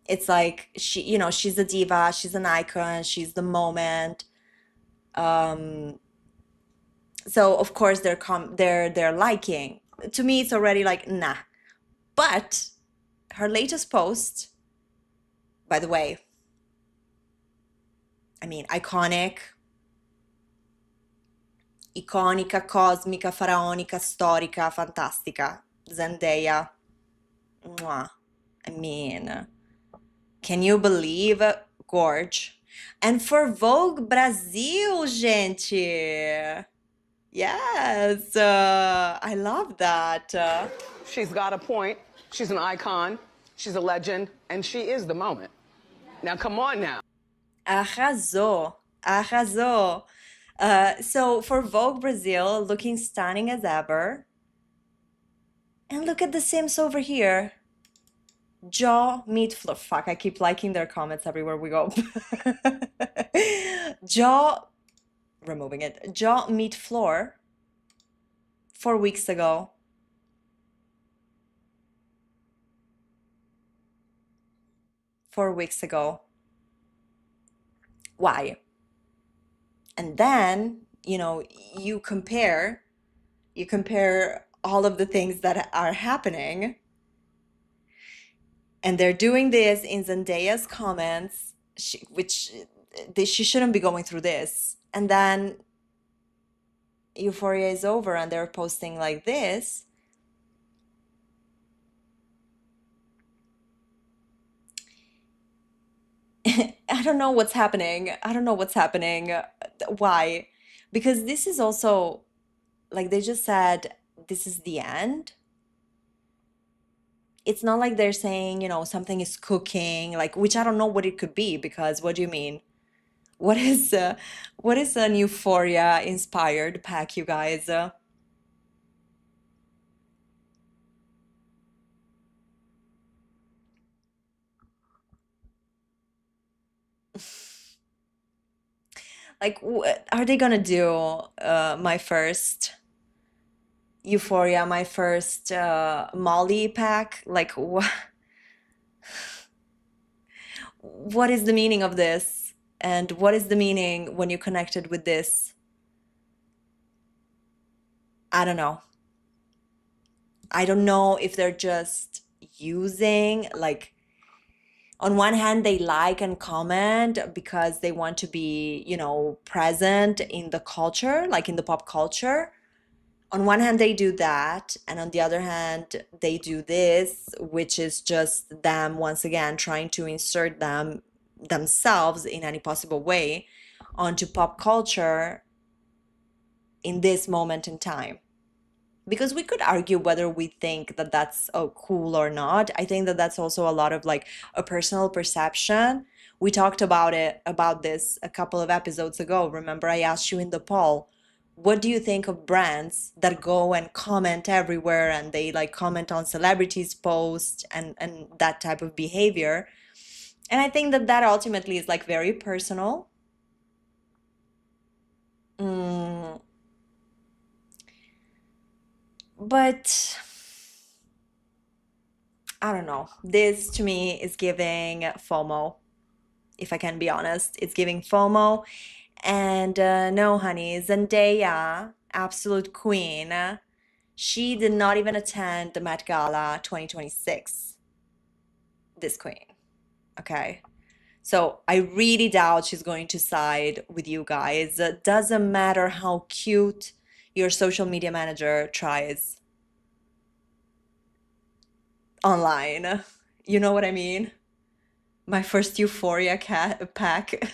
It's like she's a diva, she's an icon, she's the moment. So of course they're liking. To me, it's already like nah. But her latest post, by the way, I mean, iconica, cosmica, faraonica, storica, fantastica, Zendaya. Mwah. I mean, can you believe? Gorge. And for Vogue Brasil, gente. Yes, I love that. She's got a point. She's an icon. She's a legend. And she is the moment. Now, come on now. Arrasou. Arrasou. So for Vogue Brazil, looking stunning as ever. And look at the Sims over here. Jaw meet floor. Fuck, I keep liking their comments everywhere we go. Jaw, removing it. Jaw meet floor 4 weeks ago. Why? And then, you compare all of the things that are happening. And they're doing this in Zendaya's comments, she shouldn't be going through this. And then Euphoria is over and they're posting like this. I don't know what's happening. Why? Because this is also, like they just said, this is the end. It's not like they're saying, something is cooking, like, which I don't know what it could be, because what do you mean? What is an Euphoria inspired pack, you guys? Like, are they gonna do my first Euphoria, my first Molly pack? Like, what is the meaning of this? And what is the meaning when you connect it with this? I don't know. I don't know if they're just using, like, on one hand, they like and comment because they want to be, present in the culture, like in the pop culture. On one hand, they do that. And on the other hand, they do this, which is just them, once again, trying to insert themselves in any possible way onto pop culture in this moment in time. Because we could argue whether we think that that's cool or not. I think that that's also a lot of like a personal perception. We talked about this a couple of episodes ago. Remember, I asked you in the poll, what do you think of brands that go and comment everywhere and they like comment on celebrities' posts and that type of behavior? And I think that ultimately is like very personal. But I don't know. This to me is giving FOMO, if I can be honest. It's giving FOMO. And no, honey, Zendaya, absolute queen, she did not even attend the Met Gala 2026. This queen. Okay. So I really doubt she's going to side with you guys. Doesn't matter how cute your social media manager tries online. You know what I mean? My first Euphoria pack.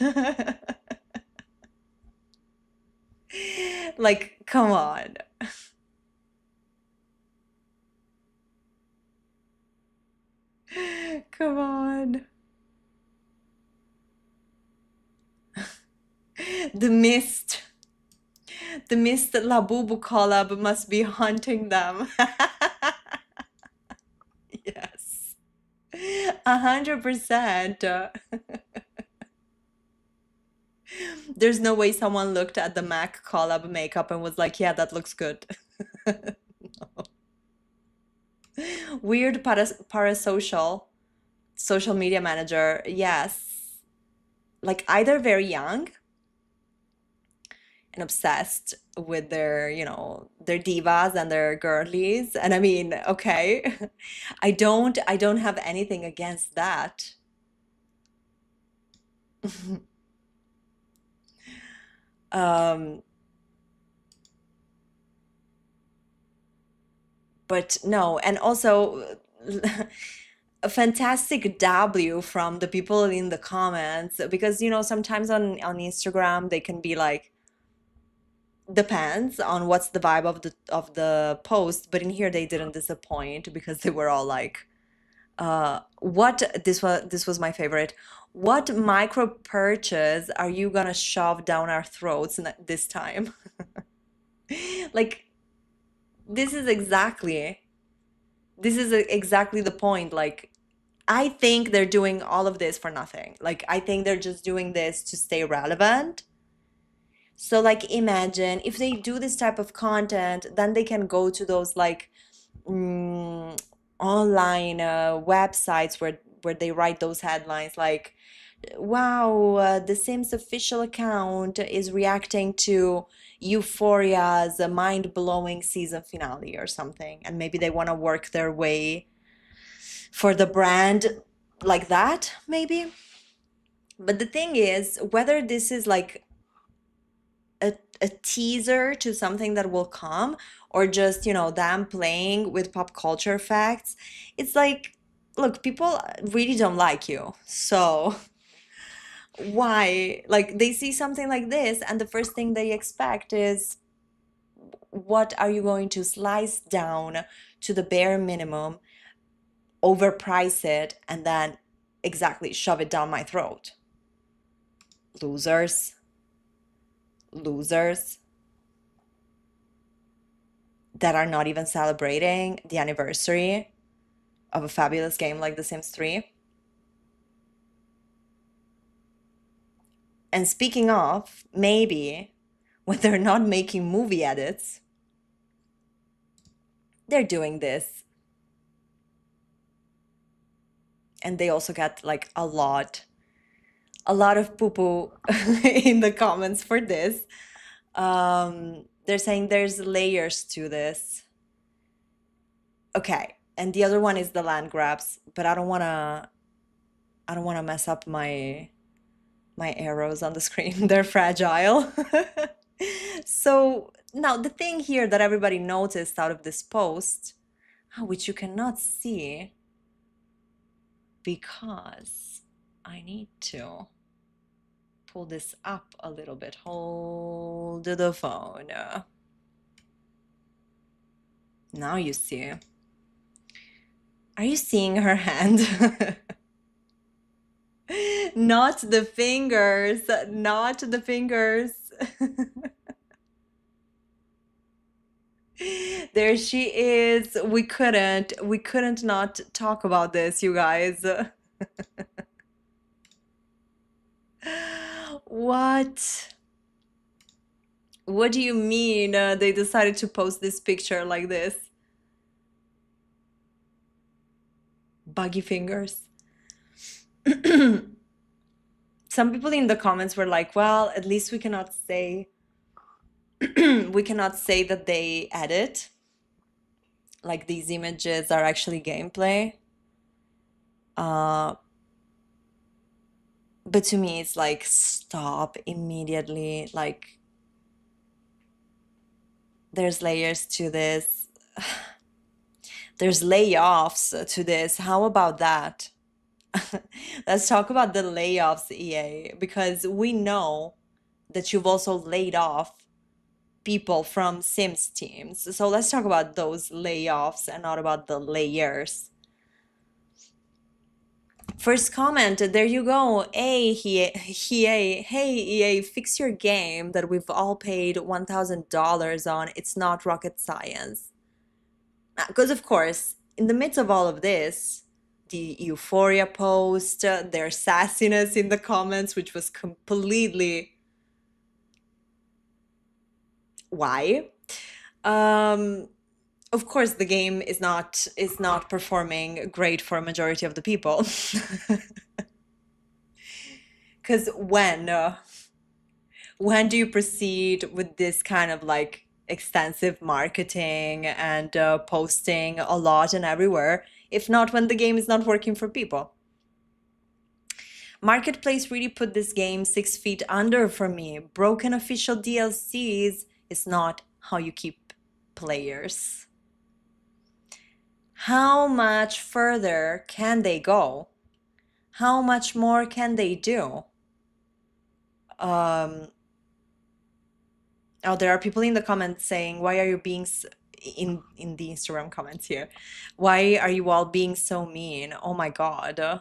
Like, come on. Come on. The mist Labubu collab must be haunting them. Yes. 100%. There's no way someone looked at the MAC collab makeup and was like, yeah, that looks good. Weird parasocial social media manager. Yes. Like either very young and obsessed with their, their divas and their girlies. And I mean, okay. I don't have anything against that. But no, and also a fantastic W from the people in the comments, because sometimes on Instagram they can be like, depends on what's the vibe of the post, but in here they didn't disappoint, because they were all like, what this was my favorite. What micro purchase are you gonna shove down our throats this time? Like, this is exactly the point. Like, I think they're doing all of this for nothing. Like, I think they're just doing this to stay relevant. So like, imagine if they do this type of content, then they can go to those like online websites where they write those headlines like, wow, the Sims official account is reacting to Euphoria's mind-blowing season finale or something, and maybe they want to work their way for the brand like that, maybe. But the thing is, whether this is like a teaser to something that will come, or just them playing with pop culture facts, it's like, look, people really don't like you, so why, like, they see something like this and the first thing they expect is, what are you going to slice down to the bare minimum, overprice it, and then exactly shove it down my throat? Losers that are not even celebrating the anniversary of a fabulous game like The Sims 3. And speaking of, maybe when they're not making movie edits, they're doing this. And they also get like a lot of poo-poo in the comments for this. They're saying there's layers to this. Okay, and the other one is the land grabs, but I don't wanna mess up my arrows on the screen. They're fragile. So now the thing here that everybody noticed out of this post, which you cannot see because I need to pull this up a little bit. Hold the phone. Now you see. Are you seeing her hand? Not the fingers, not the fingers. There she is. We couldn't not talk about this, you guys. What? What do you mean they decided to post this picture like this? Buggy fingers. Some people in the comments were like, well, at least we cannot say that they edit. Like, these images are actually gameplay. But to me, it's like, stop immediately. Like, there's layers to this. There's layoffs to this. How about that? Let's talk about the layoffs, EA, because we know that you've also laid off people from Sims teams. So let's talk about those layoffs and not about the layers. First comment, there you go. Hey EA, fix your game that we've all paid $1,000 on. It's not rocket science. Because of course, in the midst of all of this, the Euphoria post, their sassiness in the comments, which was completely Why? Of course, the game is not performing great for a majority of the people. Because when do you proceed with this kind of like extensive marketing and posting a lot and everywhere, if not when the game is not working for people? Marketplace really put this game 6 feet under for me. Broken official DLCs is not how you keep players. How much further can they go? How much more can they do? Oh, there are people in the comments saying, why are you being in the Instagram comments here? Why are you all being so mean? Oh my God.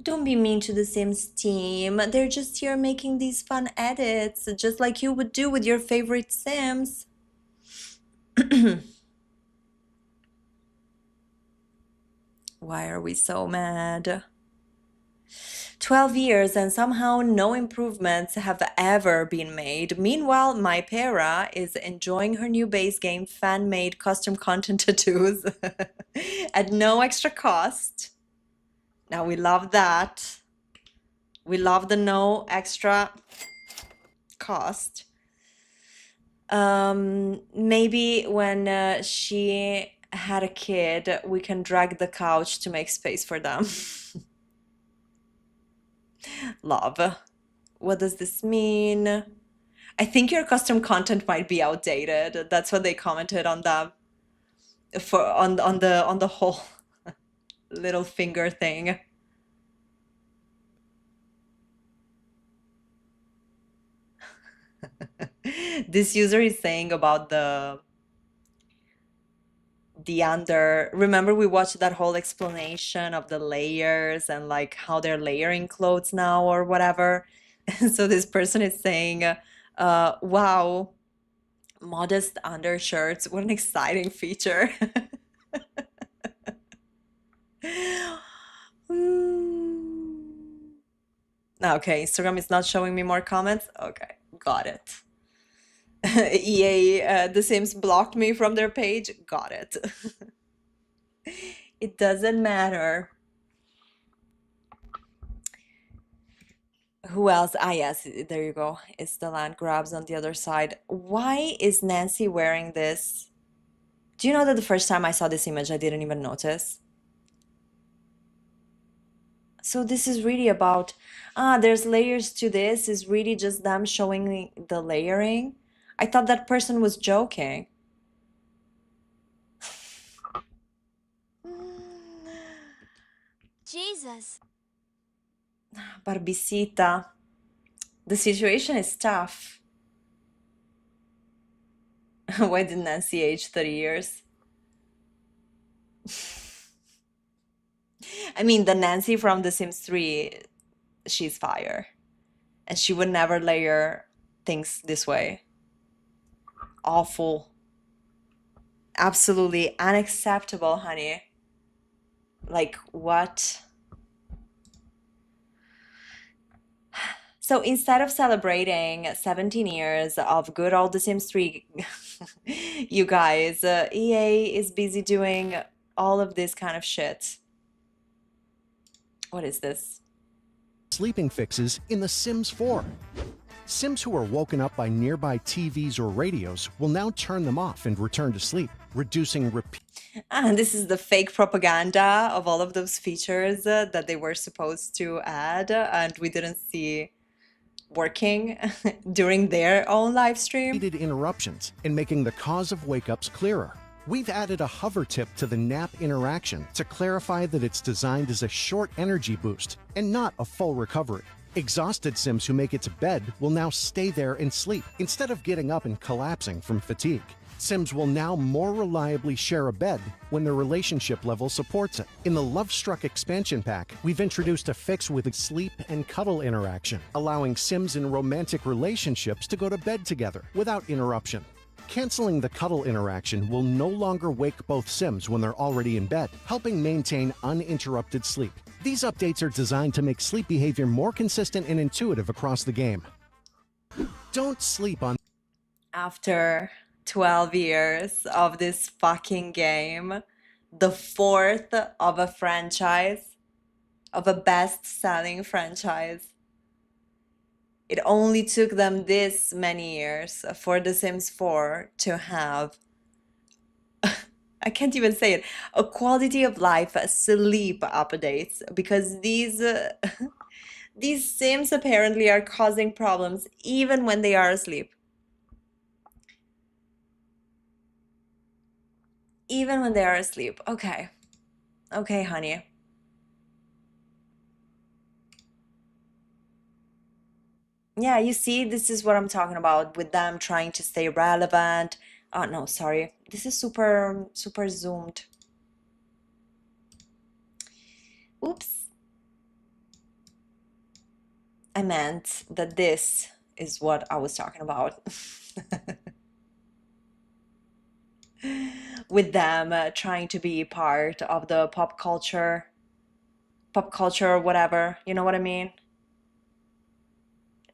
Don't be mean to the Sims team. They're just here making these fun edits, just like you would do with your favorite Sims. Why are we so mad? 12 years and somehow no improvements have ever been made. Meanwhile, my Para is enjoying her new base game fan-made custom content tattoos at no extra cost. Now we love that. We love the no extra cost. Maybe when she had a kid, we can drag the couch to make space for them. Love. What does this mean? I think your custom content might be outdated. That's what they commented on that on the whole little finger thing. This user is saying about the remember we watched that whole explanation of the layers and like how they're layering clothes now or whatever. So this person is saying, wow, modest undershirts, what an exciting feature. Okay, Instagram is not showing me more comments. Okay, got it. EA, The Sims blocked me from their page. Got it. It doesn't matter. Who else? Ah, yes, there you go. It's the land grabs on the other side. Why is Nancy wearing this? Do you know that the first time I saw this image, I didn't even notice? So this is really about, there's layers to this, is really just them showing the layering. I thought that person was joking. Jesus. Barbicita. The situation is tough. Why did Nancy age 30 years? I mean, the Nancy from The Sims 3, she's fire. And she would never layer things this way. Awful. Absolutely unacceptable, honey. Like, what? So instead of celebrating 17 years of good old The Sims 3, you guys, EA is busy doing all of this kind of shit. What is this? Sleeping fixes in The Sims 4. Sims who are woken up by nearby TVs or radios will now turn them off and return to sleep, reducing repeat. And this is the fake propaganda of all of those features that they were supposed to add, and we didn't see working during their own live stream. Interruptions and making the cause of wake-ups clearer. We've added a hover tip to the nap interaction to clarify that it's designed as a short energy boost and not a full recovery. Exhausted Sims who make it to bed will now stay there and sleep instead of getting up and collapsing from fatigue. Sims will now more reliably share a bed when their relationship level supports it. In the Love Struck expansion pack, we've introduced a fix with a sleep and cuddle interaction, allowing Sims in romantic relationships to go to bed together without interruption. Canceling the cuddle interaction will no longer wake both Sims when they're already in bed, helping maintain uninterrupted sleep. These updates are designed to make sleep behavior more consistent and intuitive across the game. Don't sleep on After 12 years of this fucking game, the fourth of a franchise, of a best-selling franchise. It only took them this many years for The Sims 4 to have, I can't even say it, a quality of life sleep updates, because these Sims apparently are causing problems even when they are asleep. Even when they are asleep. Okay. Okay, honey. Yeah, you see, this is what I'm talking about with them trying to stay relevant. Oh, no, sorry. This is super zoomed. Oops. I meant that this is what I was talking about. With them trying to be part of the pop culture or whatever, you know what I mean?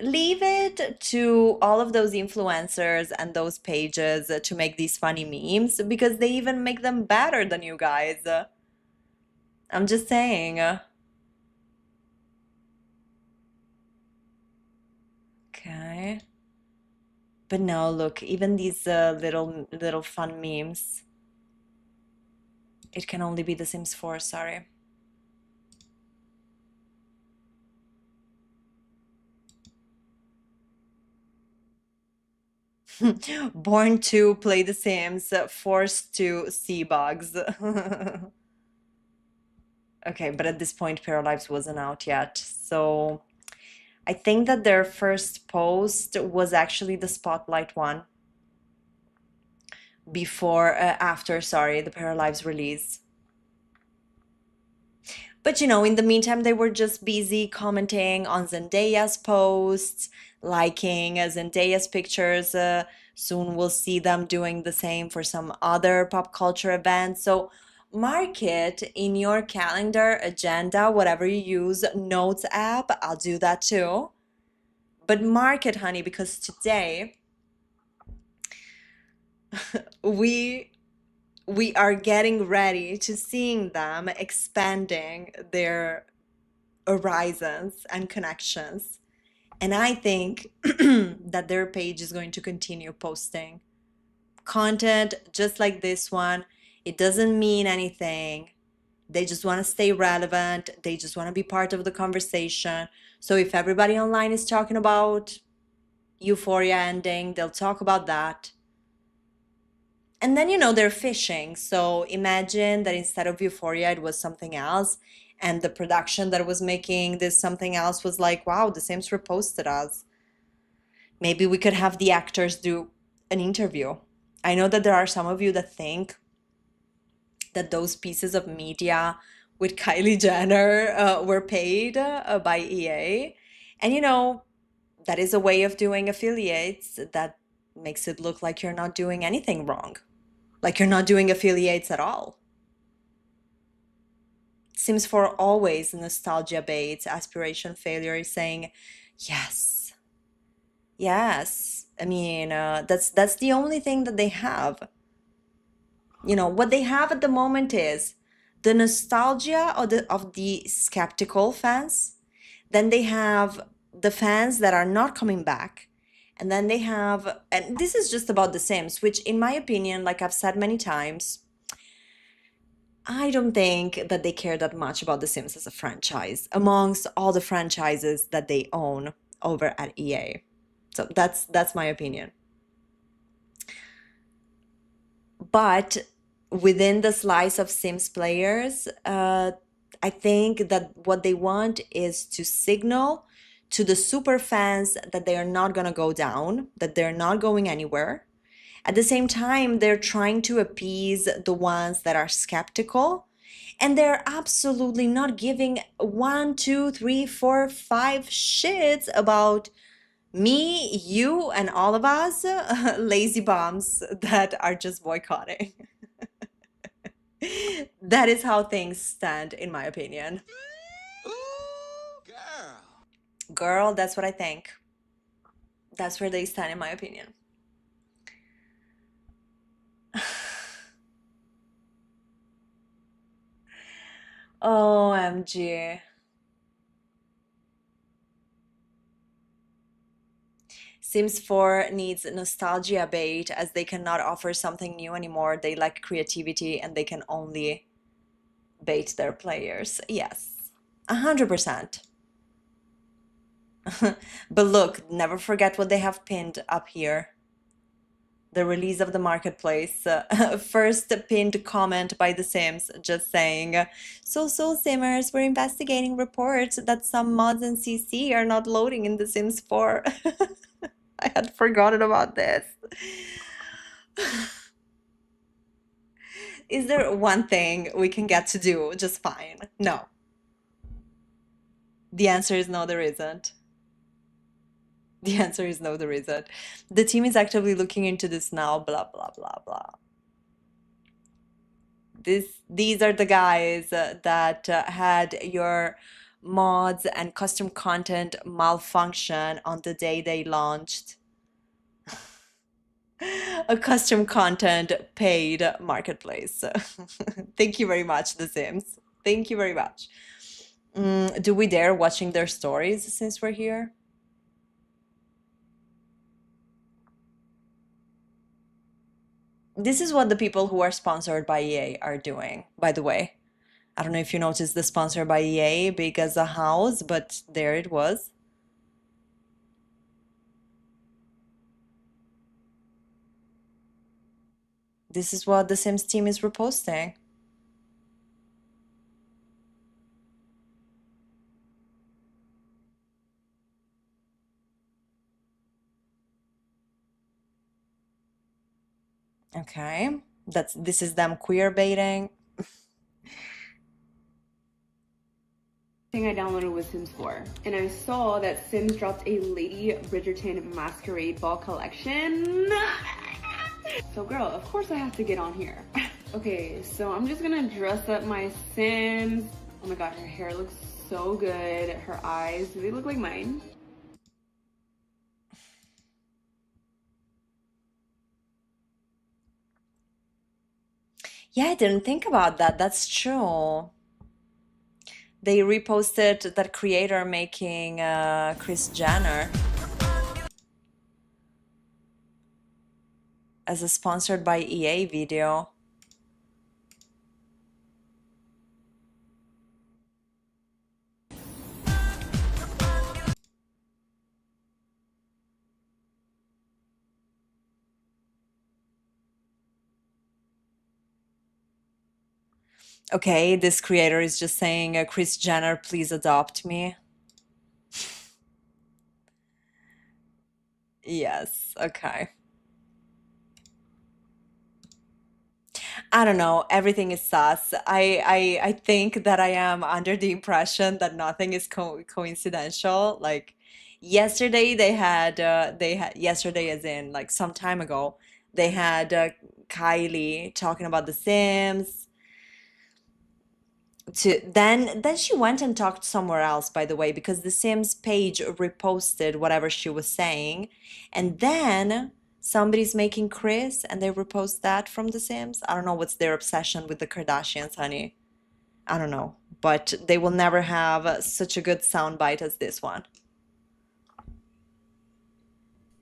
Leave it to all of those influencers and those pages to make these funny memes, because they even make them better than you guys. I'm just saying. Okay. But no, look, even these little fun memes. It can only be The Sims 4, sorry. Born to play The Sims, forced to see bugs. Okay, but at this point, Paralives wasn't out yet, so I think that their first post was actually the Spotlight one after, sorry, the Paralives release. But you know, in the meantime, they were just busy commenting on Zendaya's posts, liking Zendaya's pictures. Soon we'll see them doing the same for some other pop culture events. So mark it in your calendar, agenda, whatever you use, notes app. I'll do that too. But mark it, honey, because today we are getting ready to seeing them expanding their horizons and connections. And I think that their page is going to continue posting content just like this one. It doesn't mean anything. They just want to stay relevant. They just want to be part of the conversation. So if everybody online is talking about Euphoria ending, they'll talk about that. And then, you know, they're fishing. So imagine that instead of Euphoria, it was something else. And the production that was making this something else was like, wow, The Sims reposted us. Maybe we could have the actors do an interview. I know that there are some of you that think that those pieces of media with Kylie Jenner were paid by EA. And, you know, that is a way of doing affiliates that makes it look like you're not doing anything wrong. Like you're not doing affiliates at all. Sims 4 always nostalgia baits, aspiration failure is saying, yes, yes. I mean, that's the only thing that they have. You know, what they have at the moment is the nostalgia of the skeptical fans. Then they have the fans that are not coming back. And then they have, and this is just about The Sims, which in my opinion, like I've said many times, I don't think that they care that much about The Sims as a franchise amongst all the franchises that they own over at EA. So that's my opinion. But within the slice of Sims players, I think that what they want is to signal to the super fans that they are not going to go down, that they're not going anywhere. At the same time, they're trying to appease the ones that are skeptical, and they're absolutely not giving 1, 2, 3, 4, 5 shits about me, you, and all of us lazy bums that are just boycotting. That is how things stand, in my opinion. Girl, that's what I think. That's where they stand, in my opinion. OMG. Sims 4 needs nostalgia bait as they cannot offer something new anymore. They lack creativity and they can only bait their players. Yes, 100%. But look, never forget what they have pinned up here. The release of the marketplace. First pinned comment by The Sims, just saying, so Simmers, we're investigating reports that some mods in CC are not loading in The Sims 4. I had forgotten about this. Is there one thing we can get to do just fine? No. The answer is no, there isn't. The answer is no, there isn't. The team is actively looking into this now, blah, blah, blah, blah. These are the guys that had your mods and custom content malfunction on the day they launched a custom content paid marketplace. Thank you very much, The Sims. Thank you very much. Do we dare watching their stories since we're here? This is what the people who are sponsored by EA are doing, by the way. I don't know if you noticed the sponsor by EA, big as a house, but there it was. This is what the Sims team is reposting. Okay, this is them queer baiting. Thing I downloaded was Sims 4, and I saw that Sims dropped a Lady Bridgerton Masquerade Ball collection. So girl, of course I have to get on here. Okay, so I'm just gonna dress up my Sims. Oh my god, her hair looks so good. Her eyes, do they look like mine? Yeah, I didn't think about that. That's true. They reposted that creator making Kris Jenner as a sponsored by EA video. Okay, this creator is just saying, Kris Jenner, please adopt me. Yes, okay. I don't know, everything is sus. I think that I am under the impression that nothing is coincidental. Like yesterday they had yesterday as in like some time ago, they had Kylie talking about The Sims. Then she went and talked somewhere else, by the way, because the Sims page reposted whatever she was saying, and then somebody's making Chris and they repost that from the Sims. I don't know what's their obsession with the Kardashians, honey. I don't know, but they will never have such a good soundbite as this one.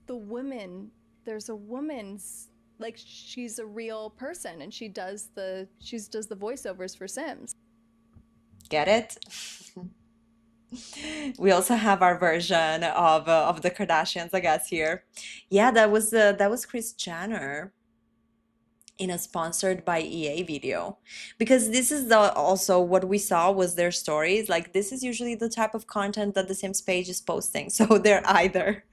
The woman, there's a woman's like she's a real person and she does the voiceovers for Sims. Get it? We also have our version of the Kardashians, I guess, here. Yeah, that was Kris Jenner in a sponsored by EA video, because this is also what we saw was their stories. Like this is usually the type of content that the Sims page is posting, so they're either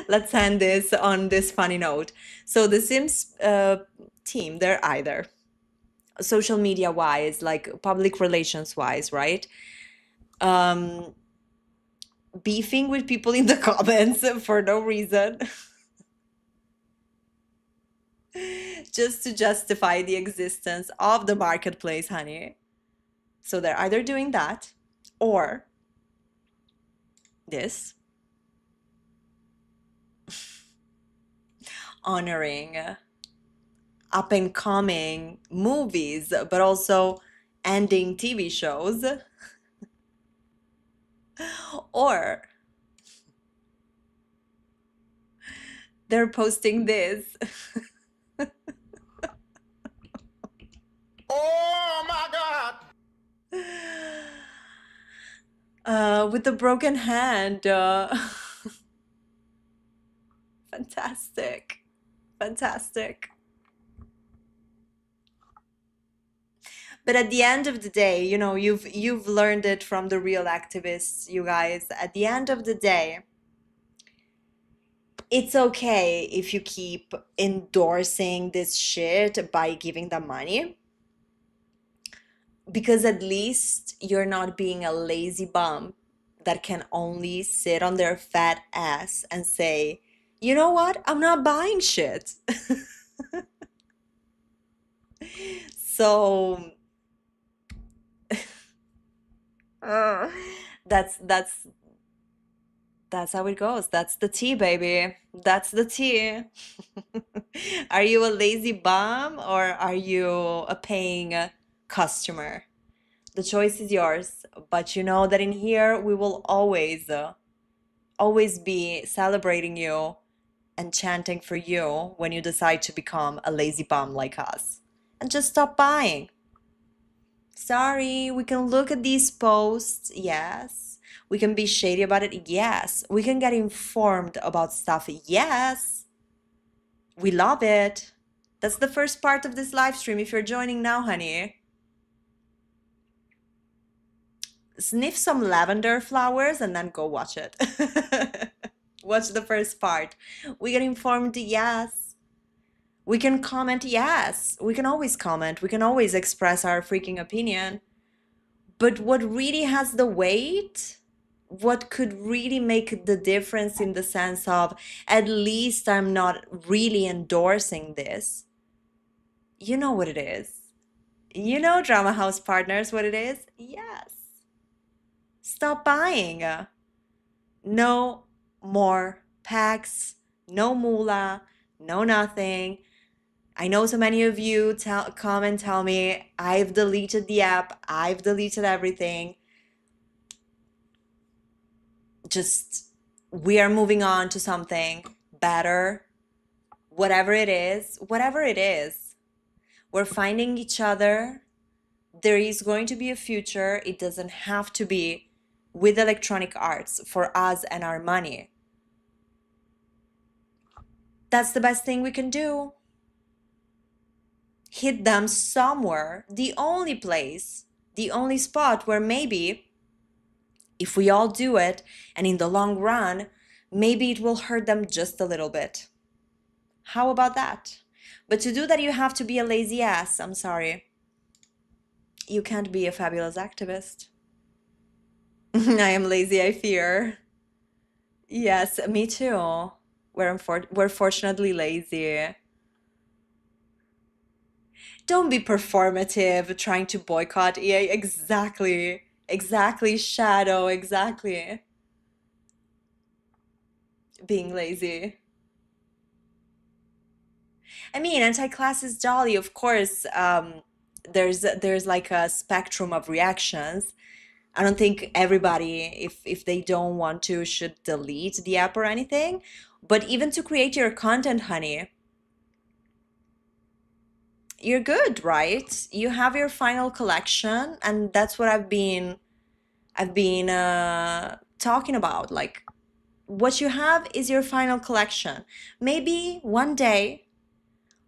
let's end this on this funny note. So the Sims team, they're either social media wise, like public relations wise, right? Beefing with people in the comments for no reason. Just to justify the existence of the marketplace, honey. So they're either doing that or this. honoring up and coming movies, but also ending TV shows. Or they're posting this. Oh my God! With a broken hand. Fantastic. Fantastic. But at the end of the day, you know, you've learned it from the real activists, you guys. At the end of the day, it's okay if you keep endorsing this shit by giving them money. Because at least you're not being a lazy bum that can only sit on their fat ass and say, you know what? I'm not buying shit. So that's how it goes. That's the tea, baby. That's the tea. Are you a lazy bum or are you a paying customer? The choice is yours, but you know that in here we will always be celebrating you and chanting for you when you decide to become a lazy bum like us. And just stop buying. Sorry, we can look at these posts, yes. We can be shady about it, yes. We can get informed about stuff, yes. We love it. That's the first part of this live stream. If you're joining now, honey, sniff some lavender flowers and then go watch it. Watch the first part. We get informed, yes. We can comment, yes. We can always comment. We can always express our freaking opinion. But what really has the weight, what could really make the difference in the sense of at least I'm not really endorsing this, you know what it is. You know, Drama House partners, what it is? Yes. Stop buying. No more packs, no moolah, no nothing. I know so many of you come and tell me, I've deleted the app, I've deleted everything. Just, we are moving on to something better. Whatever it is, we're finding each other. There is going to be a future. It doesn't have to be with electronic arts for us and our money. That's the best thing we can do. Hit them somewhere. The only place, the only spot where maybe if we all do it and in the long run, maybe it will hurt them just a little bit. How about that? But to do that, you have to be a lazy ass. I'm sorry. You can't be a fabulous activist. I am lazy, I fear. Yes, me too. We're fortunately lazy. Don't be performative, trying to boycott EA. Exactly. Exactly, Shadow, exactly. Being lazy. I mean, anti-class is jolly, of course. There's like a spectrum of reactions. I don't think everybody, if they don't want to, should delete the app or anything. But even to create your content, honey, you're good, right? You have your final collection, and that's what I've been talking about. Like, what you have is your final collection. Maybe one day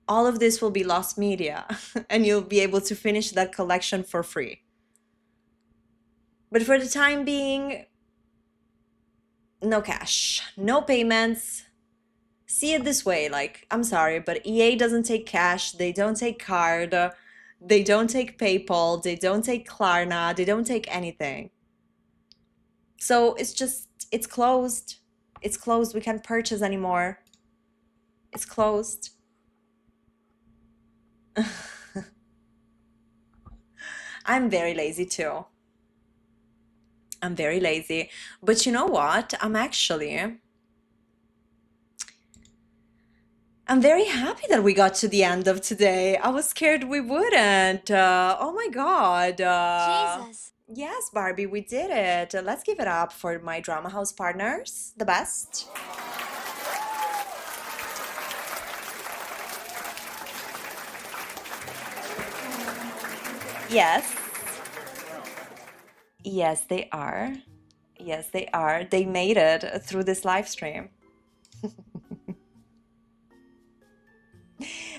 all of this will be lost media and you'll be able to finish that collection for free. But for the time being, no cash, no payments. See it this way, like, I'm sorry, but EA doesn't take cash, they don't take card, they don't take PayPal, they don't take Klarna, they don't take anything. So it's just, it's closed. It's closed, we can't purchase anymore. It's closed. I'm very lazy too. I'm very lazy. But you know what? I'm actually I'm very happy that we got to the end of today. I was scared we wouldn't. Oh my God. Jesus. Yes, Barbie, we did it. Let's give it up for my Drama House partners. The best. Yes. Yes, they are. Yes, they are. They made it through this live stream.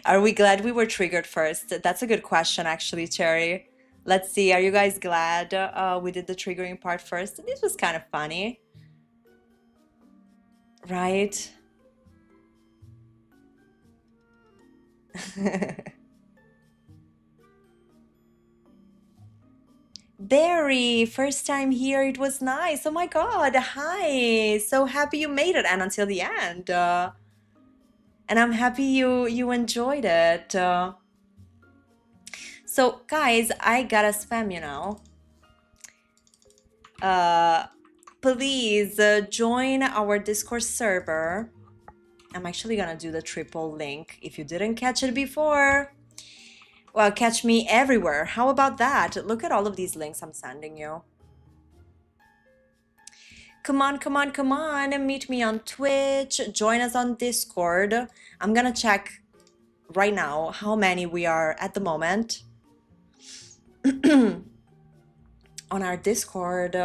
Are we glad we were triggered first? That's a good question, actually, Cherry. Let's see. Are you guys glad we did the triggering part first? This was kind of funny, right? Barry, first time here. It was nice. Oh my God. Hi. So happy you made it and until the end. And I'm happy you enjoyed it. So guys, I gotta spam you now. Please join our Discord server. I'm actually gonna do the triple link if you didn't catch it before. Well, catch me everywhere. How about that? Look at all of these links I'm sending you. Come on, come on, come on. Meet me on Twitch. Join us on Discord. I'm gonna check right now how many we are at the moment on our Discord.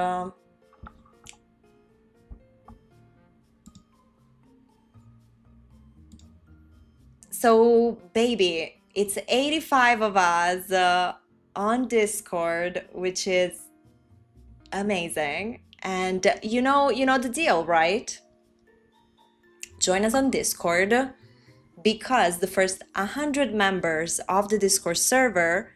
So, baby, it's 85 of us on Discord, which is amazing. And you know the deal, right? Join us on Discord because the first 100 members of the Discord server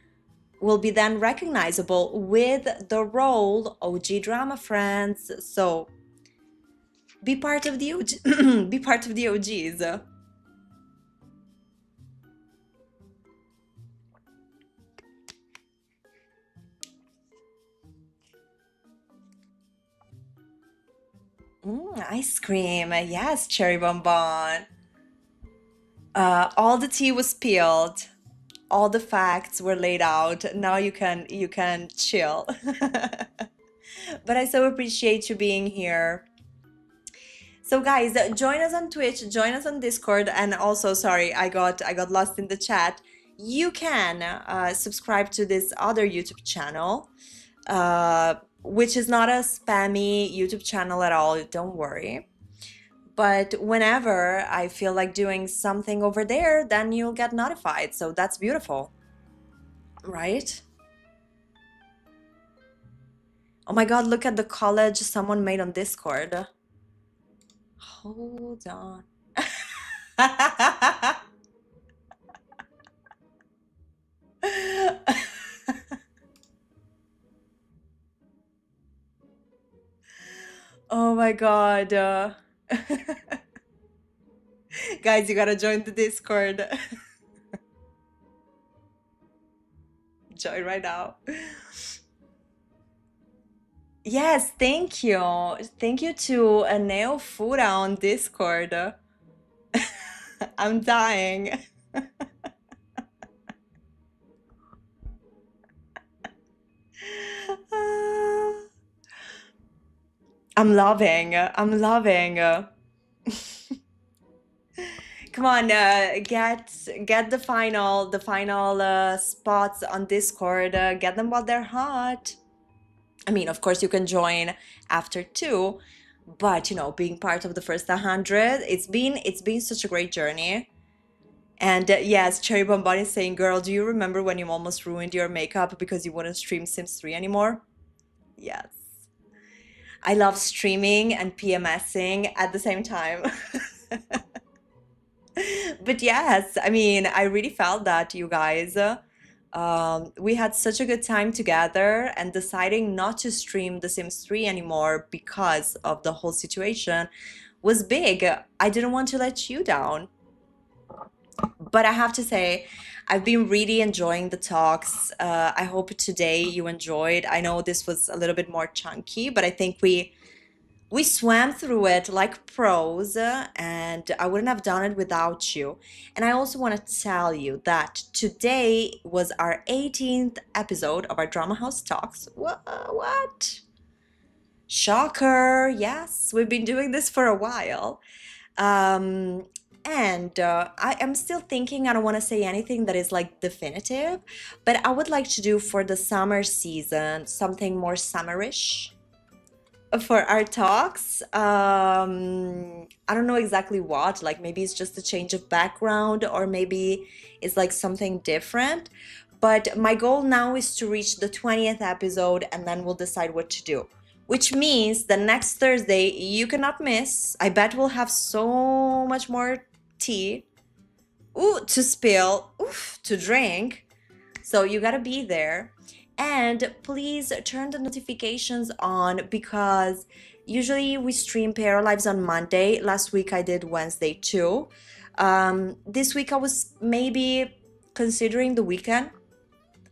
will be then recognizable with the role OG Drama Friends. So be part of the OG be part of the OGs. Ice cream. Yes, Cherry Bonbon. All the tea was spilled. All the facts were laid out. Now you can chill. But I so appreciate you being here. So guys, join us on Twitch, join us on Discord, and also, sorry, I got lost in the chat. You can subscribe to this other YouTube channel, which is not a spammy YouTube channel at all, don't worry. But whenever I feel like doing something over there, then you'll get notified. So that's beautiful, right? Oh my God, look at the collage someone made on Discord. Hold on. Oh my God. Guys, you gotta join the Discord. Join right now. Yes, thank you. Thank you to Neo Fuda on Discord. I'm dying. I'm loving. Come on, get the final spots on Discord. Get them while they're hot. I mean, of course, you can join after 2, but you know, being part of the first 100, it's been such a great journey. And yes, Cherry Bonbon is saying, girl, do you remember when you almost ruined your makeup because you wouldn't stream Sims 3 anymore? Yes. I love streaming and PMSing at the same time. But yes, I mean, I really felt that, you guys. We had such a good time together, and deciding not to stream The Sims 3 anymore because of the whole situation was big. I didn't want to let you down. But I have to say, I've been really enjoying the talks. I hope today you enjoyed. I know this was a little bit more chunky, but I think we We swam through it like pros, and I wouldn't have done it without you. And I also want to tell you that today was our 18th episode of our Drama House Talks. What? Shocker. Yes, we've been doing this for a while. And I am still thinking, I don't want to say anything that is like definitive, but I would like to do for the summer season something more summerish for our talks. I don't know exactly what, like maybe it's just a change of background, or maybe it's like something different. But my goal now is to reach the 20th episode, and then we'll decide what to do. Which means the next Thursday you cannot miss. I bet we'll have so much more tea, to spill, to drink. So you gotta be there. And please turn the notifications on, because usually we stream Pair Lives on Monday. Last week I did Wednesday too. This week I was maybe considering the weekend.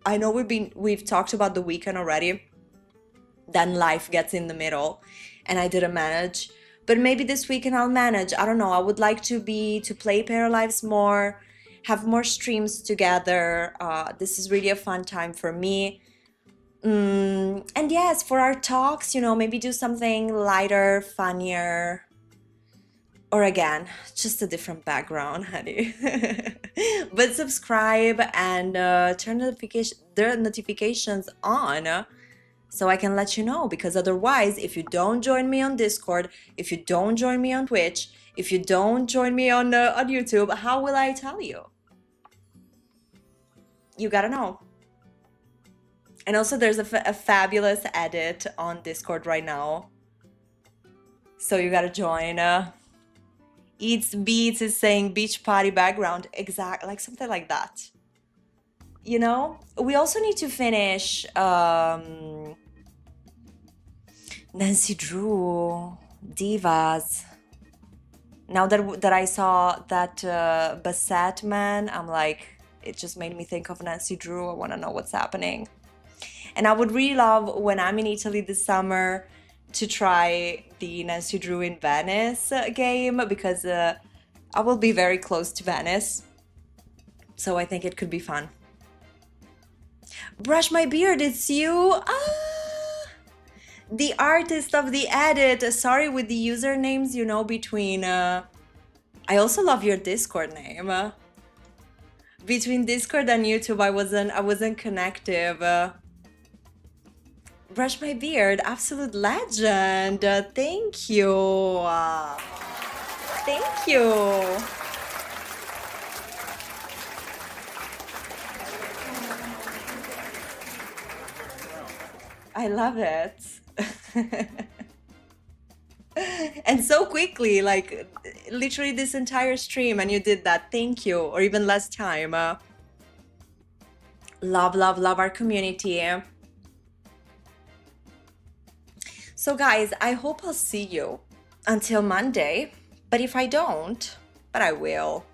I know we've talked about the weekend already. Then life gets in the middle and I didn't manage. But maybe this weekend I'll manage. I don't know. I would like to play Pair Lives more, have more streams together. This is really a fun time for me. And yes, for our talks, maybe do something lighter, funnier, or again, just a different background, honey. But subscribe and turn the notifications on, so I can let you know, because otherwise, if you don't join me on Discord, if you don't join me on Twitch, if you don't join me on YouTube, how will I tell you? You gotta know. And also there's a fabulous edit on Discord right now. So you gotta join. Eats Beats is saying beach party background. Exactly, like something like that. We also need to finish Nancy Drew, Divas. Now that I saw that Bassett man, I'm like, it just made me think of Nancy Drew. I want to know what's happening. And I would really love, when I'm in Italy this summer, to try the Nancy Drew in Venice game, because I will be very close to Venice. So I think it could be fun. Brush my beard, it's you. The artist of the edit. Sorry with the usernames, between... I also love your Discord name. Between Discord and YouTube, I wasn't connective. Brush my beard, absolute legend. Thank you. Thank you. I love it. And so quickly, like literally this entire stream, and you did that. Thank you. Or even less time. Love, love, love our community. So guys, I hope I'll see you until Monday. But if I don't, but I will.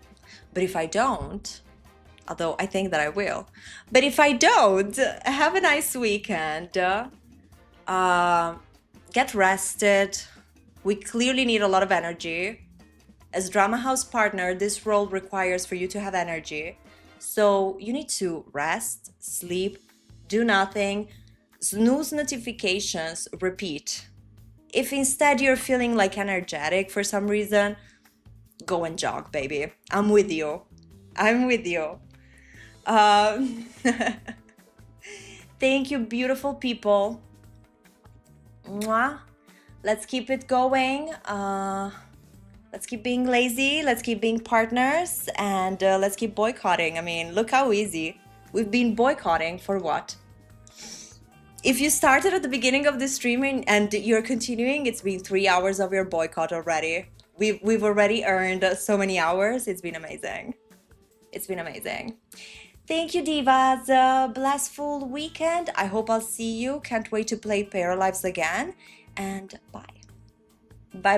But if I don't, although I think that I will. But if I don't, have a nice weekend. Get rested. We clearly need a lot of energy. As Drama House partner, this role requires for you to have energy. So you need to rest, sleep, do nothing, snooze notifications, repeat. If instead you're feeling like energetic for some reason, go and jog, baby. I'm with you. I'm with you. Thank you, beautiful people. Mwah. Let's keep it going. Let's keep being lazy. Let's keep being partners. And let's keep boycotting. I mean, look how easy. We've been boycotting for what? If you started at the beginning of the streaming and you're continuing, it's been 3 hours of your boycott already. We've already earned so many hours. It's been amazing. It's been amazing. Thank you, divas. Blissful weekend. I hope I'll see you. Can't wait to play Pair Lives again. And bye. Bye-bye.